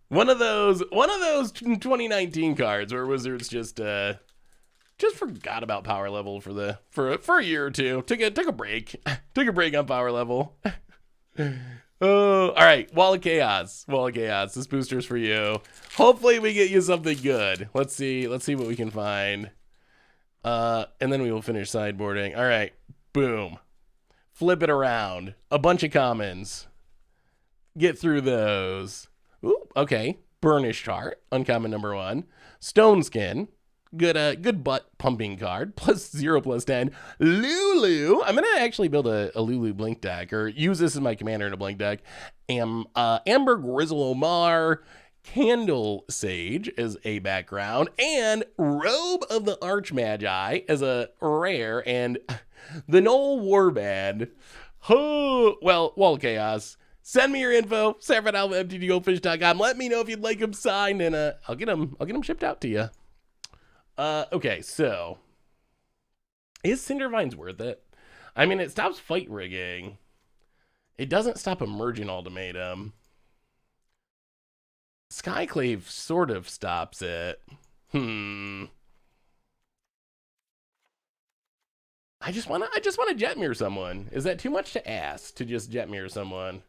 [SPEAKER 1] One of those 2019 cards where Wizards just forgot about power level for a year or two. Took a break. Took a break on power level. Oh, all right. Wall of Chaos. This booster's for you. Hopefully we get you something good. Let's see what we can find. And then we will finish sideboarding. All right. Boom. Flip it around. A bunch of commons. Get through those. Ooh, okay. Burnished Heart. Uncommon number 1. Stone Skin. Good butt pumping card. +0/+10. Lulu. I'm gonna actually build a Lulu Blink deck, or use this as my commander in a Blink deck. Amber Grizzle Omar, Candle Sage as a background, and Robe of the Archmagi as a rare, and the Null Warband. Oh, well, Wall of Chaos. Send me your info. Sarah@MTGGoldfish.com. Let me know if you'd like them signed, and I'll get them shipped out to you. Okay, so is Cindervines worth it? I mean, it stops fight rigging. It doesn't stop Emergent Ultimatum. Skyclave sort of stops it. I just wanna Jetmir someone. Is that too much to ask to just Jetmir someone?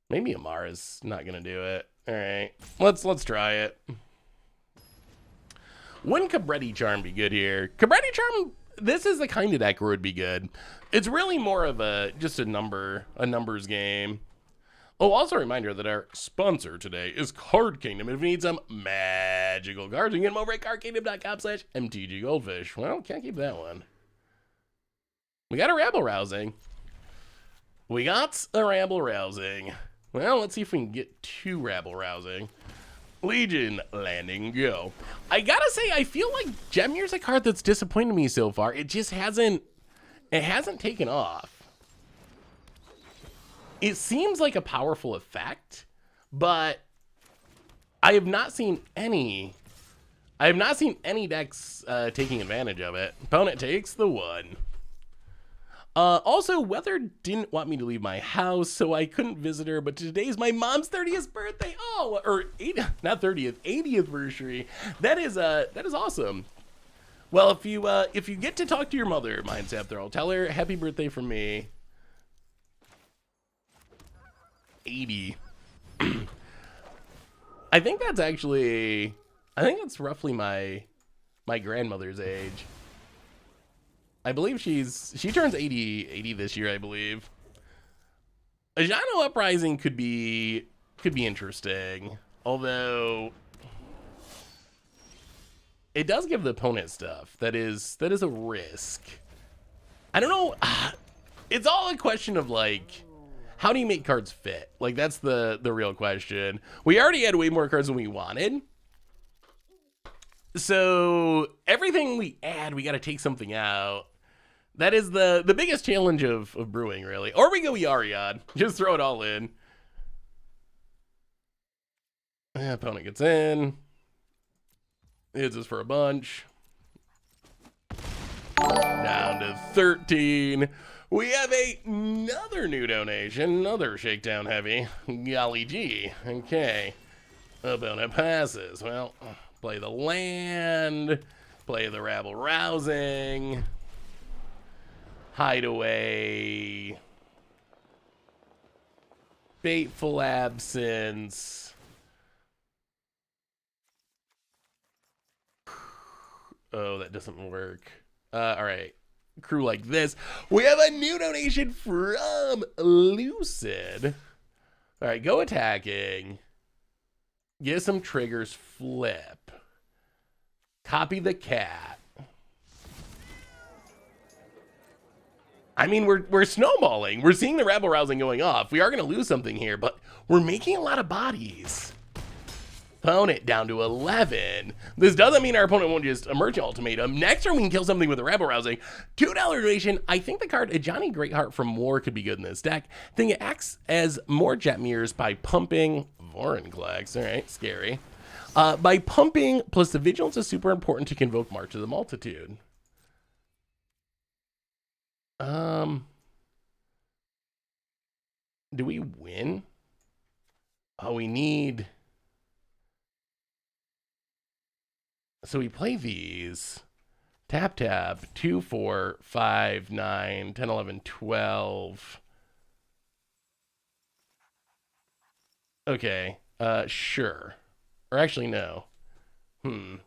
[SPEAKER 1] Maybe Amara's not gonna do it. All right, let's try it. Wouldn't Cabretti Charm be good here? Cabretti Charm, this is the kind of deck where it would be good. It's really more of just a numbers game. Oh, also a reminder that our sponsor today is Card Kingdom. If you need some magical cards, you can get them over at cardkingdom.com/MTGGoldfish. Well, can't keep that one. We got a Rabble Rousing. Well, let's see if we can get 2 Rabble Rousing. Legion landing, go. I gotta say, I feel like Jetmir's a card that's disappointed me so far. It just hasn't taken off. It seems like a powerful effect, but I have not seen any decks taking advantage of it. Opponent takes the 1. Also, Weather didn't want me to leave my house, so I couldn't visit her, but today's my mom's 30th birthday. Oh, or 80th anniversary. That is awesome. Well, if you get to talk to your mother, Mindsapthrow, tell her happy birthday from me. 80. I think that's roughly my grandmother's age. I believe she turns 80 this year, I believe. Ajano Uprising could be interesting, although it does give the opponent stuff. That is a risk. I don't know. It's all a question of like, how do you make cards fit? Like that's the real question. We already had way more cards than we wanted. So everything we add, we got to take something out. That is the biggest challenge of brewing, really. Or we go Yariad. Just throw it all in. Opponent gets in. Hits us for a bunch. Down to 13. We have another new donation. Another shakedown heavy. Golly gee. Okay. Opponent passes. Well, play the land. Play the rabble rousing. Hideaway. Fateful absence. Oh, that doesn't work. All right. Crew like this. We have a new donation from Lucid. All right, go attacking. Get some triggers, flip. Copy the cat. I mean, we're snowballing. We're seeing the rabble rousing going off. We are going to lose something here, but we're making a lot of bodies. Opponent down to 11. This doesn't mean our opponent won't just emerge ultimatum. Next turn we can kill something with a rabble rousing. $2 donation. I think the card Johnny Greatheart from War could be good in this deck. I think it acts as more Jetmirs by pumping Vorinclex. All right, scary. By pumping, plus the vigilance is super important to convoke March of the Multitude. Do we win? Oh, we need. So we play these. Tap, tap. 2, 4, 5, 9, 10, 11, 12. Okay. Sure. Or actually, no. Then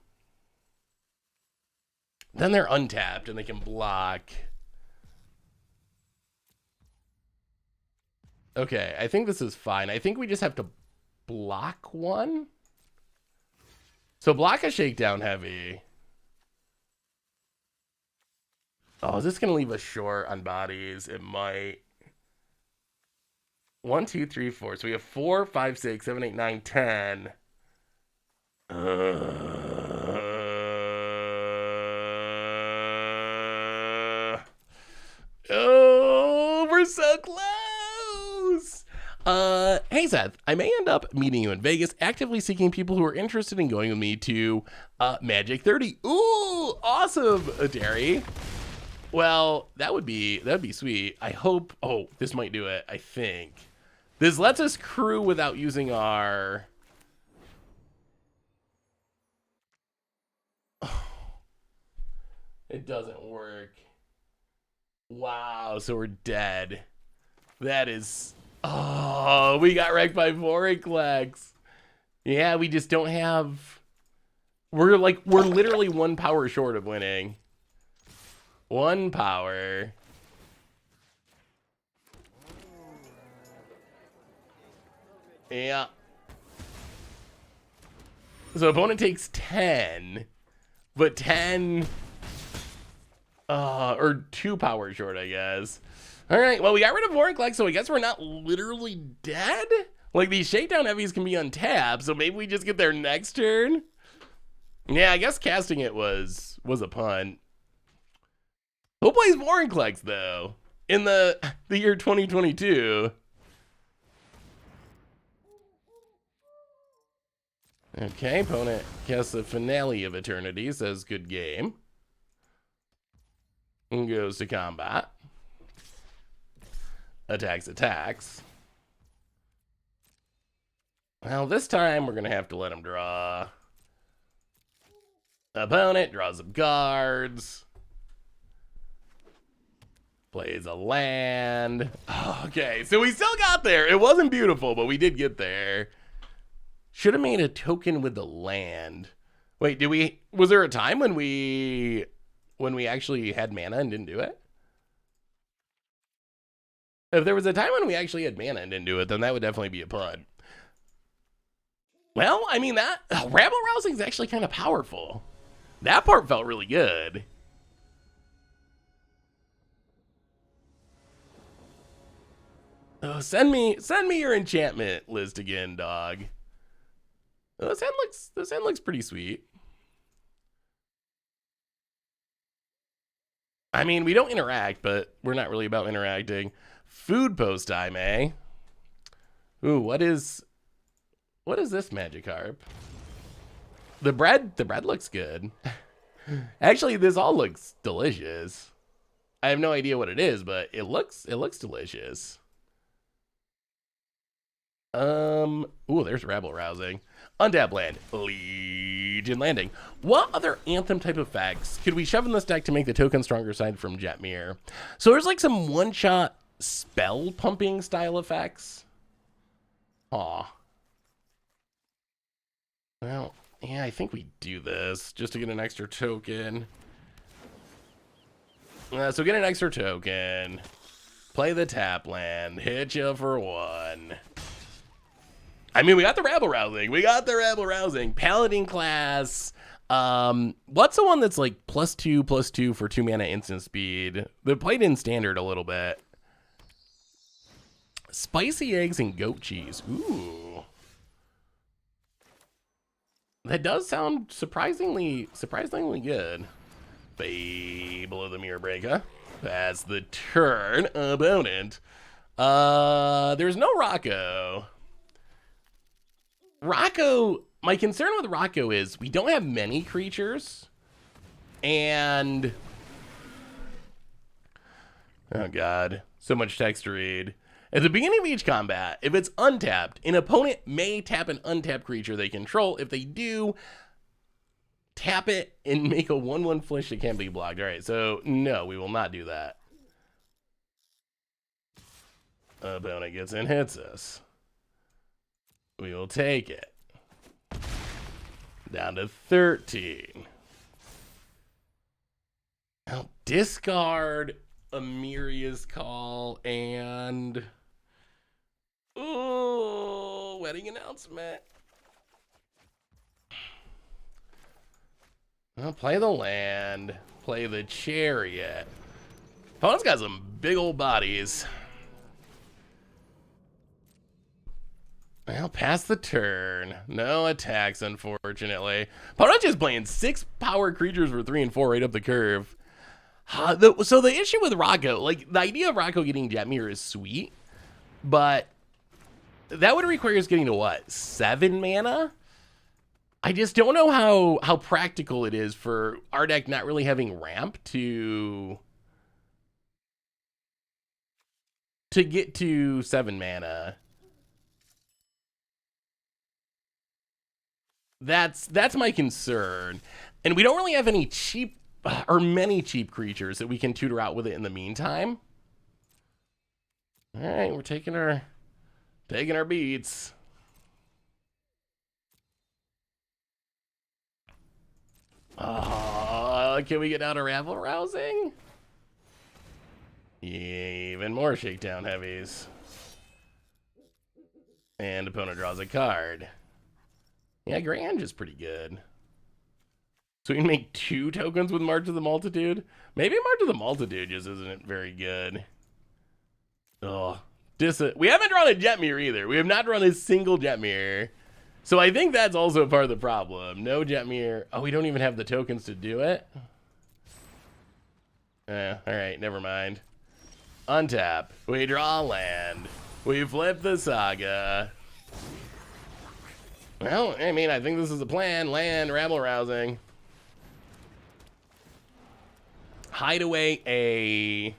[SPEAKER 1] they're untapped and they can block. Okay, I think this is fine. I think we just have to block one. So block a shakedown heavy. Oh, is this going to leave us short on bodies? It might. 1, 2, 3, 4. So we have 4, 5, 6, 7, 8, 9, 10. Oh, we're so close. Hey Seth, I may end up meeting you in Vegas, actively seeking people who are interested in going with me to Magic 30. Ooh, awesome, Derry. Well, that'd be sweet. I hope. Oh, this might do it. I think this lets us crew without using our. Oh, it doesn't work. Wow, so we're dead. That is. Oh, we got wrecked by Vorinclex. Yeah, we just don't have. We're literally 1 power short of winning. 1 power. Yeah. So opponent takes 10, but 10, or 2 power short, I guess. All right, well, we got rid of Vorinclex, so I guess we're not literally dead. Like, these shakedown heavies can be untapped, so maybe we just get there next turn. Yeah, I guess casting it was a punt. Who plays Vorinclex, though, in the year 2022? Okay, opponent casts the Finale of Eternity, says good game. And goes to combat. Attacks. Well, this time we're going to have to let him draw. Opponent draws some cards. Plays a land. Okay, so we still got there. It wasn't beautiful, but we did get there. Should have made a token with the land. Wait, was there a time when we actually had mana and didn't do it? If there was a time when we actually had mana and didn't do it, then that would definitely be a punt. Well, I mean, that rabble rousing is actually kind of powerful. That part felt really good. Oh, send me your enchantment list again, dog. Oh, this hand looks pretty sweet. I mean, we don't interact, but we're not really about interacting. Food post time, eh? Ooh, what is this Magikarp? The bread looks good. Actually, this all looks delicious. I have no idea what it is, but it looks delicious. Ooh, there's rabble rousing. Untap land. Legion landing. What other Anthem type effects could we shove in this deck to make the token stronger side from Jetmir? So there's like some one-shot spell pumping style effects. Aw. Well, yeah, I think we do this just to get an extra token. So get an extra token. Play the tap land. Hit you for 1. I mean, we got the rabble rousing. Paladin class. What's the one that's like +2/+2 for 2 mana instant speed? They played in standard a little bit. Spicy eggs and goat cheese. Ooh. That does sound surprisingly good. Fable of the Mirror Breaker. That's the turn. Opponent. There's no Rocco. My concern with Rocco is we don't have many creatures. And oh god, so much text to read. At the beginning of each combat, if it's untapped, an opponent may tap an untapped creature they control. If they do, tap it and make a 1/1 flish that can't be blocked. All right, so no, we will not do that. Opponent gets in, hits us. We will take it. Down to 13. Now discard Amiria's Call and wedding announcement. I'll play the land, play the chariot. Opponent's got some big old bodies. Well, pass the turn. No attacks, unfortunately. Opponent just playing 6 power creatures for 3 and 4 right up the curve. So the issue with Rocco, like the idea of Rocco getting Jetmir is sweet, but that would require us getting to what, 7 mana? I just don't know how practical it is for our deck not really having ramp to get to 7 mana. That's my concern. And we don't really have any cheap or many cheap creatures that we can tutor out with it in the meantime. All right, we're taking our beats. Can we get out of rabble rousing? Even more shakedown heavies. And opponent draws a card. Yeah, Grange is pretty good. So we can make 2 tokens with March of the Multitude? Maybe March of the Multitude just isn't very good. Oh, we haven't drawn a Jetmir either. We have not drawn a single Jetmir. So I think that's also part of the problem. No Jetmir. Oh, we don't even have the tokens to do it? All right, never mind. Untap. We draw land. We flip the Saga. Well, I mean, I think this is a plan. Land, rabble rousing. Hideaway a...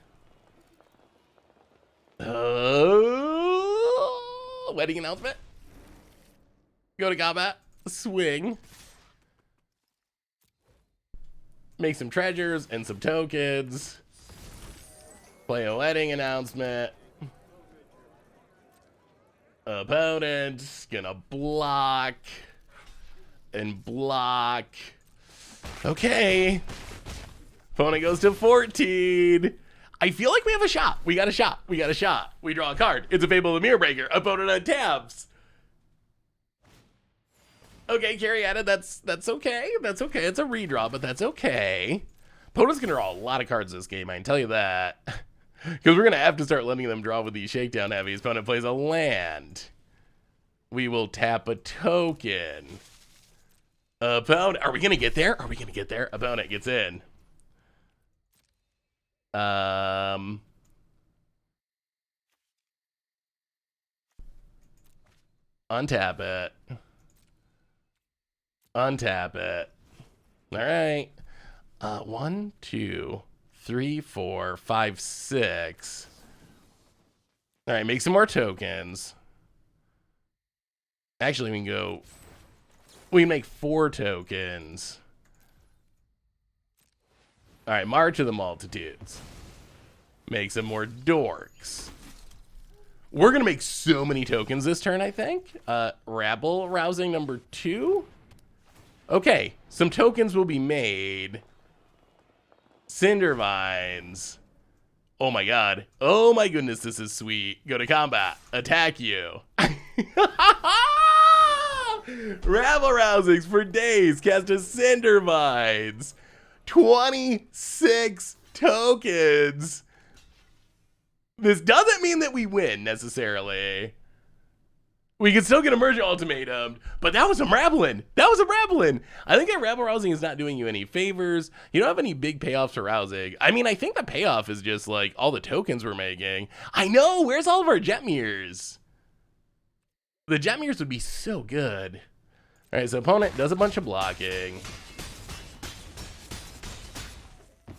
[SPEAKER 1] wedding announcement. Go to combat. Swing. Make some treasures and some tokens. Play a wedding announcement. Opponent's gonna block and block. Okay. Opponent goes to 14. I feel like we have a shot. We got a shot. We draw a card. It's a Fable of the Mirror Breaker. Opponent untaps. Okay, carry added. That's okay. That's okay. It's a redraw, but that's okay. Opponent's gonna draw a lot of cards this game, I can tell you that. Because we're going to have to start letting them draw with these shakedown heavies. Opponent plays a land. We will tap a token. Opponent, are we going to get there? Are we going to get there? Opponent gets in. Untap it. Untap it. All right. 1, 2, 3, 4, 5, 6. All right, make some more tokens. Actually, we can go. We can make 4 tokens. All right, March of the Multitudes. Make some more dorks. We're going to make so many tokens this turn, I think. Rabble Rousing number 2. Okay, some tokens will be made. Cinder Vines. Oh my god. Oh my goodness, this is sweet. Go to combat. Attack you. Rabble Rousings for days. Cast a Cinder Vines. 26 tokens. This doesn't mean that we win necessarily. We can still get Emergent Ultimatum, but that was some rabbling. That was a rabbling. I think that Rabble Rousing is not doing you any favors. You don't have any big payoffs for rousing. I mean, I think the payoff is just like all the tokens we're making. I know. Where's all of our Jetmirs? The Jetmirs would be so good. All right, so opponent does a bunch of blocking.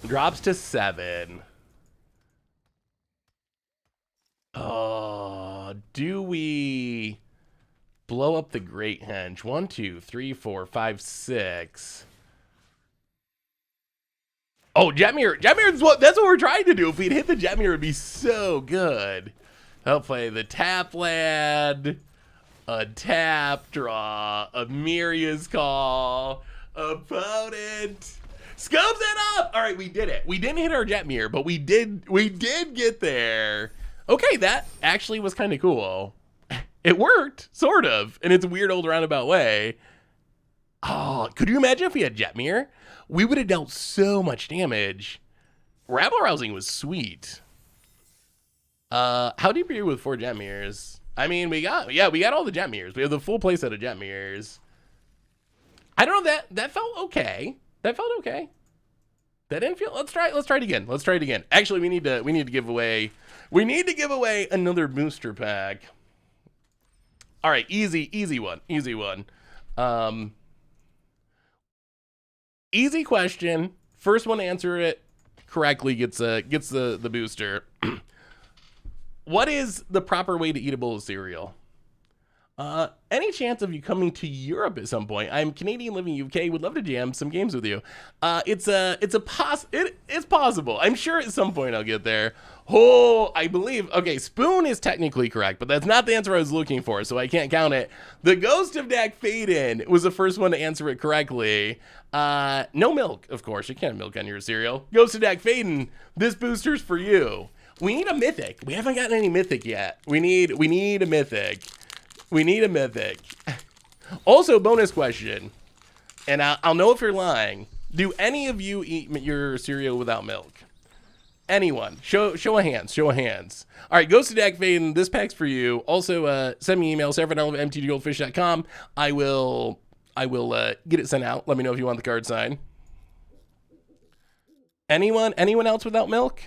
[SPEAKER 1] Drops to 7. Oh, do we blow up the Great Henge? 1, 2, 3, 4, 5, 6. Oh, Jetmir. Jetmir is that's what we're trying to do. If we'd hit the Jetmir, it would be so good. I'll play the tap land, a tap draw, a Miria's Call, opponent scopes it up. All right, we did it. We didn't hit our Jetmir, but we did get there. Okay, that actually was kind of cool. It worked, sort of, in its weird old roundabout way. Oh, could you imagine if we had Jetmir? We would have dealt so much damage. Rabble Rousing was sweet. How deep are you with 4 Jetmirs? I mean, we got all the Jetmirs. We have the full playset of Jetmirs. I don't know, that felt okay. That felt okay. That didn't feel. Let's try it again. Let's try it again. Actually, we need to give away. We need to give away another booster pack. All right, easy one. Easy question. First one to answer it correctly gets the booster. What is the proper way to eat a bowl of cereal? Any chance of you coming to Europe at some point? I'm Canadian, living in UK. Would love to jam some games with you. It's possible. I'm sure at some point I'll get there. Oh, I believe. Okay, Spoon is technically correct, but that's not the answer I was looking for, so I can't count it. The Ghost of Dak Faden was the first one to answer it correctly. No milk, of course. You can't have milk on your cereal. Ghost of Dak Faden, this booster's for you. We need a mythic. We haven't gotten any mythic yet. We need a mythic. We need a mythic. Also, bonus question, and I'll know if you're lying. Do any of you eat your cereal without milk? Anyone? Show of hands. Show of hands. All right, Ghost of Dak Faden, this pack's for you. Also, send me an email, sarah@mtggoldfish.com. I will get it sent out. Let me know if you want the card signed. Anyone else without milk?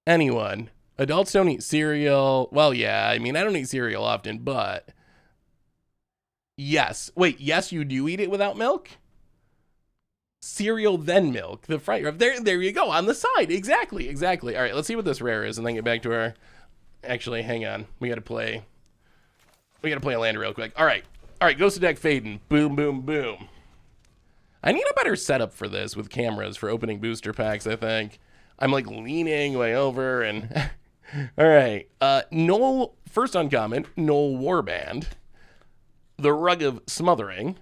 [SPEAKER 1] Anyone? Adults don't eat cereal. Well, yeah, I mean, I don't eat cereal often, but yes. Wait, yes, you do eat it without milk? Cereal, then milk. The fry. There you go, on the side. Exactly. All right, let's see what this rare is and then get back to our... Actually, hang on. We got to play a land real quick. All right, Ghost of Dak Faden. Boom, boom, boom. I need a better setup for this with cameras for opening booster packs, I think. I'm like leaning way over and... All right. Noel, first uncommon, Noel Warband. The Rug of Smothering.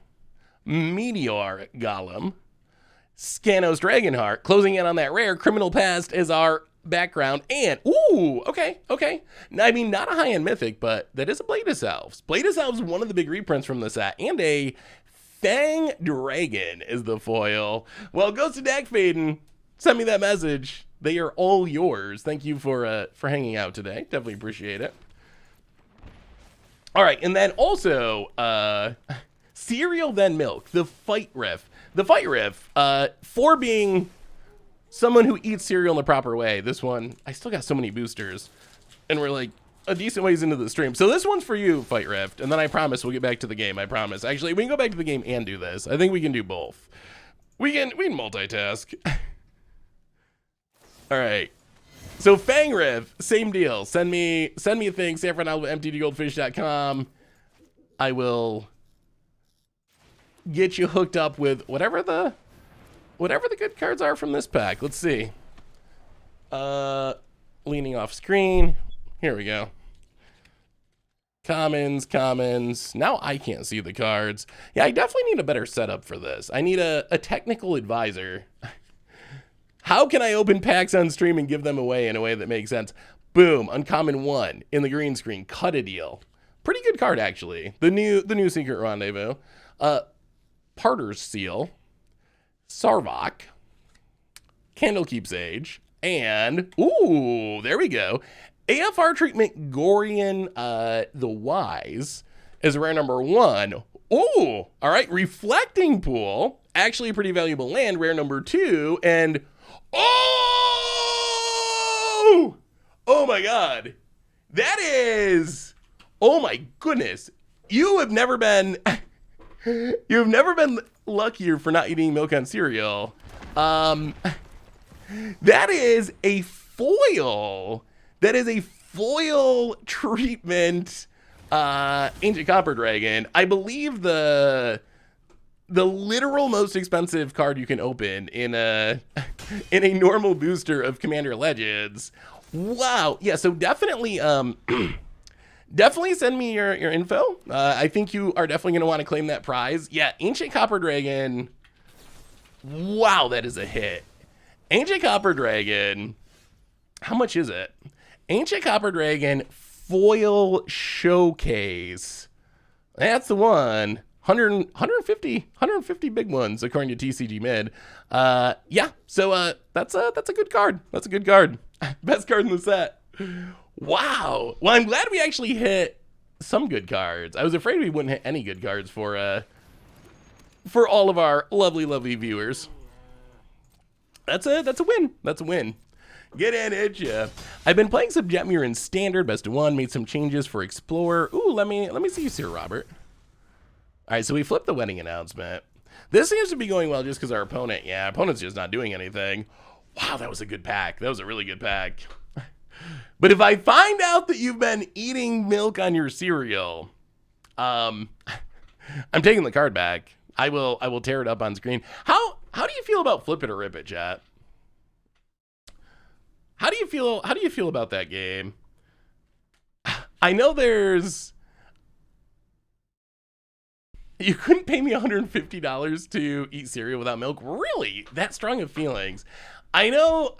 [SPEAKER 1] Meteor Golem. Scanos Dragonheart. Closing in on that rare. Criminal Past is our background. And, ooh, okay. I mean, not a high-end mythic, but that is a Bladus Elves. Bladus Elves, one of the big reprints from the set. And a Fang Dragon is the foil. Well, Ghost of Dak Faden, send me that message. They are all yours. Thank you for hanging out today. Definitely appreciate it. All right, and then also cereal then milk. The fight riff. The fight riff. For being someone who eats cereal in the proper way. This one, I still got so many boosters, and we're like a decent ways into the stream. So this one's for you, Fight Rift, and then I promise we'll get back to the game. I promise. Actually, we can go back to the game and do this. I think we can do both. We can multitask. All right. So Fang Riff, same deal. Send me a thing. SanFernando@mtggoldfish.com. I will get you hooked up with whatever the good cards are from this pack. Let's see. Leaning off screen. Here we go. Commons. Now I can't see the cards. Yeah, I definitely need a better setup for this. I need a technical advisor. How can I open packs on stream and give them away in a way that makes sense? Boom, uncommon 1 in the green screen. Cut a deal. Pretty good card, actually. The new Secret Rendezvous. Parter's Seal. Sarvok. Candlekeep Sage. And, ooh, there we go. AFR treatment Gorian the Wise is rare number 1. Ooh, all right. Reflecting Pool. Actually a pretty valuable land, rare number 2. And, oh my God. That is, oh my goodness. You've never been luckier for not eating milk on cereal. That is a foil. That is a foil treatment Ancient Copper Dragon. I believe the literal most expensive card you can open in a normal booster of Commander Legends. Wow. Yeah, so definitely definitely send me your info. I think you are definitely going to want to claim that prize. Yeah, Ancient Copper Dragon. Wow, that is a hit. Ancient Copper Dragon. How much is it? Ancient Copper Dragon foil showcase. That's the one. 150 big ones according to TCG Mid. Yeah, so that's a good card. That's a good card. Best card in the set. Wow. Well, I'm glad we actually hit some good cards. I was afraid we wouldn't hit any good cards for all of our lovely viewers. That's a win. That's a win. Get in it, yeah. I've been playing some Jetmir in Standard, best of 1, made some changes for Explorer. Ooh, let me see you, Sir Robert. All right, so we flipped the wedding announcement. This seems to be going well just because our opponent's just not doing anything. Wow, that was a good pack. That was a really good pack. But if I find out that you've been eating milk on your cereal, I'm taking the card back. I will tear it up on screen. How do you feel about flip it or rip it, chat? How do you feel about that game? I know you couldn't pay me $150 to eat cereal without milk. Really? That strong of feelings. I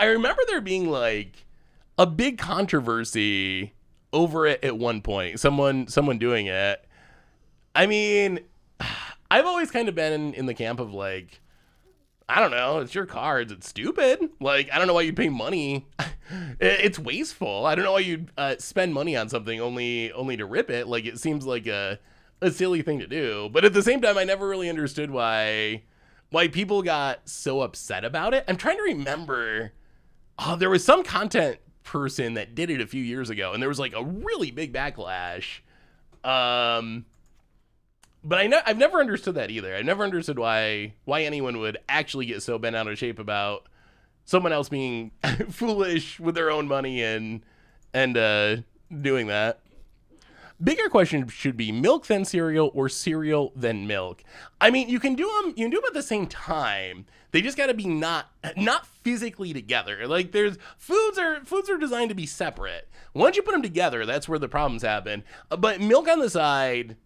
[SPEAKER 1] remember there being like a big controversy over it at one point. Someone doing it. I mean, I've always kind of been in the camp of like, I don't know, it's your cards. It's stupid. Like, I don't know why you'd pay money. It's wasteful. I don't know why you'd spend money on something only to rip it. Like, it seems like a silly thing to do. But at the same time, I never really understood why people got so upset about it. I'm trying to remember. Oh, there was some content person that did it a few years ago, and there was like a really big backlash. But I've never understood that either. I've never understood why anyone would actually get so bent out of shape about someone else being foolish with their own money and doing that. Bigger question should be milk then cereal or cereal then milk. I mean, you can do them at the same time. They just got to be not physically together. Like foods are designed to be separate. Once you put them together, that's where the problems happen. But milk on the side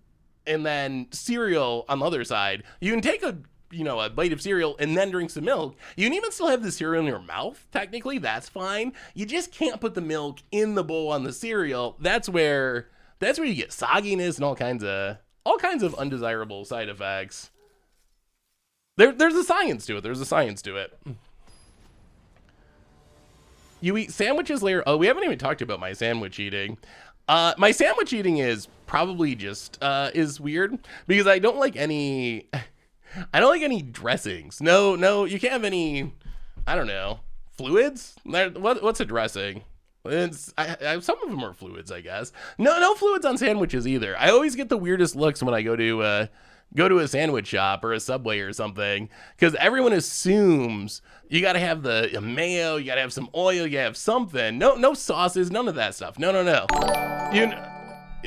[SPEAKER 1] and then cereal on the other side, you can take a bite of cereal and then drink some milk. You can even still have the cereal in your mouth. Technically, that's fine. You just can't put the milk in the bowl on the cereal. That's where you get sogginess and all kinds of undesirable side effects. There's a science to it. You eat sandwiches later. Oh, we haven't even talked about my sandwich eating. My sandwich eating is probably just is weird because I don't like any. I don't like any dressings. No, you can't have any. I don't know, fluids. What's a dressing? Some of them are fluids, I guess. No fluids on sandwiches either. I always get the weirdest looks when I go to a sandwich shop or a Subway or something, because everyone assumes you got to have the mayo, you got to have some oil, you gotta have something. No sauces, none of that stuff. No.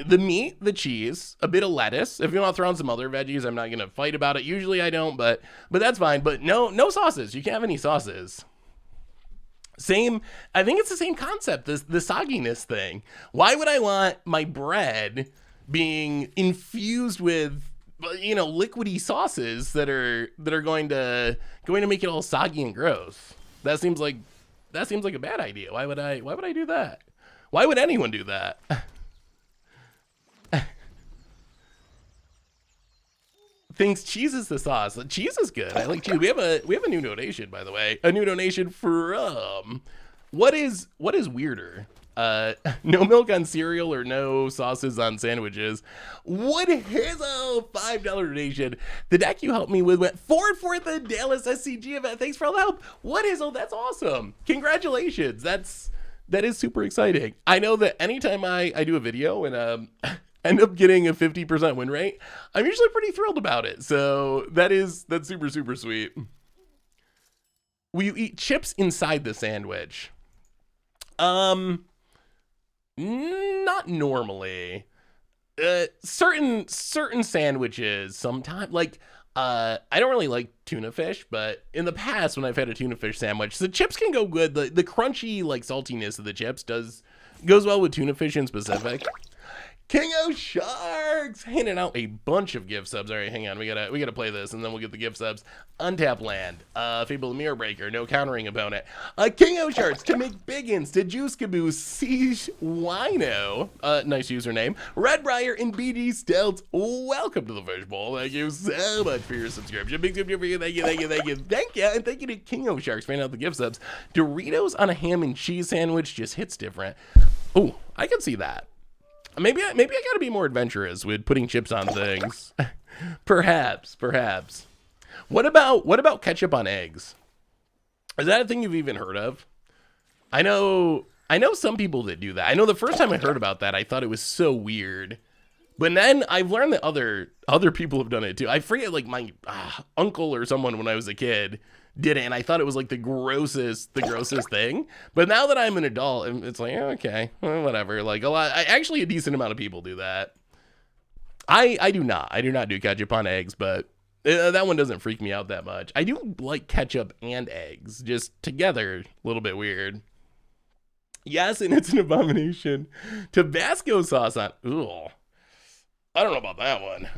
[SPEAKER 1] The meat, the cheese, a bit of lettuce. If you want to throw in some other veggies, I'm not gonna fight about it. Usually I don't, but that's fine. But no sauces. You can't have any sauces. Same, I think it's the same concept, the sogginess thing. Why would I want my bread being infused with, liquidy sauces that are going to make it all soggy and gross? That seems like a bad idea. Why would I do that? Why would anyone do that? Thinks cheese is the sauce. Cheese is good. I like cheese. We have a new donation, by the way. A new donation from what is weirder? No milk on cereal or no sauces on sandwiches. What is a $5 donation? The deck you helped me with went forward for the Dallas SCG event. Thanks for all the help. What is that's awesome. Congratulations. That is super exciting. I know that anytime I do a video and end up getting a 50% win rate, I'm usually pretty thrilled about it. So that's super, super sweet. Will you eat chips inside the sandwich? Not normally. Certain sandwiches sometimes, like I don't really like tuna fish, but in the past when I've had a tuna fish sandwich, the chips can go good. The crunchy like saltiness of the chips goes well with tuna fish in specific. Kingo Sharks handing out a bunch of gift subs. All right, hang on. We gotta play this, and then we'll get the gift subs. Untap Land, Fable Mirror Breaker, no countering opponent. Kingo Sharks to make biggins to Juice Caboose, Siege Wino, nice username. Red Briar and BG Stelts, welcome to the Fishbowl. Thank you so much for your subscription. Big tip for you. Thank you, and thank you to Kingo Sharks for handing out the gift subs. Doritos on a ham and cheese sandwich just hits different. Oh, I can see that. Maybe I gotta be more adventurous with putting chips on things. Perhaps. What about ketchup on eggs? Is that a thing you've even heard of? I know some people that do that. I know the first time I heard about that, I thought it was so weird. But then I've learned that other people have done it too. I forget, like my uncle or someone when I was a kid did it, and I thought it was like the grossest thing. But now that I'm an adult, it's like, okay, well, whatever. Like actually a decent amount of people do that. I do not do ketchup on eggs, but that one doesn't freak me out that much. I do like ketchup and eggs, just together, a little bit weird. Yes, and it's an abomination. Tabasco sauce on, ooh. I don't know about that one.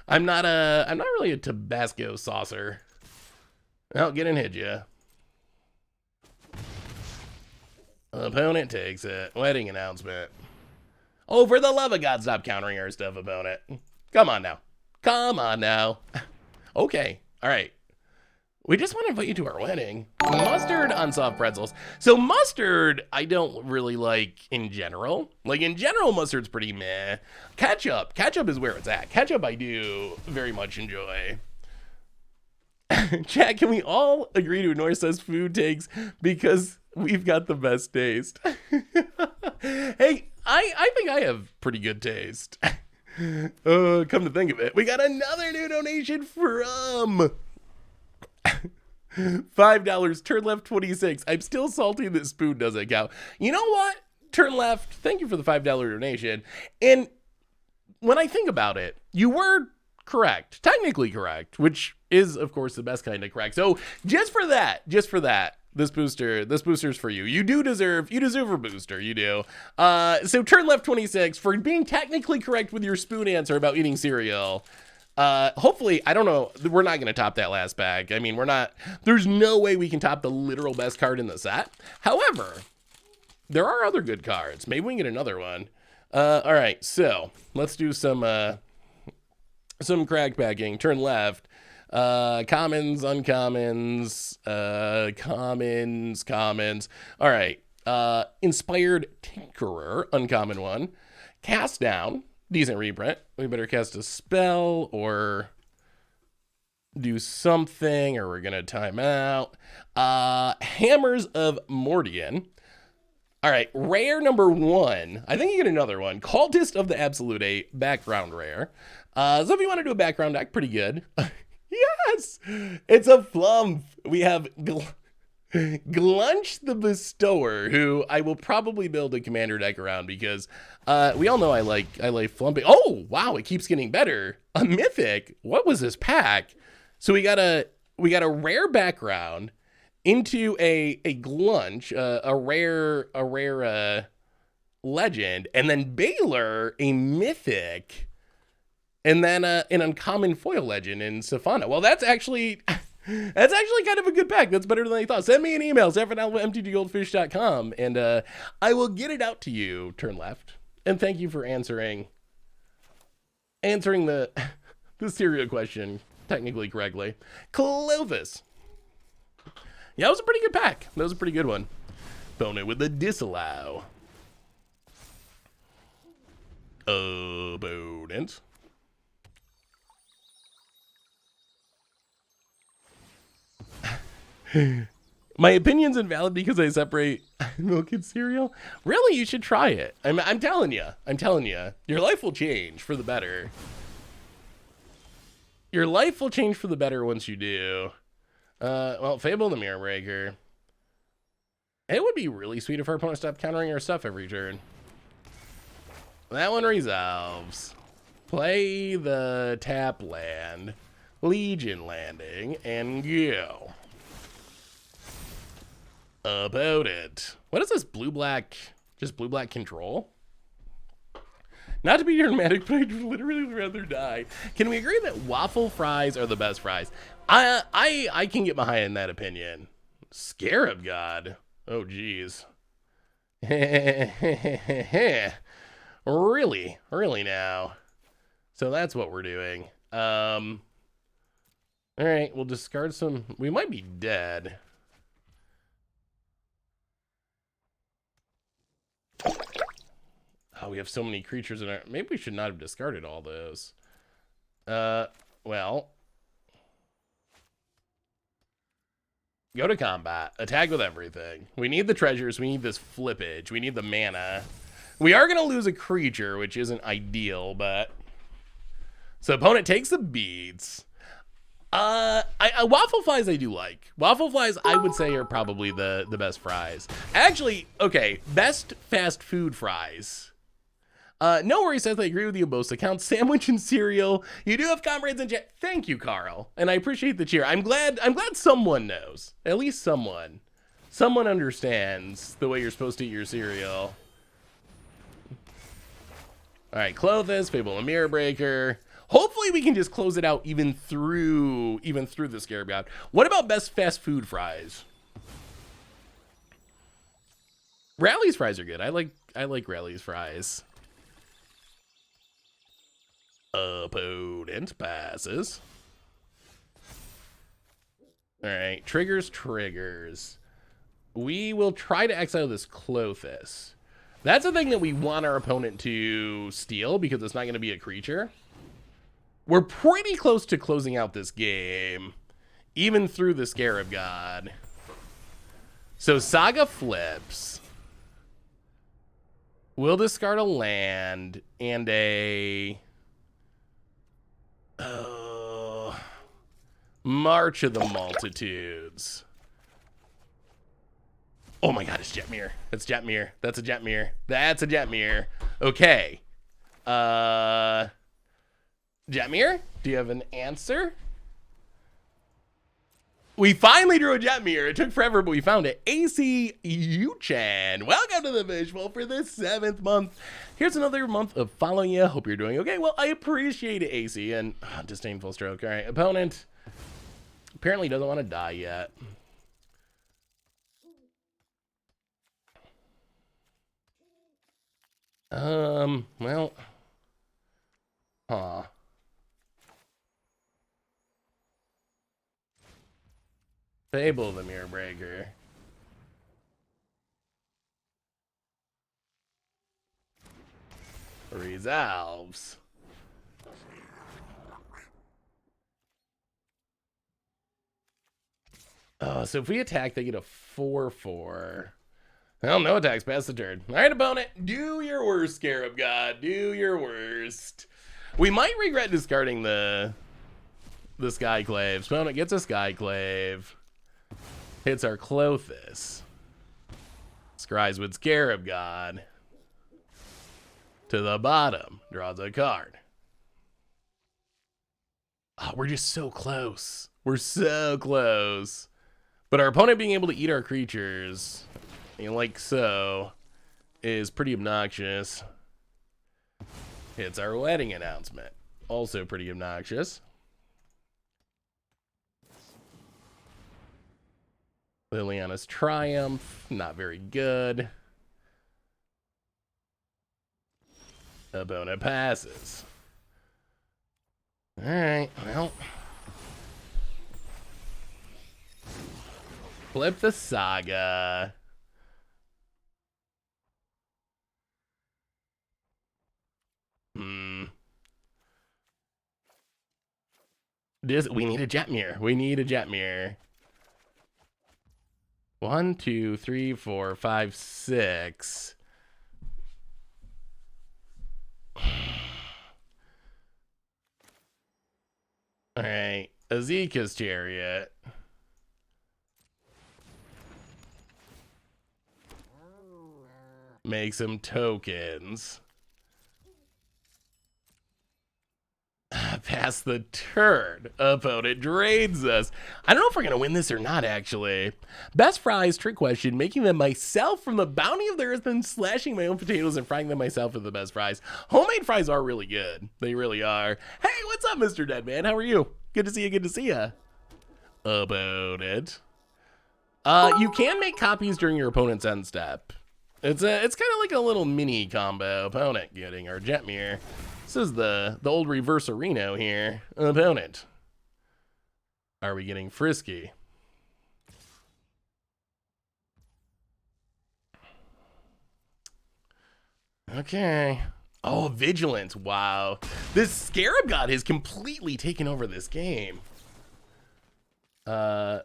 [SPEAKER 1] I'm not really a Tabasco saucer. I'll get and hit you. Opponent takes it. Wedding announcement. Oh, for the love of God, stop countering our stuff, opponent. Come on now. Okay. All right. We just want to invite you to our wedding. Mustard on soft pretzels. So mustard, I don't really like in general. Like in general, mustard's pretty meh. Ketchup is where it's at. Ketchup I do very much enjoy. Chat, can we all agree to ignore says food takes because we've got the best taste? Hey, I think I have pretty good taste. Come to think of it, we got another new donation from $5. Turn left 26. I'm still salty that spoon doesn't count. You know what? Turn left. Thank you for the $5 donation. And when I think about it, you were correct, technically correct, which is of course the best kind of correct. So just for that, this booster's for you. You deserve a booster, you do. So turn left 26 for being technically correct with your spoon answer about eating cereal. Hopefully, I don't know, we're not going to top that last pack. I mean, there's no way we can top the literal best card in the set. However, there are other good cards. Maybe we can get another one. All right, so let's do some crack packing. Turn left. Commons, uncommons, commons. All right. Inspired Tinkerer, uncommon one. Cast Down, decent reprint. We better cast a spell or do something, or we're gonna time out. Hammers of Mordian. All right, rare number 1. I think you get another one. Cultist of the Absolute, a background rare. So if you want to do a background deck, pretty good. Yes, it's a flump. We have Glunch the Bestower, who I will probably build a commander deck around because we all know I like flumping. Oh wow, it keeps getting better. A mythic. What was this pack? So we got a rare background into a Glunch, a rare legend, and then Baylor, a mythic, and then an uncommon foil legend in Safana. Well, that's actually kind of a good pack. That's better than I thought. Send me an email, Zephyr@mtggoldfish.com, and I will get it out to you. Turn left, and thank you for answering the serial question technically correctly. Clovis. Yeah, that was a pretty good pack. That was a pretty good one. Opponent with the disallow. Opponent. My opinion's invalid because I separate milk and cereal. Really, you should try it. I'm telling you. Your life will change for the better. Your life will change for the better once you do. Well, Fable the Mirror Breaker. It would be really sweet if our opponent stopped countering our stuff every turn. That one resolves. Play the tap land, Legion Landing, and go. About it. What is this blue-black, just blue-black control? Not to be dramatic, but I'd literally rather die. Can we agree that waffle fries are the best fries? I can get behind that opinion. Scarab God. Oh, geez. Really now. So that's what we're doing. All right, we'll discard some. We might be dead. Oh, we have so many creatures in our... Maybe we should not have discarded all those. Well. Go to combat. Attack with everything. We need the treasures. We need this flippage. We need the mana. We are going to lose a creature, which isn't ideal, but... So opponent takes the beads. Waffle fries I do like. Waffle fries, I would say, are probably the best fries. Actually, okay, best fast food fries. No worries, Seth. I agree with you. Both accounts, sandwich and cereal. You do have comrades in chat. Thank you, Carl, and I appreciate the cheer. I'm glad someone knows. At least someone understands the way you're supposed to eat your cereal. All right, Clothis, Fable and Mirror Breaker. Hopefully we can just close it out even through the Scarab God. What about best fast food fries? Rally's fries are good. I like Rally's fries. Opponent passes. All right, triggers. We will try to exile this Clothis. That's the thing that we want our opponent to steal because it's not going to be a creature. We're pretty close to closing out this game, even through the Scarab God. So Saga flips. We'll discard a land and a... March of the Multitudes. Oh my god, it's Jetmir. That's Jetmir. That's a Jetmir. That's a Jetmir. Okay. Jetmir, do you have an answer? We finally drew a Jetmir. It took forever, but we found it. AC Uchan. Welcome to the visual for the 7th month. Here's another month of following you. Hope you're doing okay. Well, I appreciate it, AC. And disdainful stroke. All right, opponent apparently doesn't want to die yet. Well. Huh. Fable the Mirror Breaker. Resolves. Oh, so if we attack, they get a 4/4. Well, no attacks past the turn. All right, opponent, do your worst, Scarab God. Do your worst. We might regret discarding the Skyclave. Opponent gets a Skyclave. Hits our Clothis. Scries with Scarab God. To the bottom. Draws a card. Oh, we're just so close. We're so close. But our opponent being able to eat our creatures, like so, is pretty obnoxious. It's our wedding announcement. Also pretty obnoxious. Liliana's Triumph, not very good. Opponent passes. Alright, well. Flip the Saga. We need a Jetmir. We need a Jetmir. 1, 2, 3, 4, 5, 6. Alright. Azeka's Chariot. Make some tokens. Pass the turn. Opponent drains us. I don't know if we're going to win this or not, actually. Best fries, trick question. Making them myself from the bounty of the earth and slashing my own potatoes and frying them myself with the best fries. Homemade fries are really good. They really are. Hey, what's up, Mr. Deadman? How are you? Good to see you. Good to see you. Opponent. You can make copies during your opponent's end step. It's kind of like a little mini combo. Opponent getting our Jetmir. This is the old reverse Reno here. Opponent. Are we getting frisky? Okay. Oh, Vigilance. Wow. This Scarab God has completely taken over this game. 1,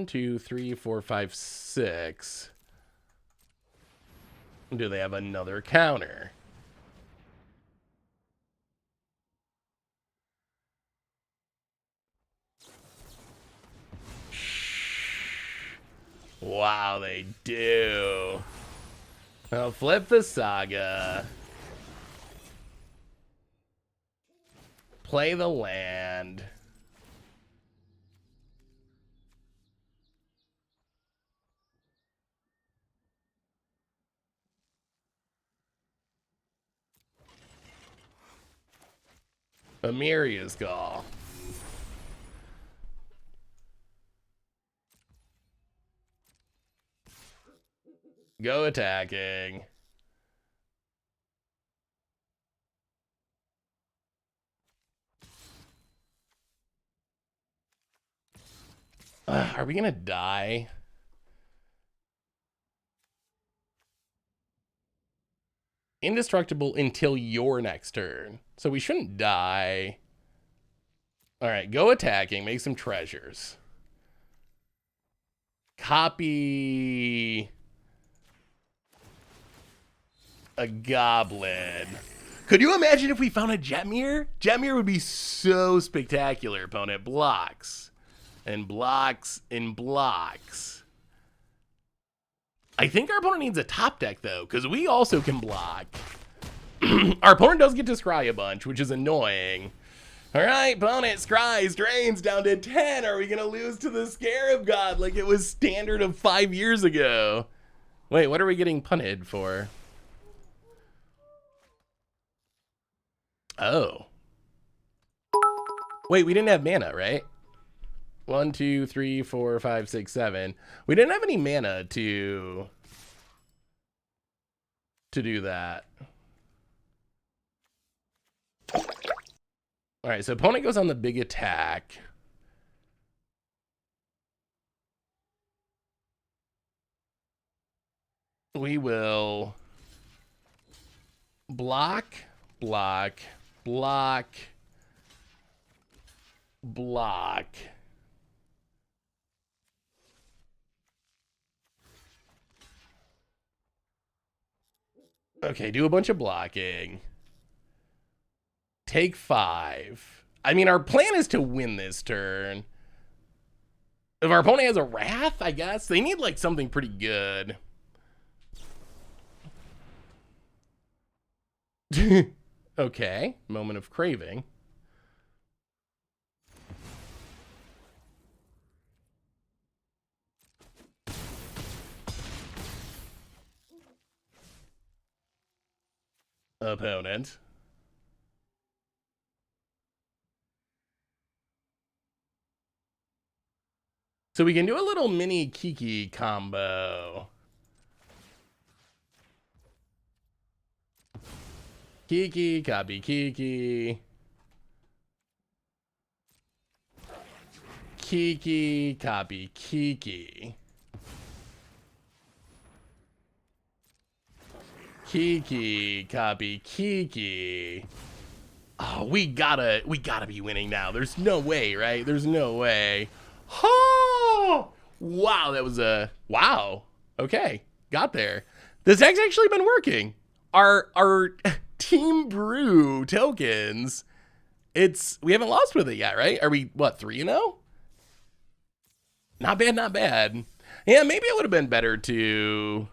[SPEAKER 1] 2, 3, 4, 5, 6. Do they have another counter? Wow, they do. I'll flip the Saga. Play the land. Amiria's Call. Go attacking. Are we gonna die? Indestructible until your next turn. So we shouldn't die. All right, go attacking. Make some treasures. Copy a goblin. Could you imagine if we found a Jetmir? Jetmir would be so spectacular. Opponent blocks and blocks and blocks. I think our opponent needs a top deck though, because we also can block. Our opponent does get to scry a bunch, which is annoying. All right, opponent scries, drains down to 10. Are we gonna lose to the Scarab God like it was standard of 5 years ago? Wait, what are we getting punted for? Oh. Wait, we didn't have mana, right? 1, 2, 3, 4, 5, 6, 7. We didn't have any mana to do that. All right, so opponent goes on the big attack. We will block, block, block, block. Okay, do a bunch of blocking. Take 5. I mean, our plan is to win this turn. If our opponent has a Wrath, I guess. They need, like, something pretty good. Okay, moment of craving. Opponent. So we can do a little mini Kiki combo. Kiki, copy Kiki. Kiki, copy Kiki. Kiki, copy Kiki. Oh, we gotta be winning now. There's no way, right? There's no way. Oh, wow, that was a wow. Okay, got there. This deck's actually been working. Our Team Brew tokens. We haven't lost with it yet, right? Are we what 3-0? Not bad, not bad. Yeah, maybe it would have been better to.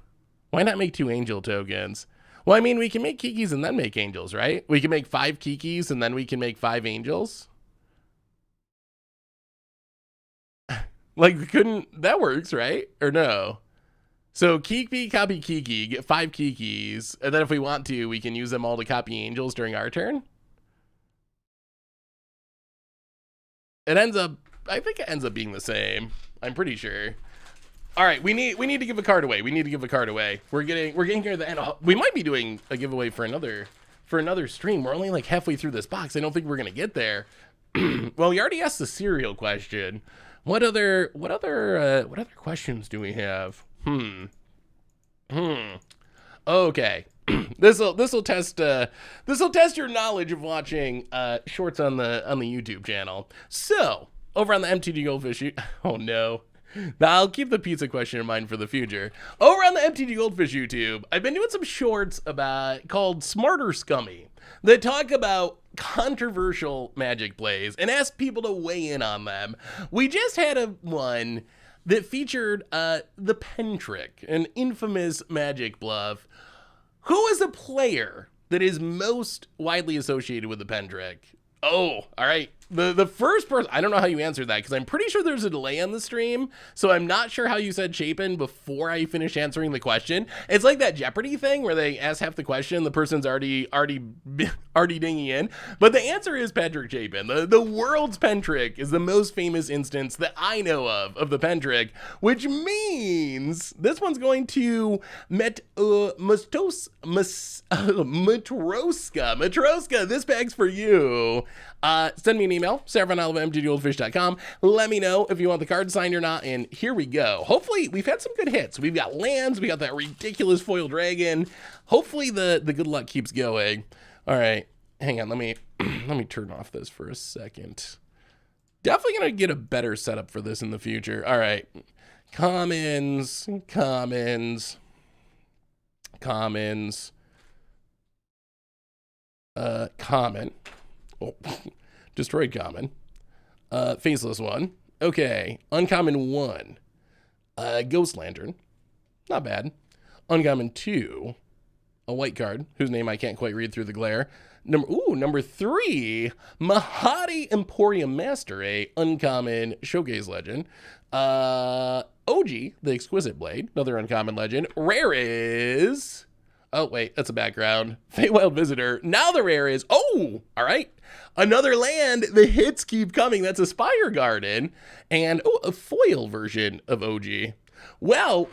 [SPEAKER 1] Why not make 2 angel tokens? Well, I mean, we can make Kikis and then make angels, right? We can make 5 Kikis and then we can make 5 angels. Like, we couldn't, that works, right? Or no? So Kiki, copy Kiki, get 5 Kikis, and then if we want to, we can use them all to copy angels during our turn. It ends up, I think it ends up being the same. I'm pretty sure. All right, we need to give a card away. We need to give a card away. We're getting here to the end. We might be doing a giveaway for another stream. We're only like halfway through this box. I don't think we're gonna get there. Well, we already asked the cereal question. What other questions do we have? Okay. This'll test your knowledge of watching shorts on the YouTube channel. So over on the MTG Goldfish, oh no. I'll keep the pizza question in mind for the future. Over on the MTG Goldfish YouTube, I've been doing some shorts called Smarter Scummy that talk about controversial Magic plays and ask people to weigh in on them. We just had one that featured the Pen Trick, an infamous Magic bluff. Who is the player that is most widely associated with the Pen Trick? Oh, all right. The first person, I don't know how you answered that because I'm pretty sure there's a delay on the stream, so I'm not sure how you said Chapin before I finish answering the question. It's like that Jeopardy thing where they ask half the question, the person's already dinging in, but the answer is Patrick Chapin. The world's Pen Trick is the most famous instance that I know of the Pen Trick, which means this one's going to Matroska. Matroska, this bag's for you. Send me an email, sarahvanalva@mtgoldfish.com. Let me know if you want the card signed or not, and here we go. Hopefully, we've had some good hits. We've got lands, we got that ridiculous foil dragon. Hopefully, the good luck keeps going. All right, hang on, let me turn off this for a second. Definitely gonna get a better setup for this in the future. All right, commons. Common. Oh, destroyed common. Faceless one. Okay. Uncommon 1. Ghost Lantern. Not bad. Uncommon 2. A white card, whose name I can't quite read through the glare. Number 3. Mahadi Emporium Master, a uncommon showcase legend. OG, the Exquisite Blade, another uncommon legend. Rare is... Oh, wait, that's a background. Feywild Visitor. Now the rare is... Oh, all right. Another land. The hits keep coming. That's a Spire Garden. And, a foil version of OG. Well,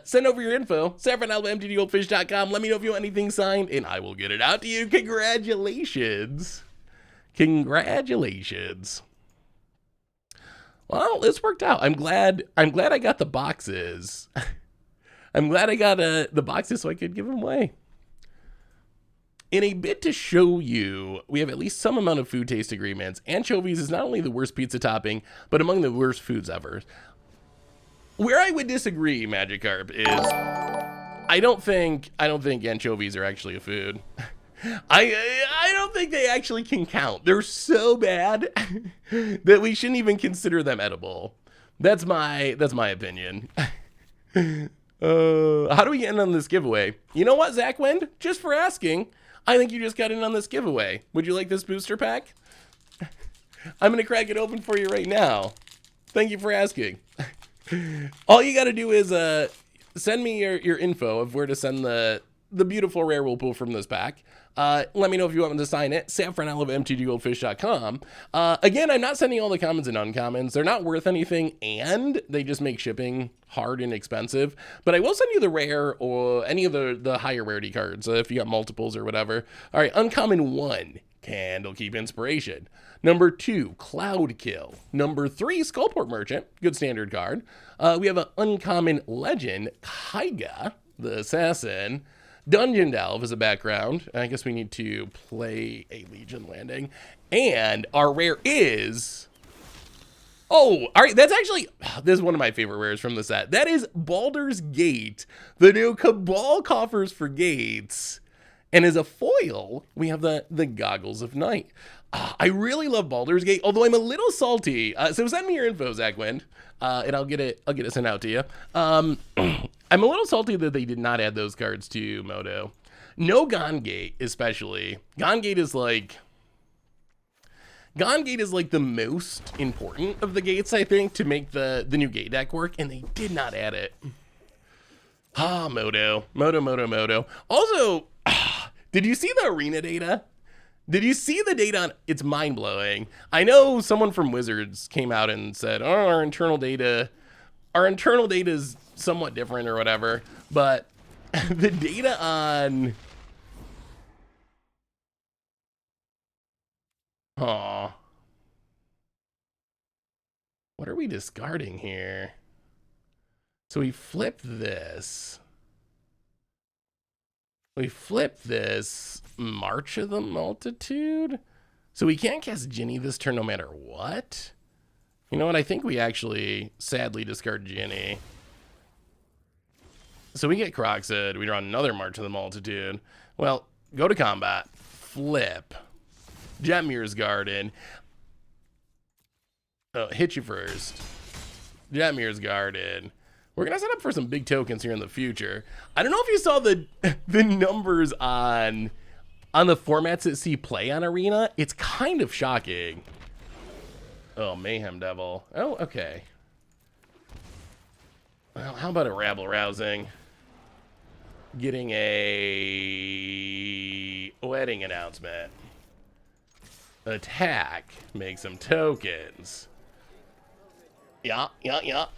[SPEAKER 1] send over your info. sarahvanalva@mtgoldfish.com. Let me know if you want anything signed, and I will get it out to you. Congratulations. Congratulations. Well, this worked out. I'm glad I got the boxes. I'm glad I got the boxes so I could give them away. In a bid to show you, we have at least some amount of food taste agreements. Anchovies is not only the worst pizza topping, but among the worst foods ever. Where I would disagree, Magikarp, is I don't think anchovies are actually a food. I don't think they actually can count. They're so bad that we shouldn't even consider them edible. That's my opinion. How do we get in on this giveaway? You know what, Zach Wind? Just for asking, I think you just got in on this giveaway. Would you like this booster pack? I'm gonna crack it open for you right now. Thank you for asking. All you gotta do is send me your info of where to send the beautiful rare whirlpool from this pack. Let me know if you want me to sign it. saffronolive@mtggoldfish.com. Again, I'm not sending all the commons and uncommons. They're not worth anything, and they just make shipping hard and expensive. But I will send you the rare or any of the higher rarity cards if you got multiples or whatever. All right, uncommon 1, Candlekeep Inspiration. Number 2, Cloud Kill. Number 3, Skullport Merchant. Good standard card. We have an uncommon legend, Kaiga, the Assassin. Dungeon Delve as a background. I guess we need to play a Legion Landing. And our rare is... Oh, all right, that's actually... This is one of my favorite rares from the set. That is Baldur's Gate, the new Cabal coffers for gates. And as a foil, we have the Goggles of Night. I really love Baldur's Gate, although I'm a little salty. So send me your info, Zach Wind, and I'll get it sent out to you. I'm a little salty that they did not add those cards to Moto. No Gone Gate, especially. Gone Gate is like the most important of the gates, I think, to make the new gate deck work, and they did not add it. Moto. Also, did you see the arena data? Did you see the data on it's mind-blowing. I know someone from Wizards came out and said, oh, our internal data is somewhat different or whatever, but the data on what are we discarding here? So we flipped this. March of the Multitude. So we can't cast Ginny this turn no matter what. You know what? I think we actually sadly discard Ginny. So we get Croxid. We draw another March of the Multitude. Well, go to combat. Flip. Jetmir's Garden. Oh, hit you first. Jetmir's Garden. We're going to set up for some big tokens here in the future. I don't know if you saw the numbers on the formats that see play on Arena. It's kind of shocking. Oh, Mayhem Devil. Oh, okay. Well, how about a rabble rousing? Getting a wedding announcement. Attack. Make some tokens. Yeah.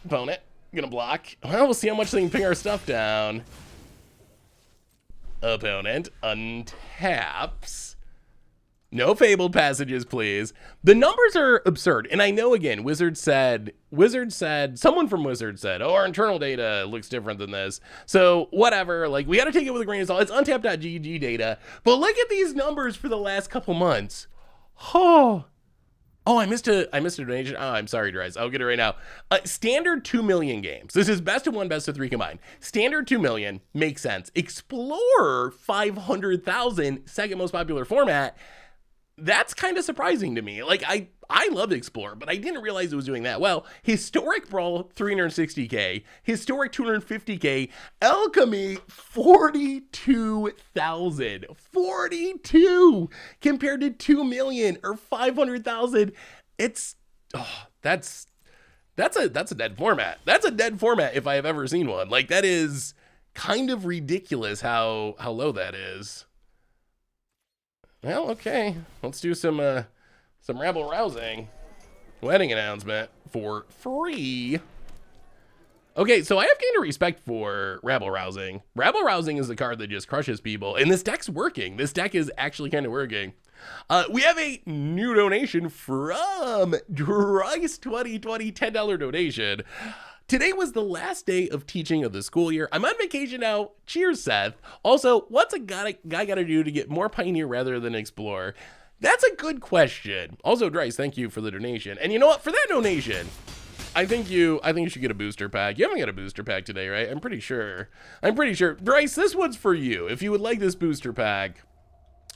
[SPEAKER 1] Opponent. Gonna block. Well, we'll see how much they can ping our stuff down. Opponent untaps. No fabled passages, please. The numbers are absurd. And I know, again, Wizards said, someone from Wizards said, oh, our internal data looks different than this. So whatever, like, we got to take it with a grain of salt. It's untapped.gg data. But look at these numbers for the last couple months. Oh, I missed a donation. Oh, I'm sorry, Dries. I'll get it right now. Standard 2 million games. This is best of 1, best of 3 combined. Standard 2 million makes sense. Explorer 500,000, second most popular format. That's kind of surprising to me. Like, I loved Explorer, but I didn't realize it was doing that well. Historic Brawl, 360K. Historic 250K. Alchemy, 42,000. 42 compared to 2 million or 500,000. It's, that's a dead format. That's a dead format if I have ever seen one. Like, that is kind of ridiculous how low that is. Well, okay. Let's do some rabble rousing. Wedding announcement for free. Okay, so I have gained a respect for rabble rousing. Rabble rousing is the card that just crushes people, and this deck's working. This deck is actually kind of working. We have a new donation from Dries2020, $10 donation. Today was the last day of teaching of the school year. I'm on vacation now. Cheers, Seth. Also, what's a guy got to do to get more Pioneer rather than Explorer? That's a good question. Also, Dryce, thank you for the donation. And you know what? For that donation, I think you should get a booster pack. You haven't got a booster pack today, right? I'm pretty sure. Dryce, this one's for you. If you would like this booster pack,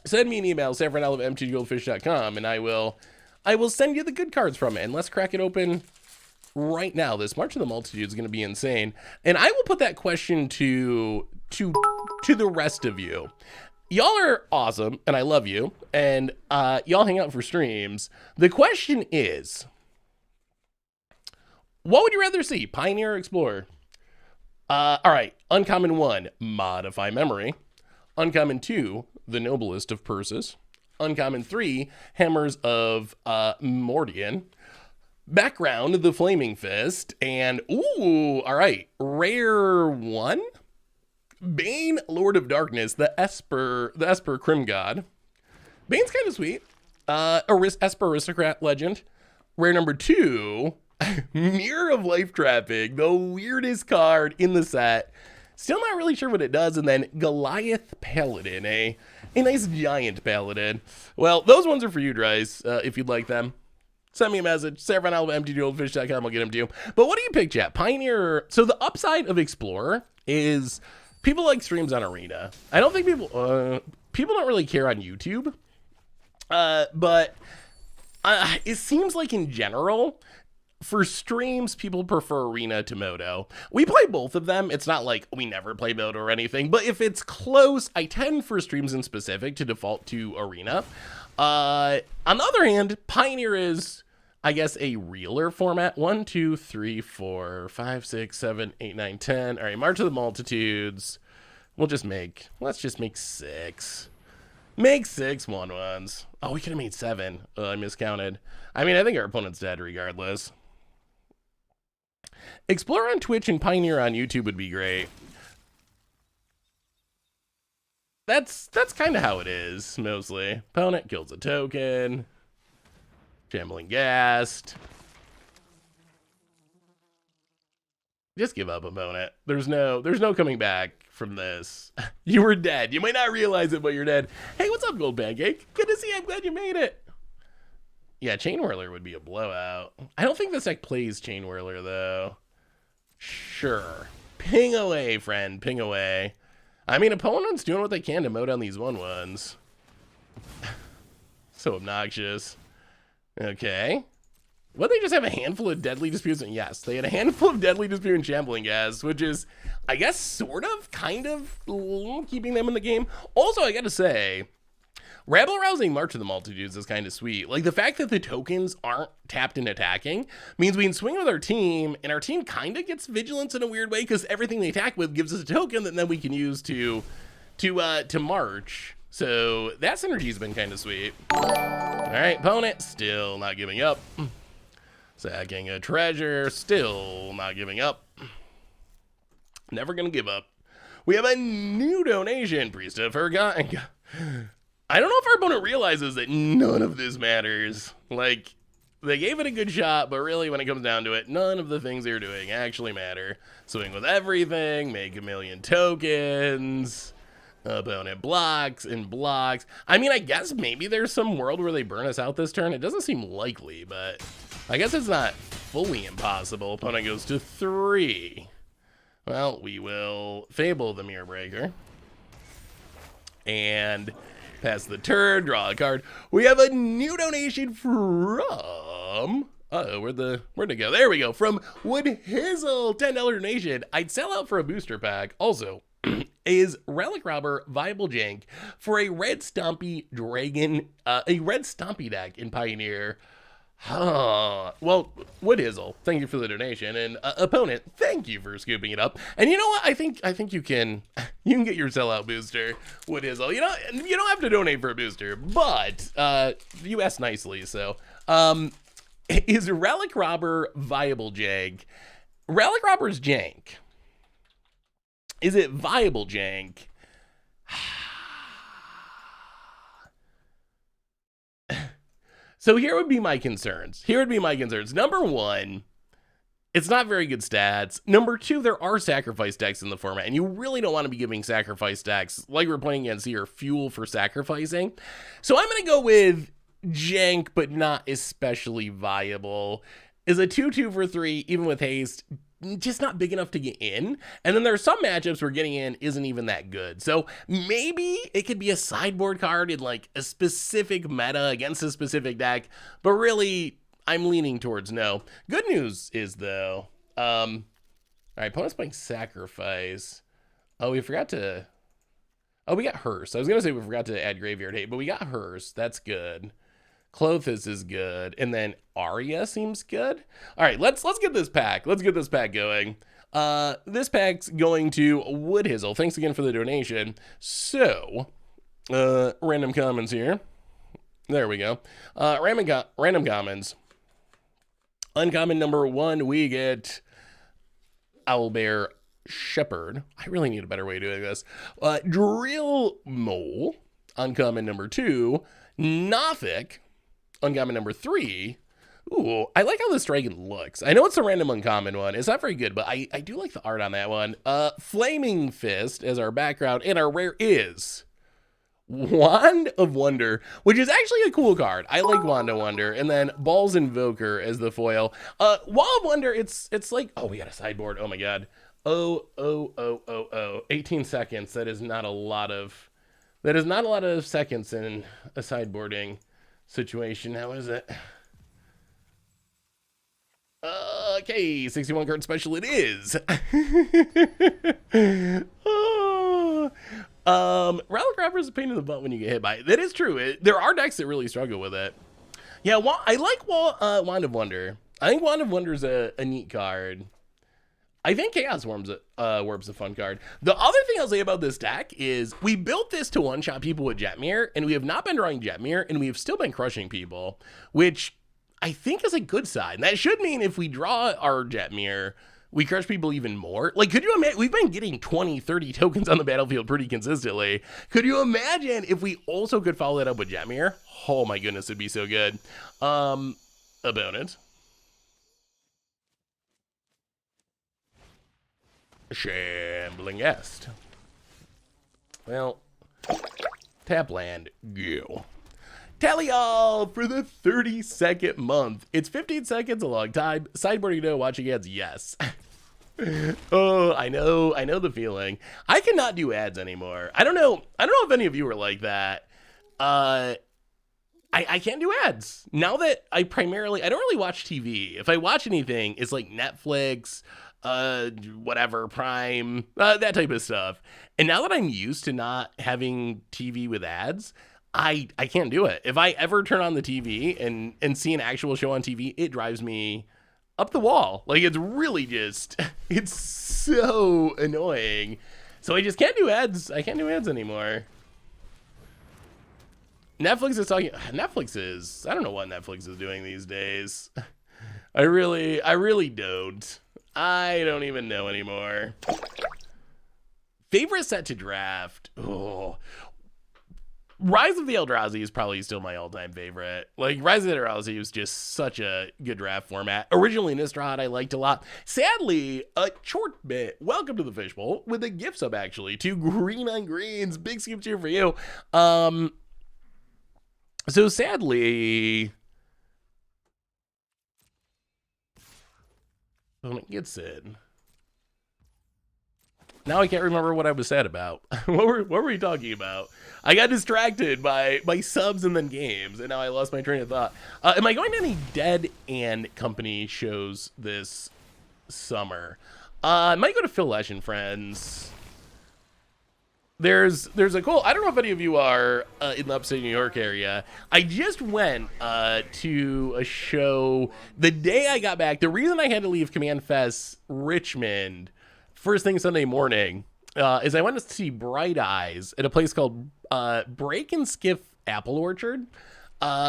[SPEAKER 1] send me an email, sanfernal@mtggoldfish.com, and I will send you the good cards from it. And let's crack it open right now. This March of the Multitude is going to be insane. And I will put that question to the rest of you. Y'all are awesome, and I love you, and y'all hang out for streams. The question is, what would you rather see, Pioneer or Explorer? All right, Uncommon 1, Modify Memory. Uncommon 2, The Noblest of Purses. Uncommon 3, Hammers of Mordian. Background, the Flaming Fist, and ooh, all right, Rare 1, Bane, Lord of Darkness, the Esper Crim God. Bane's kind of sweet. Esper Aristocrat Legend. Rare number 2, Mirror of Life Trapping, the weirdest card in the set. Still not really sure what it does. And then Goliath Paladin, a nice giant paladin. Well, those ones are for you, Dryce, if you'd like them. Send me a message, sarahvanalva@mtgoldfish.com, I'll get them to you. But what do you pick, chat? Pioneer? So the upside of Explorer is people like streams on Arena. I don't think people don't really care on YouTube. But it seems like in general, for streams, people prefer Arena to Moto. We play both of them. It's not like we never play Moto or anything, but if it's close, I tend for streams in specific to default to Arena. On the other hand, Pioneer is, I guess, a realer format. 1, 2, 3, 4, 5, 6, 7, 8, 9, 10. All right, March of the Multitudes. Let's just make 6. Make 6 1/1s. Oh, we could have made 7. I miscounted. I mean, I think our opponent's dead regardless. Explorer on Twitch and Pioneer on YouTube would be great. That's kind of how it is, mostly. Opponent kills a token. Shambling Ghast. Just give up, opponent. There's no coming back from this. You were dead. You might not realize it, but you're dead. Hey, what's up, Gold Pancake? Good to see you. I'm glad you made it. Yeah, Chain Whirler would be a blowout. I don't think this deck plays Chain Whirler, though. Sure. Ping away, friend. Ping away. I mean, opponents doing what they can to mow down these 1/1s. So obnoxious. Okay. Well, they just have a handful of Deadly Disputes. Yes, they had a handful of Deadly Dispute and Shambling Gas, which is, I guess, sort of, kind of keeping them in the game. Also, I gotta say, rabble-rousing March of the Multitudes is kind of sweet. Like, the fact that the tokens aren't tapped and attacking means we can swing with our team, and our team kind of gets vigilance in a weird way, because everything they attack with gives us a token that then we can use to march. So that synergy's been kind of sweet. All right, opponent, still not giving up. Sacking a treasure, still not giving up. Never gonna give up. We have a new donation, Priest of Forgotten. I don't know if our opponent realizes that none of this matters. Like, they gave it a good shot, but really when it comes down to it, none of the things they're doing actually matter. Swing with everything, make a million tokens. Opponent blocks and blocks. I mean, I guess maybe there's some world where they burn us out this turn. It doesn't seem likely, but I guess it's not fully impossible. Opponent goes to 3. Well, we will Fable the Mirror Breaker. And pass the turn, draw a card. We have a new donation from... Uh-oh, where'd it go? There we go. From Wood Hizzle, $10 donation. I'd sell out for a booster pack. Also, is Relic Robber viable jank for a red Stompy Dragon, a red Stompy deck in Pioneer? Well, Wood Hizzle, thank you for the donation, and opponent, thank you for scooping it up. And you know what? I think you can get your sellout booster, Wood Hizzle. You don't have to donate for a booster, but you asked nicely. So, is Relic Robber viable jank? Relic Robber's jank. Is it viable jank? So here would be my concerns. Number one, It's not very good stats. Number two, there are sacrifice decks in the format, and you really don't want to be giving sacrifice decks like we're playing against here fuel for sacrificing. So I'm going to go with jank, but not especially viable. Is a 2/2 for 3, even with haste, just not big enough to get in. And then there are some matchups where getting in isn't even that good. So maybe it could be a sideboard card in like a specific meta against a specific deck, but really I'm leaning towards no. Good news is though, all right, opponent's playing sacrifice. Oh, we forgot to, oh, we got Hearse. I was gonna say we forgot to add Graveyard Hate, but we got Hearse. That's good. Clothis is good, and then Arya seems good. All right, let's get this pack. Let's get this pack going. This pack's going to Woodhizzle. Thanks again for the donation. So, random commons here. There we go. Random commons. Uncommon number 1, we get Owlbear Shepherd. I really need a better way of doing this. Drill Mole. Uncommon number 2, Nothic. Uncommon number 3. Ooh, I like how this dragon looks. I know it's a random uncommon one. It's not very good, but I do like the art on that one. Flaming Fist as our background, and our rare is Wand of Wonder, which is actually a cool card. I like Wand of Wonder. And then Ball's Invoker as the foil. Wand of Wonder, it's like, oh, we got a sideboard. Oh my god. 18 seconds. That is not a lot of seconds in a sideboarding situation. How is it? Okay, 61 card special it is. Relic Rapper is a pain in the butt when you get hit by it. That is true. There are decks that really struggle with it. Yeah, I like Wand of Wonder. I think Wand of Wonder is a neat card. I think Chaos Warp's a fun card. The other thing I'll say about this deck is we built this to one-shot people with Jetmir, and we have not been drawing Jetmir, and we have still been crushing people, which I think is a good sign. That should mean if we draw our Jetmir, we crush people even more. Like, could you imagine? We've been getting 20, 30 tokens on the battlefield pretty consistently. Could you imagine if we also could follow that up with Jetmir? Oh my goodness, it'd be so good. Opponent. Shambling Est. Well, tap land, go. Tally all for the 32nd month. It's 15 seconds, a long time. Sideboarding no, watching ads, yes. Oh, I know the feeling. I cannot do ads anymore. I don't know if any of you are like that. I can't do ads. Now that I don't really watch TV. If I watch anything, it's like Netflix, whatever, Prime, that type of stuff. And now that I'm used to not having TV with ads, I can't do it. If I ever turn on the TV and see an actual show on TV, it drives me up the wall. Like, it's really just, it's so annoying. So I just can't do ads. I can't do ads anymore. I don't know what Netflix is doing these days. I really don't. I don't even know anymore. Favorite set to draft? Oh, Rise of the Eldrazi is probably still my all-time favorite. Like, Rise of the Eldrazi was just such a good draft format. Originally, Nistrahd I liked a lot. Sadly, a short bit. Welcome to the Fishbowl with a gift sub, actually, to Green on Greens. Big skip cheer for you. So sadly, opponent gets in. Now I can't remember what I was sad about. What were we talking about? I got distracted by subs and then games, and now I lost my train of thought. Am I going to any Dead and Company shows this summer? I might go to Phil Lesh and Friends. There's a cool, I don't know if any of you are in the upstate New York area. I just went to a show the day I got back. The reason I had to leave Command Fest Richmond first thing Sunday morning is I went to see Bright Eyes at a place called Break and Skiff Apple Orchard,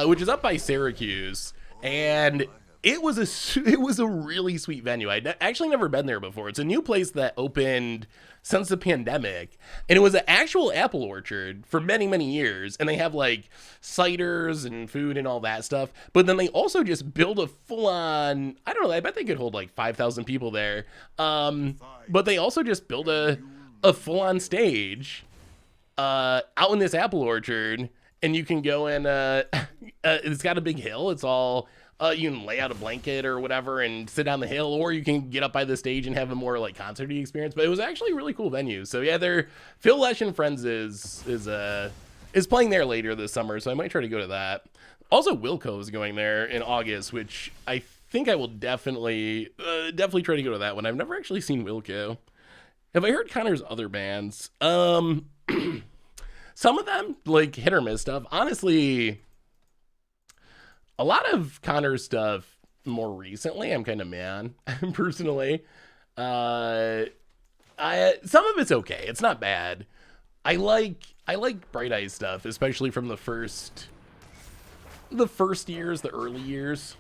[SPEAKER 1] which is up by Syracuse. And It was a really sweet venue. I'd actually never been there before. It's a new place that opened since the pandemic, and it was an actual apple orchard for many many years. And they have like ciders and food and all that stuff. But then they also just build a full on. I don't know. I bet they could hold like 5,000 people there. But they also just build a full on stage out in this apple orchard, and you can go and it's got a big hill. It's all you can lay out a blanket or whatever and sit on the hill, or you can get up by the stage and have a more like concerty experience. But it was actually a really cool venue. So yeah, Phil Lesh and Friends is playing there later this summer, so I might try to go to that. Also, Wilco is going there in August, which I think I will definitely try to go to that one. I've never actually seen Wilco. Have I heard Connor's other bands? Some of them like hit or miss stuff. Honestly, a lot of Connor's stuff more recently, I'm kind of mad personally. Some of it's okay. It's not bad. I like Bright Eyes stuff, especially from the first years, the early years.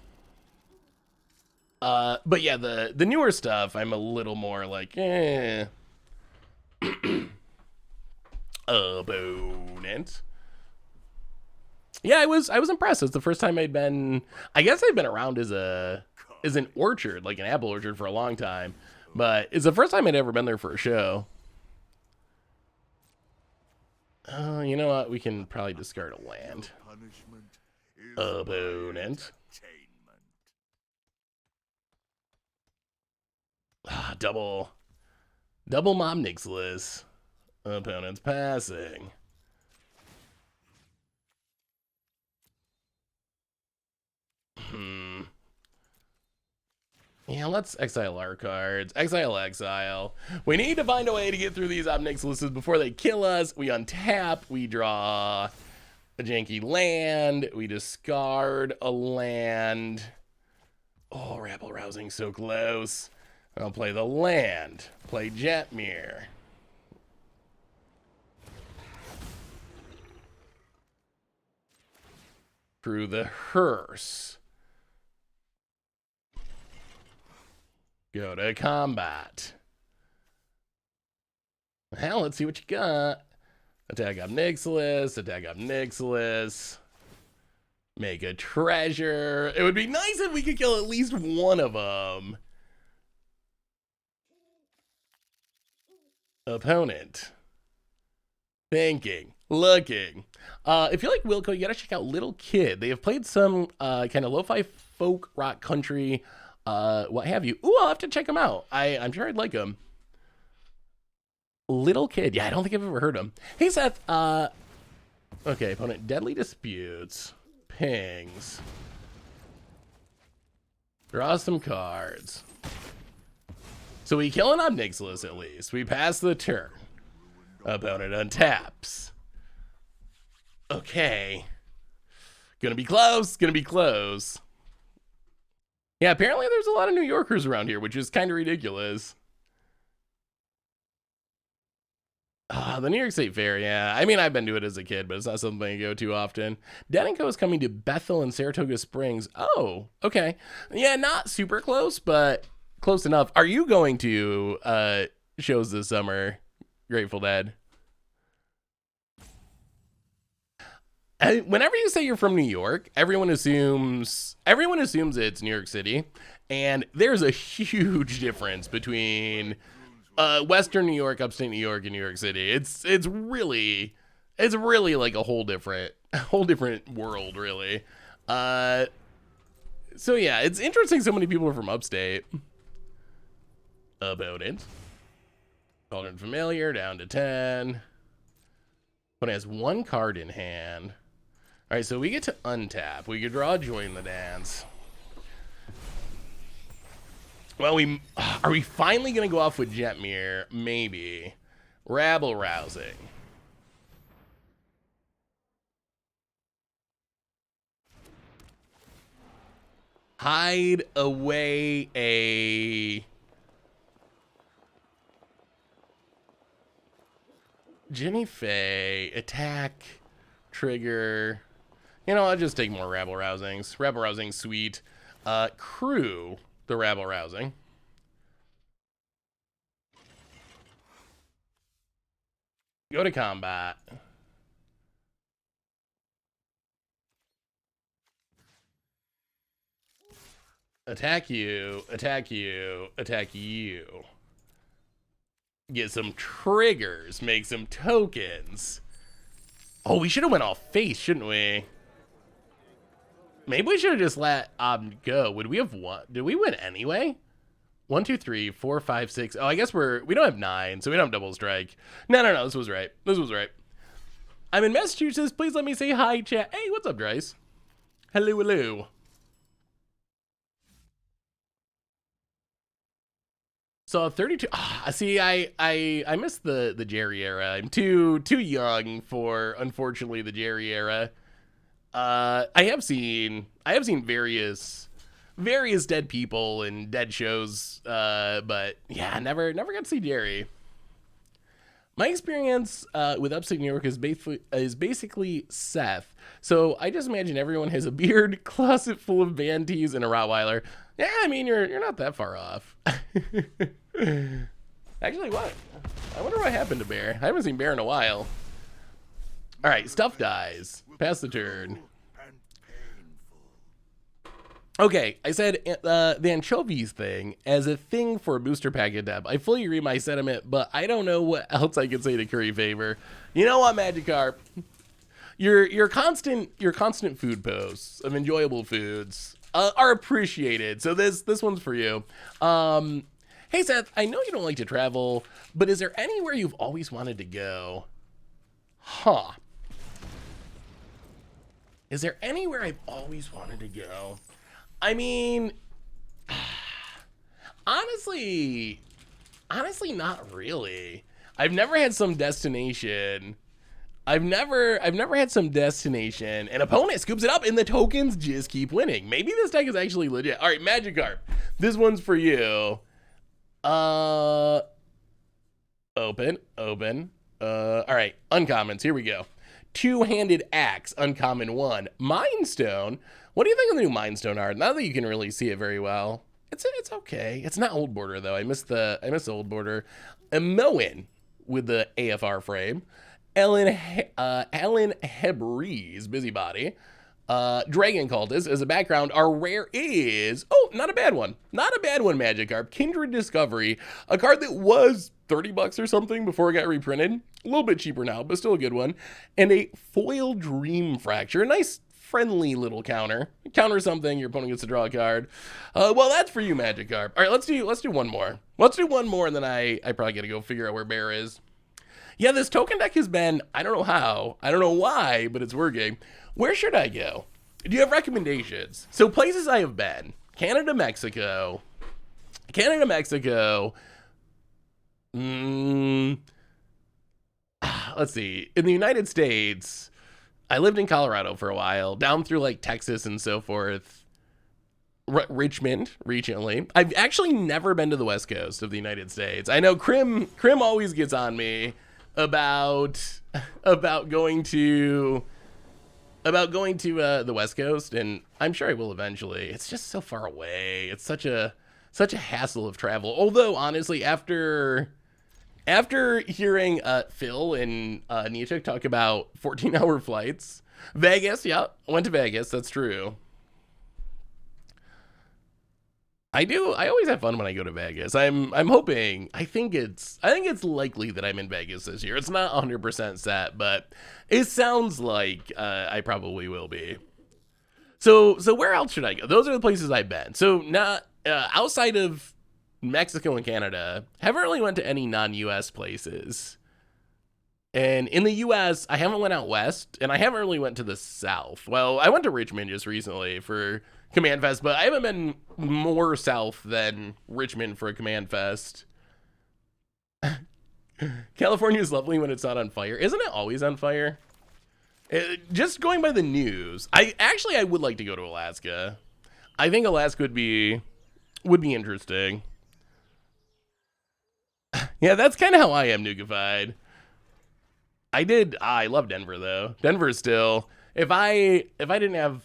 [SPEAKER 1] But yeah, the newer stuff, I'm a little more like, opponent. Yeah, I was impressed. It's the first time I'd been. I guess I'd been around as an orchard, like an apple orchard, for a long time, but it's the first time I'd ever been there for a show. You know what? We can probably discard a land. Opponent. Double Mom Nixless. Opponent's passing. Yeah, let's exile our cards. Exile. We need to find a way to get through these Omnixluses before they kill us. We untap. We draw a janky land. We discard a land. Oh, rabble rousing so close. I'll play the land. Play Jetmir. Through the hearse. Go to combat. Hell, let's see what you got. Attack up Nixless. Attack up Nixless. Make a treasure. It would be nice if we could kill at least one of them. Opponent. Thinking. Looking. If you like Wilco, you gotta check out Little Kid. They have played some kind of lo-fi folk rock country, what have you. Ooh, I'll have to check them out. I'm sure I'd like them. Little Kid. Yeah, I don't think I've ever heard them. Hey, Seth. Okay, opponent. Deadly Disputes. Pings. Draw some cards. So we kill an Obnixilus at least. We pass the turn. Opponent untaps. Okay. Gonna be close. Yeah, apparently there's a lot of New Yorkers around here, which is kind of ridiculous. The New York State Fair, yeah. I mean, I've been to it as a kid, but it's not something I go to often. Dan & Co. is coming to Bethel and Saratoga Springs. Oh, okay. Yeah, not super close, but close enough. Are you going to shows this summer, Grateful Dead? Whenever you say you're from New York, everyone assumes it's New York City, and there's a huge difference between Western New York, upstate New York, and New York City. It's really like a whole different world, really. So yeah, it's interesting so many people are from upstate. About it. Cauldron Familiar down to 10. But it has one card in hand. All right, so we get to untap. We could draw Join the Dance. Well, are we finally going to go off with Jetmir? Maybe. Rabble Rousing. Hide away a Jenny Faye. Attack. Trigger. You know, I'll just take more Rabble Rousings. Rabble Rousing, sweet. Crew the rabble rousing. Go to combat. Attack you, attack you, attack you. Get some triggers, make some tokens. Oh, we should have went all face, shouldn't we? Maybe we should have just let go. Would we have won? Did we win anyway? 1, 2, 3, 4, 5, 6. Oh, I guess we don't have 9, so we don't have double strike. No, this was right. This was right. I'm in Massachusetts. Please let me say hi, chat. Hey, what's up, Bryce? Hello, hello. So 32. See, I missed the Jerry era. I'm too young for, unfortunately, the Jerry era. I have seen various dead people and dead shows, but yeah, never got to see Jerry. My experience with upstate New York is basically Seth. So I just imagine everyone has a beard, closet full of band tees, and a Rottweiler. Yeah, I mean you're not that far off. Actually, what? I wonder what happened to Bear. I haven't seen Bear in a while. All right, stuff dies. Pass the turn. Okay, I said the anchovies thing as a thing for a booster pack adept. I fully agree my sentiment, but I don't know what else I could say to curry favor. You know what, Magikarp? Your constant food posts of enjoyable foods are appreciated. So this one's for you. Hey Seth, I know you don't like to travel, but is there anywhere you've always wanted to go? Huh. Is there anywhere I've always wanted to go? I mean, honestly, not really. I've never had some destination. I've never had some destination. An opponent scoops it up and the tokens just keep winning. Maybe this deck is actually legit. All right, Magikarp, this one's for you. Open. All right, uncommons, here we go. Two-handed axe, uncommon 1. Mind Stone. What do you think of the new Mind Stone art? Now that you can really see it very well, it's okay. It's not old border though. I miss the old border. A Moen with the AFR frame. Ellen Hebree's Busybody. Dragon Cultist as a background. Our rare is, not a bad one. Not a bad one, Magikarp. Kindred Discovery, a card that was $30 or something before it got reprinted. A little bit cheaper now, but still a good one. And a Foil Dream Fracture. A nice, friendly little counter. Counter something, your opponent gets to draw a card. Well, that's for you, Magikarp. All right, let's do one more. Let's do one more, and then I probably got to go figure out where Bear is. Yeah, this token deck has been, I don't know how, I don't know why, but it's working. Where should I go? Do you have recommendations? So places I have been, Canada, Mexico. Let's see. In the United States, I lived in Colorado for a while, down through like Texas and so forth. Richmond recently. I've actually never been to the West Coast of the United States. I know Krim always gets on me about going to the West Coast, and I'm sure I will eventually. It's just so far away. It's such a hassle of travel. Although honestly, after hearing Phil and Nietzsche talk about 14-hour flights, Vegas, yeah, I went to Vegas. That's true. I always have fun when I go to Vegas. I'm hoping. I think it's likely that I'm in Vegas this year. It's not 100% set, but it sounds like I probably will be. So where else should I go? Those are the places I've been. So not outside of Mexico and Canada, haven't really went to any non-US places. And in the US, I haven't went out west, and I haven't really went to the south. Well, I went to Richmond just recently for Command Fest, but I haven't been more south than Richmond for a Command Fest. California is lovely when it's not on fire. Isn't it always on fire? Just going by the news, I would like to go to Alaska. I think Alaska would be interesting. Yeah, that's kind of how I am, Nukified. I love Denver though. Denver still. If I didn't have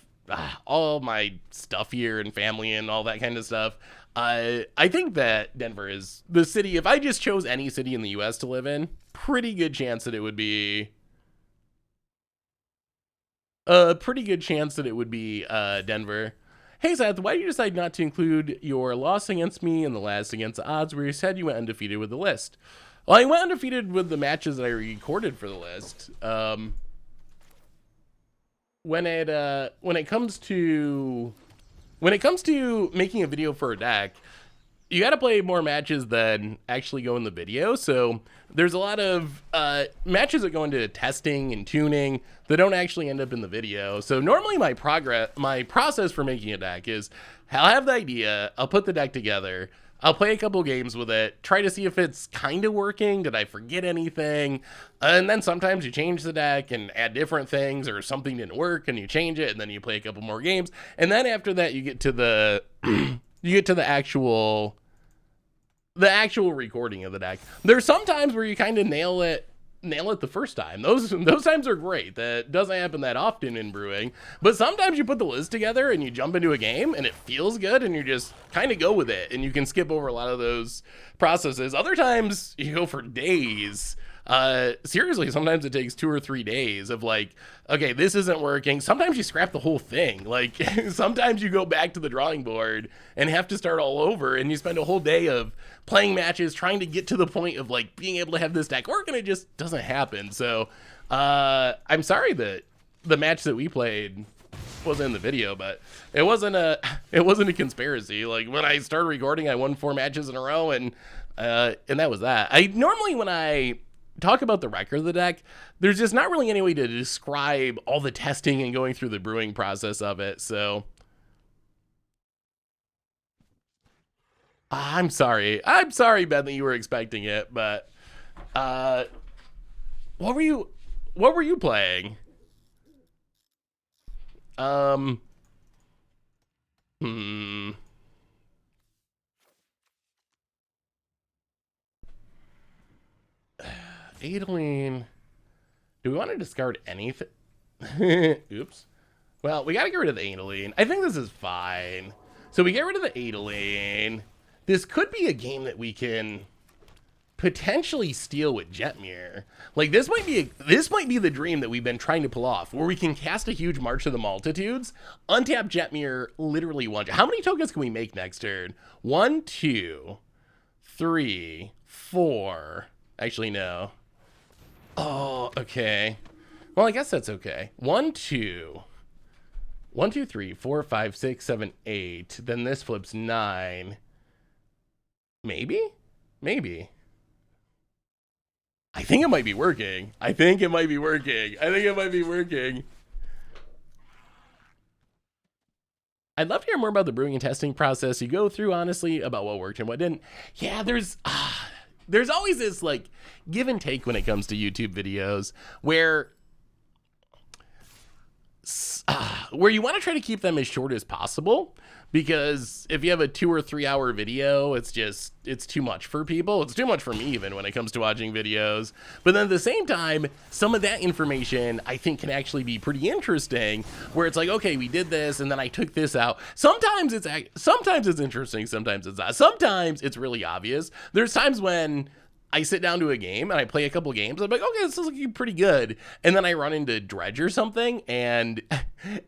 [SPEAKER 1] all my stuff here and family and all that kind of stuff. I think that Denver is the city. If I just chose any city in the U.S. to live in, pretty good chance that it would be Denver. Hey Seth, why did you decide not to include your loss against me and the last against the odds where you said you went undefeated with the list? Well, I went undefeated with the matches that I recorded for the list. When it comes to making a video for a deck, you got to play more matches than actually go in the video. So there's a lot of matches that go into testing and tuning that don't actually end up in the video. So normally my process for making a deck is I'll have the idea, I'll put the deck together, I'll play a couple games with it, try to see if it's kind of working, did I forget anything? And then sometimes you change the deck and add different things, or something didn't work and you change it, and then you play a couple more games. And then after that you get to the the actual recording of the deck. There's some times where you kind of nail it the first time. Those times are great. That doesn't happen that often in brewing, but sometimes you put the list together and you jump into a game and it feels good and you just kind of go with it and you can skip over a lot of those processes. Other times you go for days. Seriously, sometimes it takes 2 or 3 days of like, okay, this isn't working. Sometimes you scrap the whole thing. Like sometimes you go back to the drawing board and have to start all over, and you spend a whole day of playing matches trying to get to the point of like being able to have this deck work, and it just doesn't happen. So I'm sorry that the match that we played wasn't in the video, but it wasn't a conspiracy. Like when I started recording, I won 4 matches in a row, and that was that. I normally, when I talk about the record of the deck, there's just not really any way to describe all the testing and going through the brewing process of it. So I'm sorry, Ben, that you were expecting it, but what were you playing? Adeline. Do we want to discard anything? Oops. Well, we got to get rid of the Adeline. I think this is fine. So we get rid of the Adeline. This could be a game that we can potentially steal with Jetmir. Like this might be the dream that we've been trying to pull off, where we can cast a huge March of the Multitudes, untap Jetmir, literally one. How many tokens can we make next turn? 1, 2, 3, 4. Actually, no. Oh, okay. Well, I guess that's okay. 1, 2, 3, 4, 5, 6, 7, 8. Then this flips 9. Maybe? I think it might be working. I'd love to hear more about the brewing and testing process you go through, honestly, about what worked and what didn't. Yeah, there's always this like give and take when it comes to YouTube videos where you want to try to keep them as short as possible, because if you have a 2 or 3 hour video, it's too much for people. It's too much for me even when it comes to watching videos. But then at the same time, some of that information I think can actually be pretty interesting, where it's like, okay, we did this and then I took this out. Sometimes it's interesting, sometimes it's not. Sometimes it's really obvious. There's times when I sit down to a game and I play a couple games. I'm like, okay, this is looking pretty good. And then I run into Dredge or something and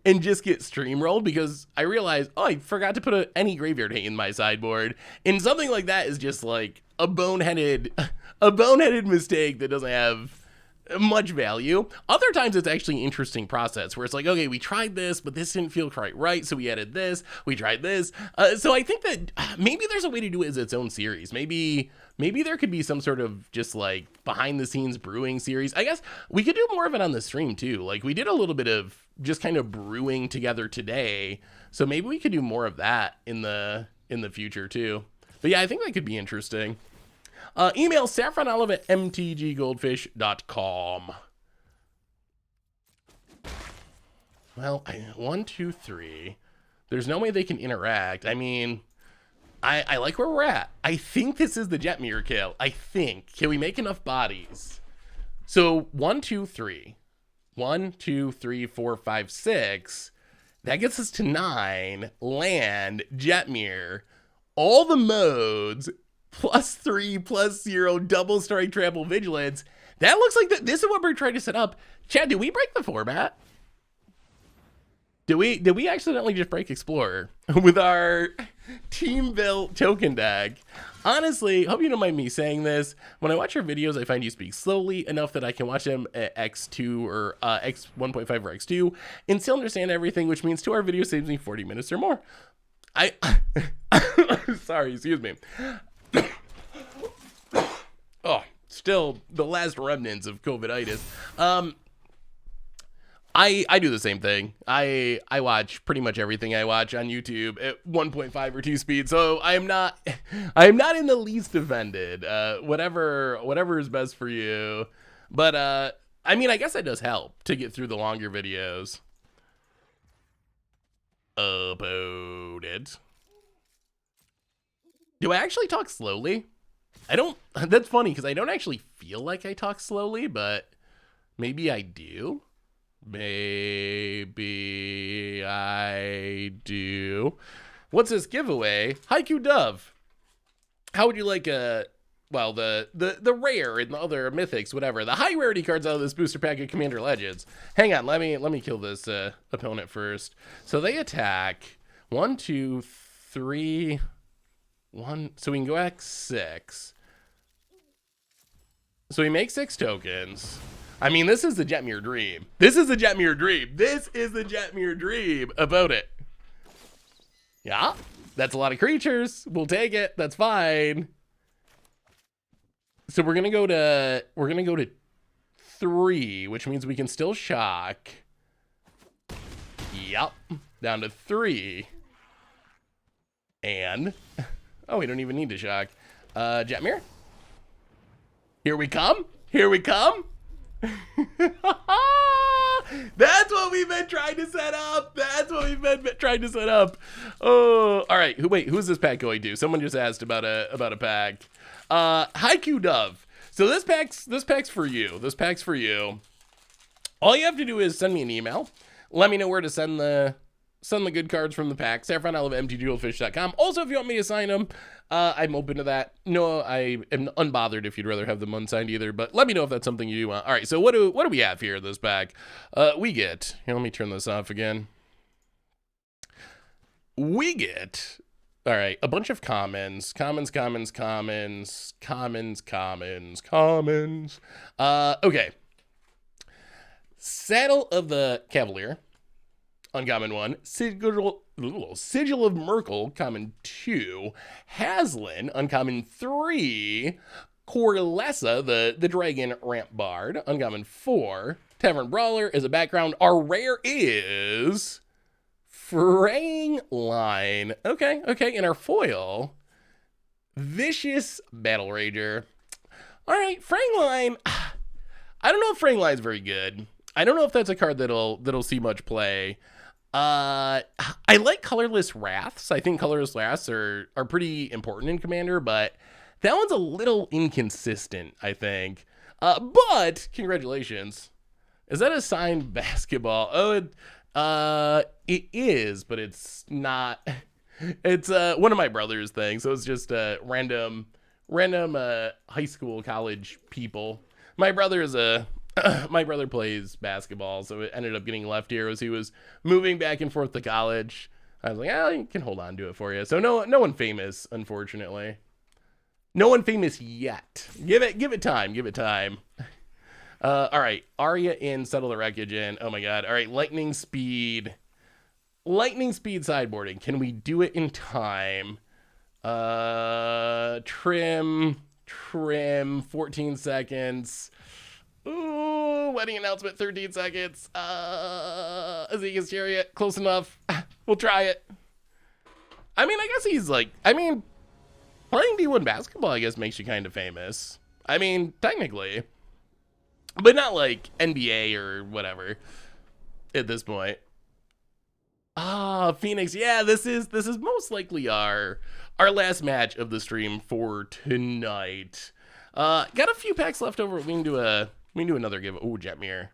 [SPEAKER 1] just get streamrolled because I realize, oh, I forgot to put any graveyard hate in my sideboard. And something like that is just like a boneheaded mistake that doesn't have much value. Other times it's actually an interesting process where it's like, okay, we tried this, but this didn't feel quite right, so we added this, we tried this. So I think that maybe there's a way to do it as its own series. Maybe there could be some sort of just like behind the scenes brewing series. I guess we could do more of it on the stream too. Like we did a little bit of just kind of brewing together today, so maybe we could do more of that in the future too. But yeah, I think that could be interesting. Email saffronolive@mtggoldfish.com. Well, 1, 2, 3. There's no way they can interact. I mean, I like where we're at. I think this is the Jetmir kill. I think. Can we make enough bodies? So 1, 2, 3. 1, 2, 3, 4, 5, 6. That gets us to 9. Land, Jetmir, all the modes, +3, +0, double strike, trample, vigilance. That looks like this is what we're trying to set up. Chad, did we break the format? Did we accidentally just break Explorer with our team built token deck? Honestly, hope you don't mind me saying this. When I watch your videos, I find you speak slowly enough that I can watch them at X2 or X 1.5 or X2 and still understand everything, which means 2-hour video saves me 40 minutes or more. Sorry, excuse me. Oh, still the last remnants of COVID-itis. I do the same thing. I watch pretty much everything I watch on YouTube at 1.5 or 2 speed. So I am not in the least offended. Whatever is best for you. But I mean, I guess that does help to get through the longer videos. About it. Do I actually talk slowly? I don't. That's funny because I don't actually feel like I talk slowly, but maybe I do. Maybe I do. What's this giveaway? Haiku Dove. How would you like the rare and the other mythics, whatever, the high rarity cards out of this booster pack of Commander Legends? Hang on, let me kill this opponent first. So they attack 1, 2, 3, 1. So we can go X6. So we make 6 tokens. I mean, this is the Jetmir dream. This is the Jetmir dream. This is the Jetmir dream about it. Yeah, that's a lot of creatures. We'll take it. That's fine. So we're gonna go to 3, which means we can still shock. Yep, down to 3. And oh, we don't even need to shock. Jetmir. Here we come. Here we come. That's what we've been trying to set up. That's what we've been trying to set up. Oh, all right. Who's this pack going to? Someone just asked about a pack. Haiku Dove. So this pack's for you. This pack's for you. All you have to do is send me an email. Let me know where to send the good cards from the pack. saffronolive@mtggoldfish.com. Also, if you want me to sign them, I'm open to that. No, I am unbothered if you'd rather have them unsigned either, but let me know if that's something you do want. All right, so what do we have here in this pack? We get, here, let me turn this off again. We get, all right, a bunch of commons. Okay. Saddle of the Cavalier. Uncommon 1, Sigil of Merkel, common 2, Haslin, uncommon 3, Corlessa, the Dragon Ramp Bard, uncommon 4, Tavern Brawler is a background. Our rare is Fraying Line. Okay, and our foil, Vicious Battle Rager. All right, Fraying Line. I don't know if Fraying Line is very good. I don't know if that's a card that'll see much play. I like colorless wraths. I think colorless wraths are pretty important in Commander, but that one's a little inconsistent, I think. But congratulations. Is that a signed basketball? Oh, it is, but it's not. It's one of my brother's things, so it's just random high school, college people. My brother plays basketball, so it ended up getting left here as he was moving back and forth to college. I was like, I can hold on to it for you. So no one famous, unfortunately. No one famous yet. Give it time. All right, Arya in, Settle the Wreckage in. Oh my god. All right, Lightning Speed sideboarding. Can we do it in time? Trim, 14 seconds. Ooh, wedding announcement, 13 seconds. Azeka's Chariot, close enough. We'll try it. I mean, I guess he's like, playing D1 basketball, I guess, makes you kind of famous. I mean, technically. But not like NBA or whatever at this point. Phoenix. Yeah, this is most likely our last match of the stream for tonight. Got a few packs left over. We can do another give. Ooh, Jetmir.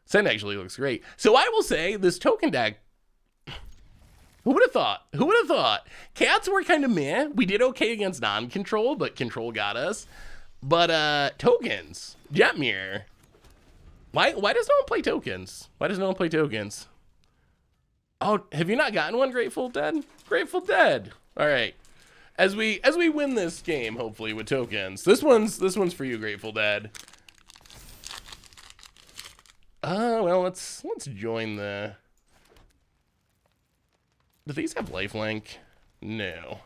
[SPEAKER 1] Send actually looks great. So I will say this token deck, Who would have thought? Who would have thought? Cats were kind of meh. We did okay against non-control, but control got us. But tokens, Jetmir. Why does no one play tokens? Why does no one play tokens? Oh, have you not gotten one, Grateful Dead? Grateful Dead. All right. As we win this game, hopefully with tokens. This one's for you, Grateful Dead. Well, let's join the. Do these have lifelink? No.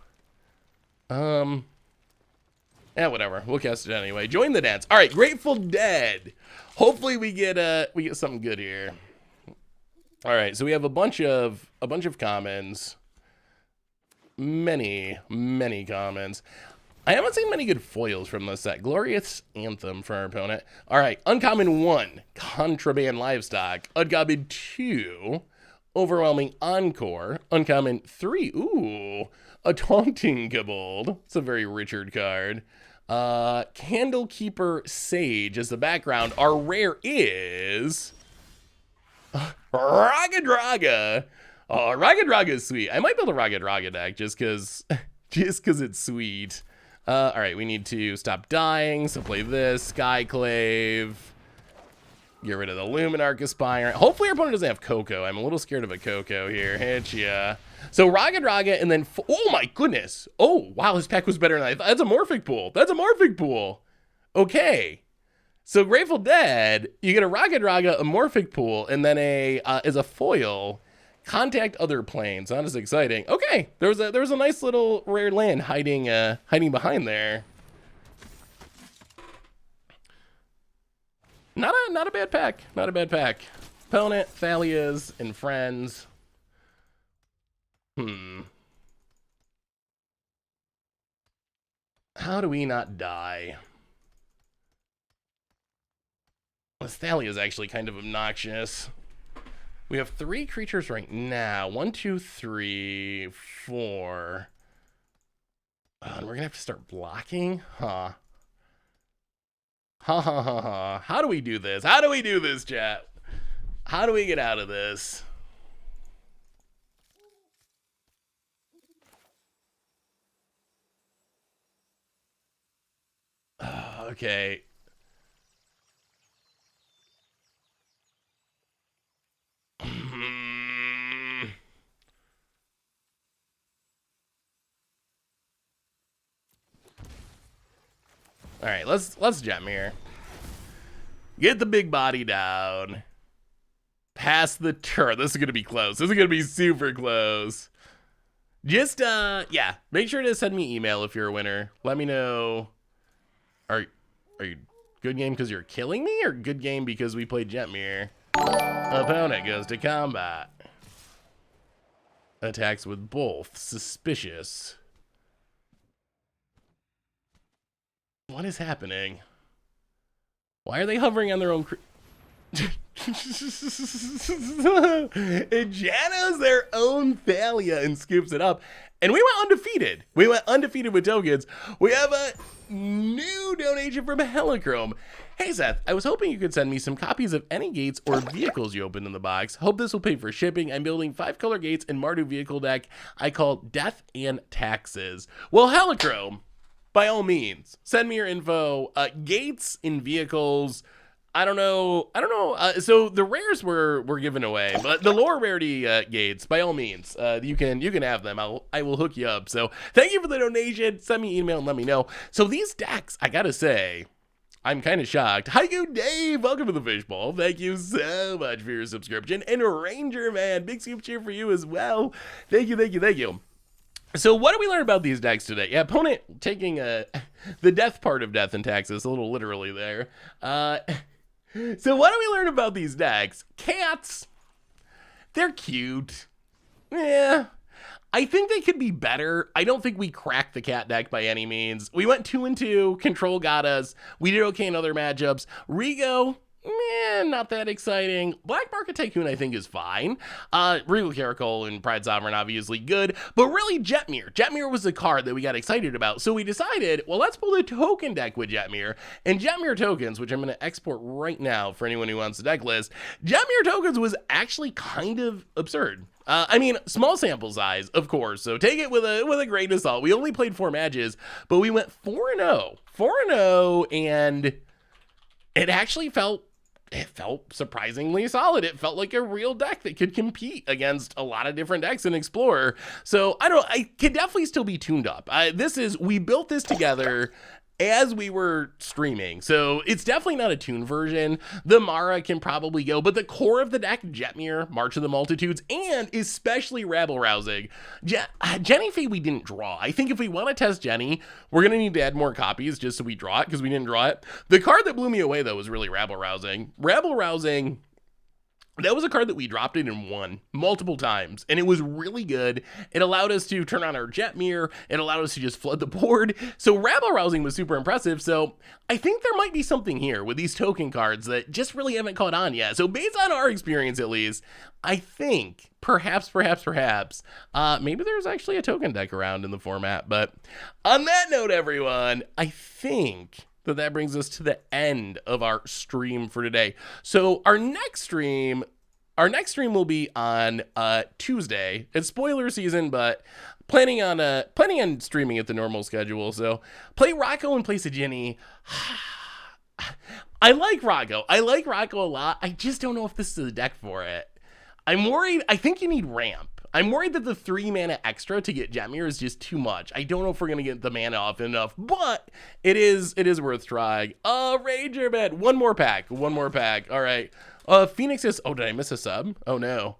[SPEAKER 1] Yeah, whatever. We'll cast it anyway. Join the dance. All right, Grateful Dead. Hopefully we get something good here. All right, so we have a bunch of commons. Many commons. I haven't seen many good foils from this set. Glorious Anthem for our opponent. All right, uncommon 1, Contraband Livestock. Uncommon 2, Overwhelming Encore. Uncommon 3, ooh, a Taunting Kobold. It's a very Richard card. Candlekeeper Sage as the background. Our rare is Raga Draga. Oh, Raga Draga is sweet. I might build a Raga Draga deck just because it's sweet. All right, we need to stop dying, so play this Skyclave. Get rid of the Luminarch Aspire. Hopefully our opponent doesn't have Coco. I'm a little scared of a Coco here. Hit ya. So Raga Draga and then, oh my goodness. Oh, wow, this pack was better than I thought. That's a Morphic Pool. That's a Morphic Pool. Okay. So Grateful Dead, you get a Raga Draga, a Morphic Pool, and then as a foil, Contact Other Planes. Not as exciting. Okay, there was a nice little rare land hiding behind there. Not a bad pack. Not a bad pack. Opponent, Thalias, and friends. How do we not die? This Thalia is actually kind of obnoxious. We have 3 creatures right now. 1, 2, 3, 4. And we're gonna have to start blocking? Huh. Ha. How do we do this? How do we do this, chat? How do we get out of this? Okay. All right, let's Jetmir. Get the big body down. Pass the turn. This is gonna be close. This is gonna be super close. Just yeah, make sure to send me email if you're a winner. Let me know. Are you good game because you're killing me, or good game because we played Jetmir? Opponent goes to combat. Attacks with both. Suspicious. What is happening? Why are they hovering on their own? Jana's their own Thalia and scoops it up. And we went undefeated. We went undefeated with tokens. We have a new donation from Helichrome. Hey Seth, I was hoping you could send me some copies of any gates or vehicles you opened in the box. Hope this will pay for shipping. I'm building 5-color gates and Mardu vehicle deck I call Death and Taxes. Well, Helichrome, by all means, send me your info. Gates in vehicles. I don't know. So the rares were given away, but the lower rarity gates, by all means, you can have them. I will hook you up. So thank you for the donation. Send me an email and let me know. So these decks, I gotta say, I'm kind of shocked. Hi, you Dave. Welcome to the Fishbowl. Thank you so much for your subscription. And Ranger Man, big scoop cheer for you as well. Thank you. So what do we learn about these decks today? Yeah, opponent taking the death part of Death and Taxes, a little literally there. So what do we learn about these decks? Cats, they're cute. Yeah, I think they could be better. I don't think we cracked the cat deck by any means. We went 2-2, control got us. We did okay in other matchups. Rigo, Not that exciting. Black Market Tycoon, I think, is fine. Regal Caracol and Pride Sovereign, obviously good. But really, Jetmir. Jetmir was the card that we got excited about. So we decided, well, let's build a token deck with Jetmir. And Jetmir Tokens, which I'm going to export right now for anyone who wants the deck list, Jetmir Tokens was actually kind of absurd. I mean, small sample size, of course, so take it with a grain of salt. We only played 4 matches, but we went 4-0. 4-0, and it actually felt surprisingly solid. It felt like a real deck that could compete against a lot of different decks in Explorer. So I can definitely still be tuned up. We built this together as we were streaming, so it's definitely not a tuned version. The Mara can probably go, but the core of the deck, Jetmir, March of the Multitudes, and especially Rabble Rousing. Jenny Fee we didn't draw. I think if we want to test Jenny, we're going to need to add more copies just so we draw it, because we didn't draw it. The card that blew me away, though, was really Rabble Rousing. Rabble Rousing, that was a card that we dropped in and won multiple times, and it was really good. It allowed us to turn on our Jetmir. It allowed us to just flood the board. So Rabble Rousing was super impressive. So I think there might be something here with these token cards that just really haven't caught on yet. So based on our experience, at least, I think perhaps, maybe there's actually a token deck around in the format. But on that note, everyone, I think that brings us to the end of our stream for today. So our next stream will be on Tuesday. It's spoiler season, but planning on streaming at the normal schedule. So play Rocco and play Sajini. I like Rocco a lot. I just don't know if this is the deck for it. I'm worried. I think you need ramp. I'm worried that the 3 mana extra to get Jetmir is just too much. I don't know if we're going to get the mana off enough, but it is worth trying. Ranger Man, one more pack. All right. Phoenix is, did I miss a sub? Oh no.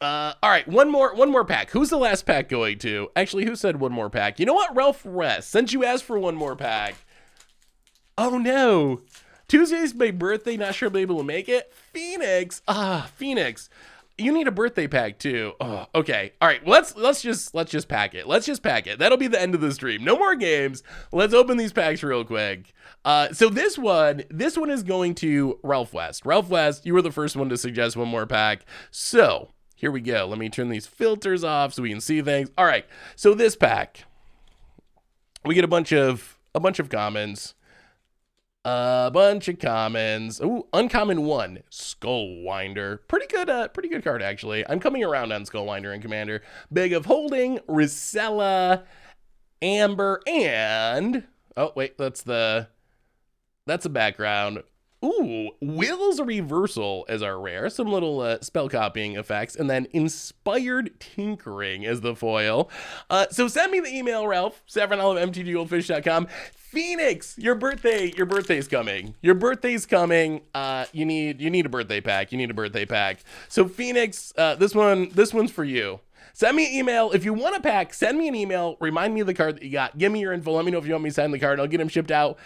[SPEAKER 1] All right, one more pack. Who's the last pack going to? Actually, who said one more pack? You know what, Ralph Rest, since you asked for one more pack. Oh no. Tuesday's my birthday, not sure I'll be able to make it. Phoenix. Phoenix. You need a birthday pack too. Oh, okay. All right. Let's just pack it. That'll be the end of the stream. No more games. Let's open these packs real quick. So this one is going to Ralph West. Ralph West, you were the first one to suggest one more pack. So here we go. Let me turn these filters off so we can see things. All right. So this pack, we get a bunch of commons. Ooh, uncommon 1, Skullwinder. Pretty good card, actually. I'm coming around on Skullwinder and Commander. Bag of Holding, Risella, Amber, and... oh, wait, that's a background. Ooh, Will's Reversal as our rare. Some little spell copying effects. And then Inspired Tinkering as the foil. So send me the email, Ralph, savronall@mtggoldfish.com. Phoenix, your birthday's coming. You need a birthday pack. So Phoenix, this one's for you. Send me an email. If you want a pack, send me an email. Remind me of the card that you got. Give me your info. Let me know if you want me to sign the card. I'll get them shipped out.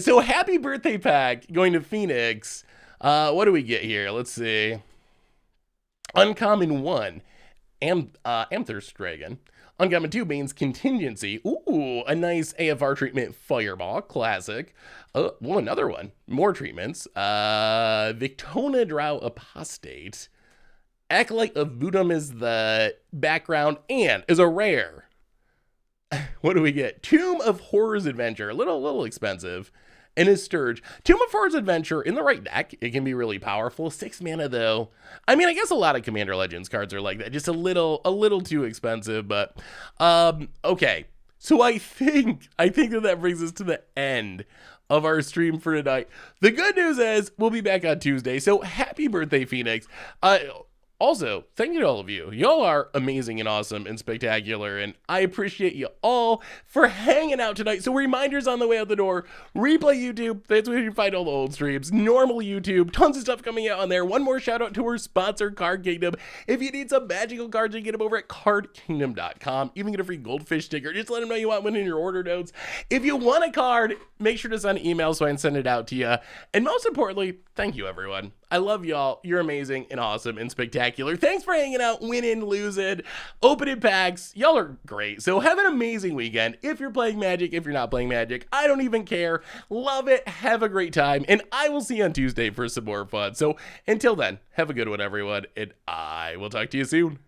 [SPEAKER 1] So happy birthday pack going to Phoenix. What do we get here? Let's see. Uncommon 1, Amthirst Dragon. Uncommon 2, Bane's Contingency. Ooh, a nice AFR treatment, Fireball. Classic. Another one. More treatments. Victona Drow Apostate. Acolyte of Voodoo is the background and is a rare. What do we get? Tomb of Horrors Adventure. A little expensive. And a Sturge. Tomb of Horrors Adventure, in the right deck, it can be really powerful. 6 mana, though. I mean, I guess a lot of Commander Legends cards are like that. Just a little too expensive, but... okay. So I think that brings us to the end of our stream for tonight. The good news is, we'll be back on Tuesday, so happy birthday, Phoenix. Also, thank you to all of you. Y'all are amazing and awesome and spectacular, and I appreciate you all for hanging out tonight. So reminders on the way out the door. Replay YouTube. That's where you find all the old streams. Normal YouTube. Tons of stuff coming out on there. One more shout out to our sponsor, Card Kingdom. If you need some magical cards, you can get them over at cardkingdom.com. Even get a free goldfish sticker. Just let them know you want one in your order notes. If you want a card, make sure to send an email so I can send it out to you. And most importantly, thank you, everyone. I love y'all. You're amazing and awesome and spectacular. Thanks for hanging out, winning, losing, opening packs. Y'all are great. So have an amazing weekend. If you're playing Magic, if you're not playing Magic, I don't even care. Love it. Have a great time. And I will see you on Tuesday for some more fun. So until then, have a good one, everyone. And I will talk to you soon.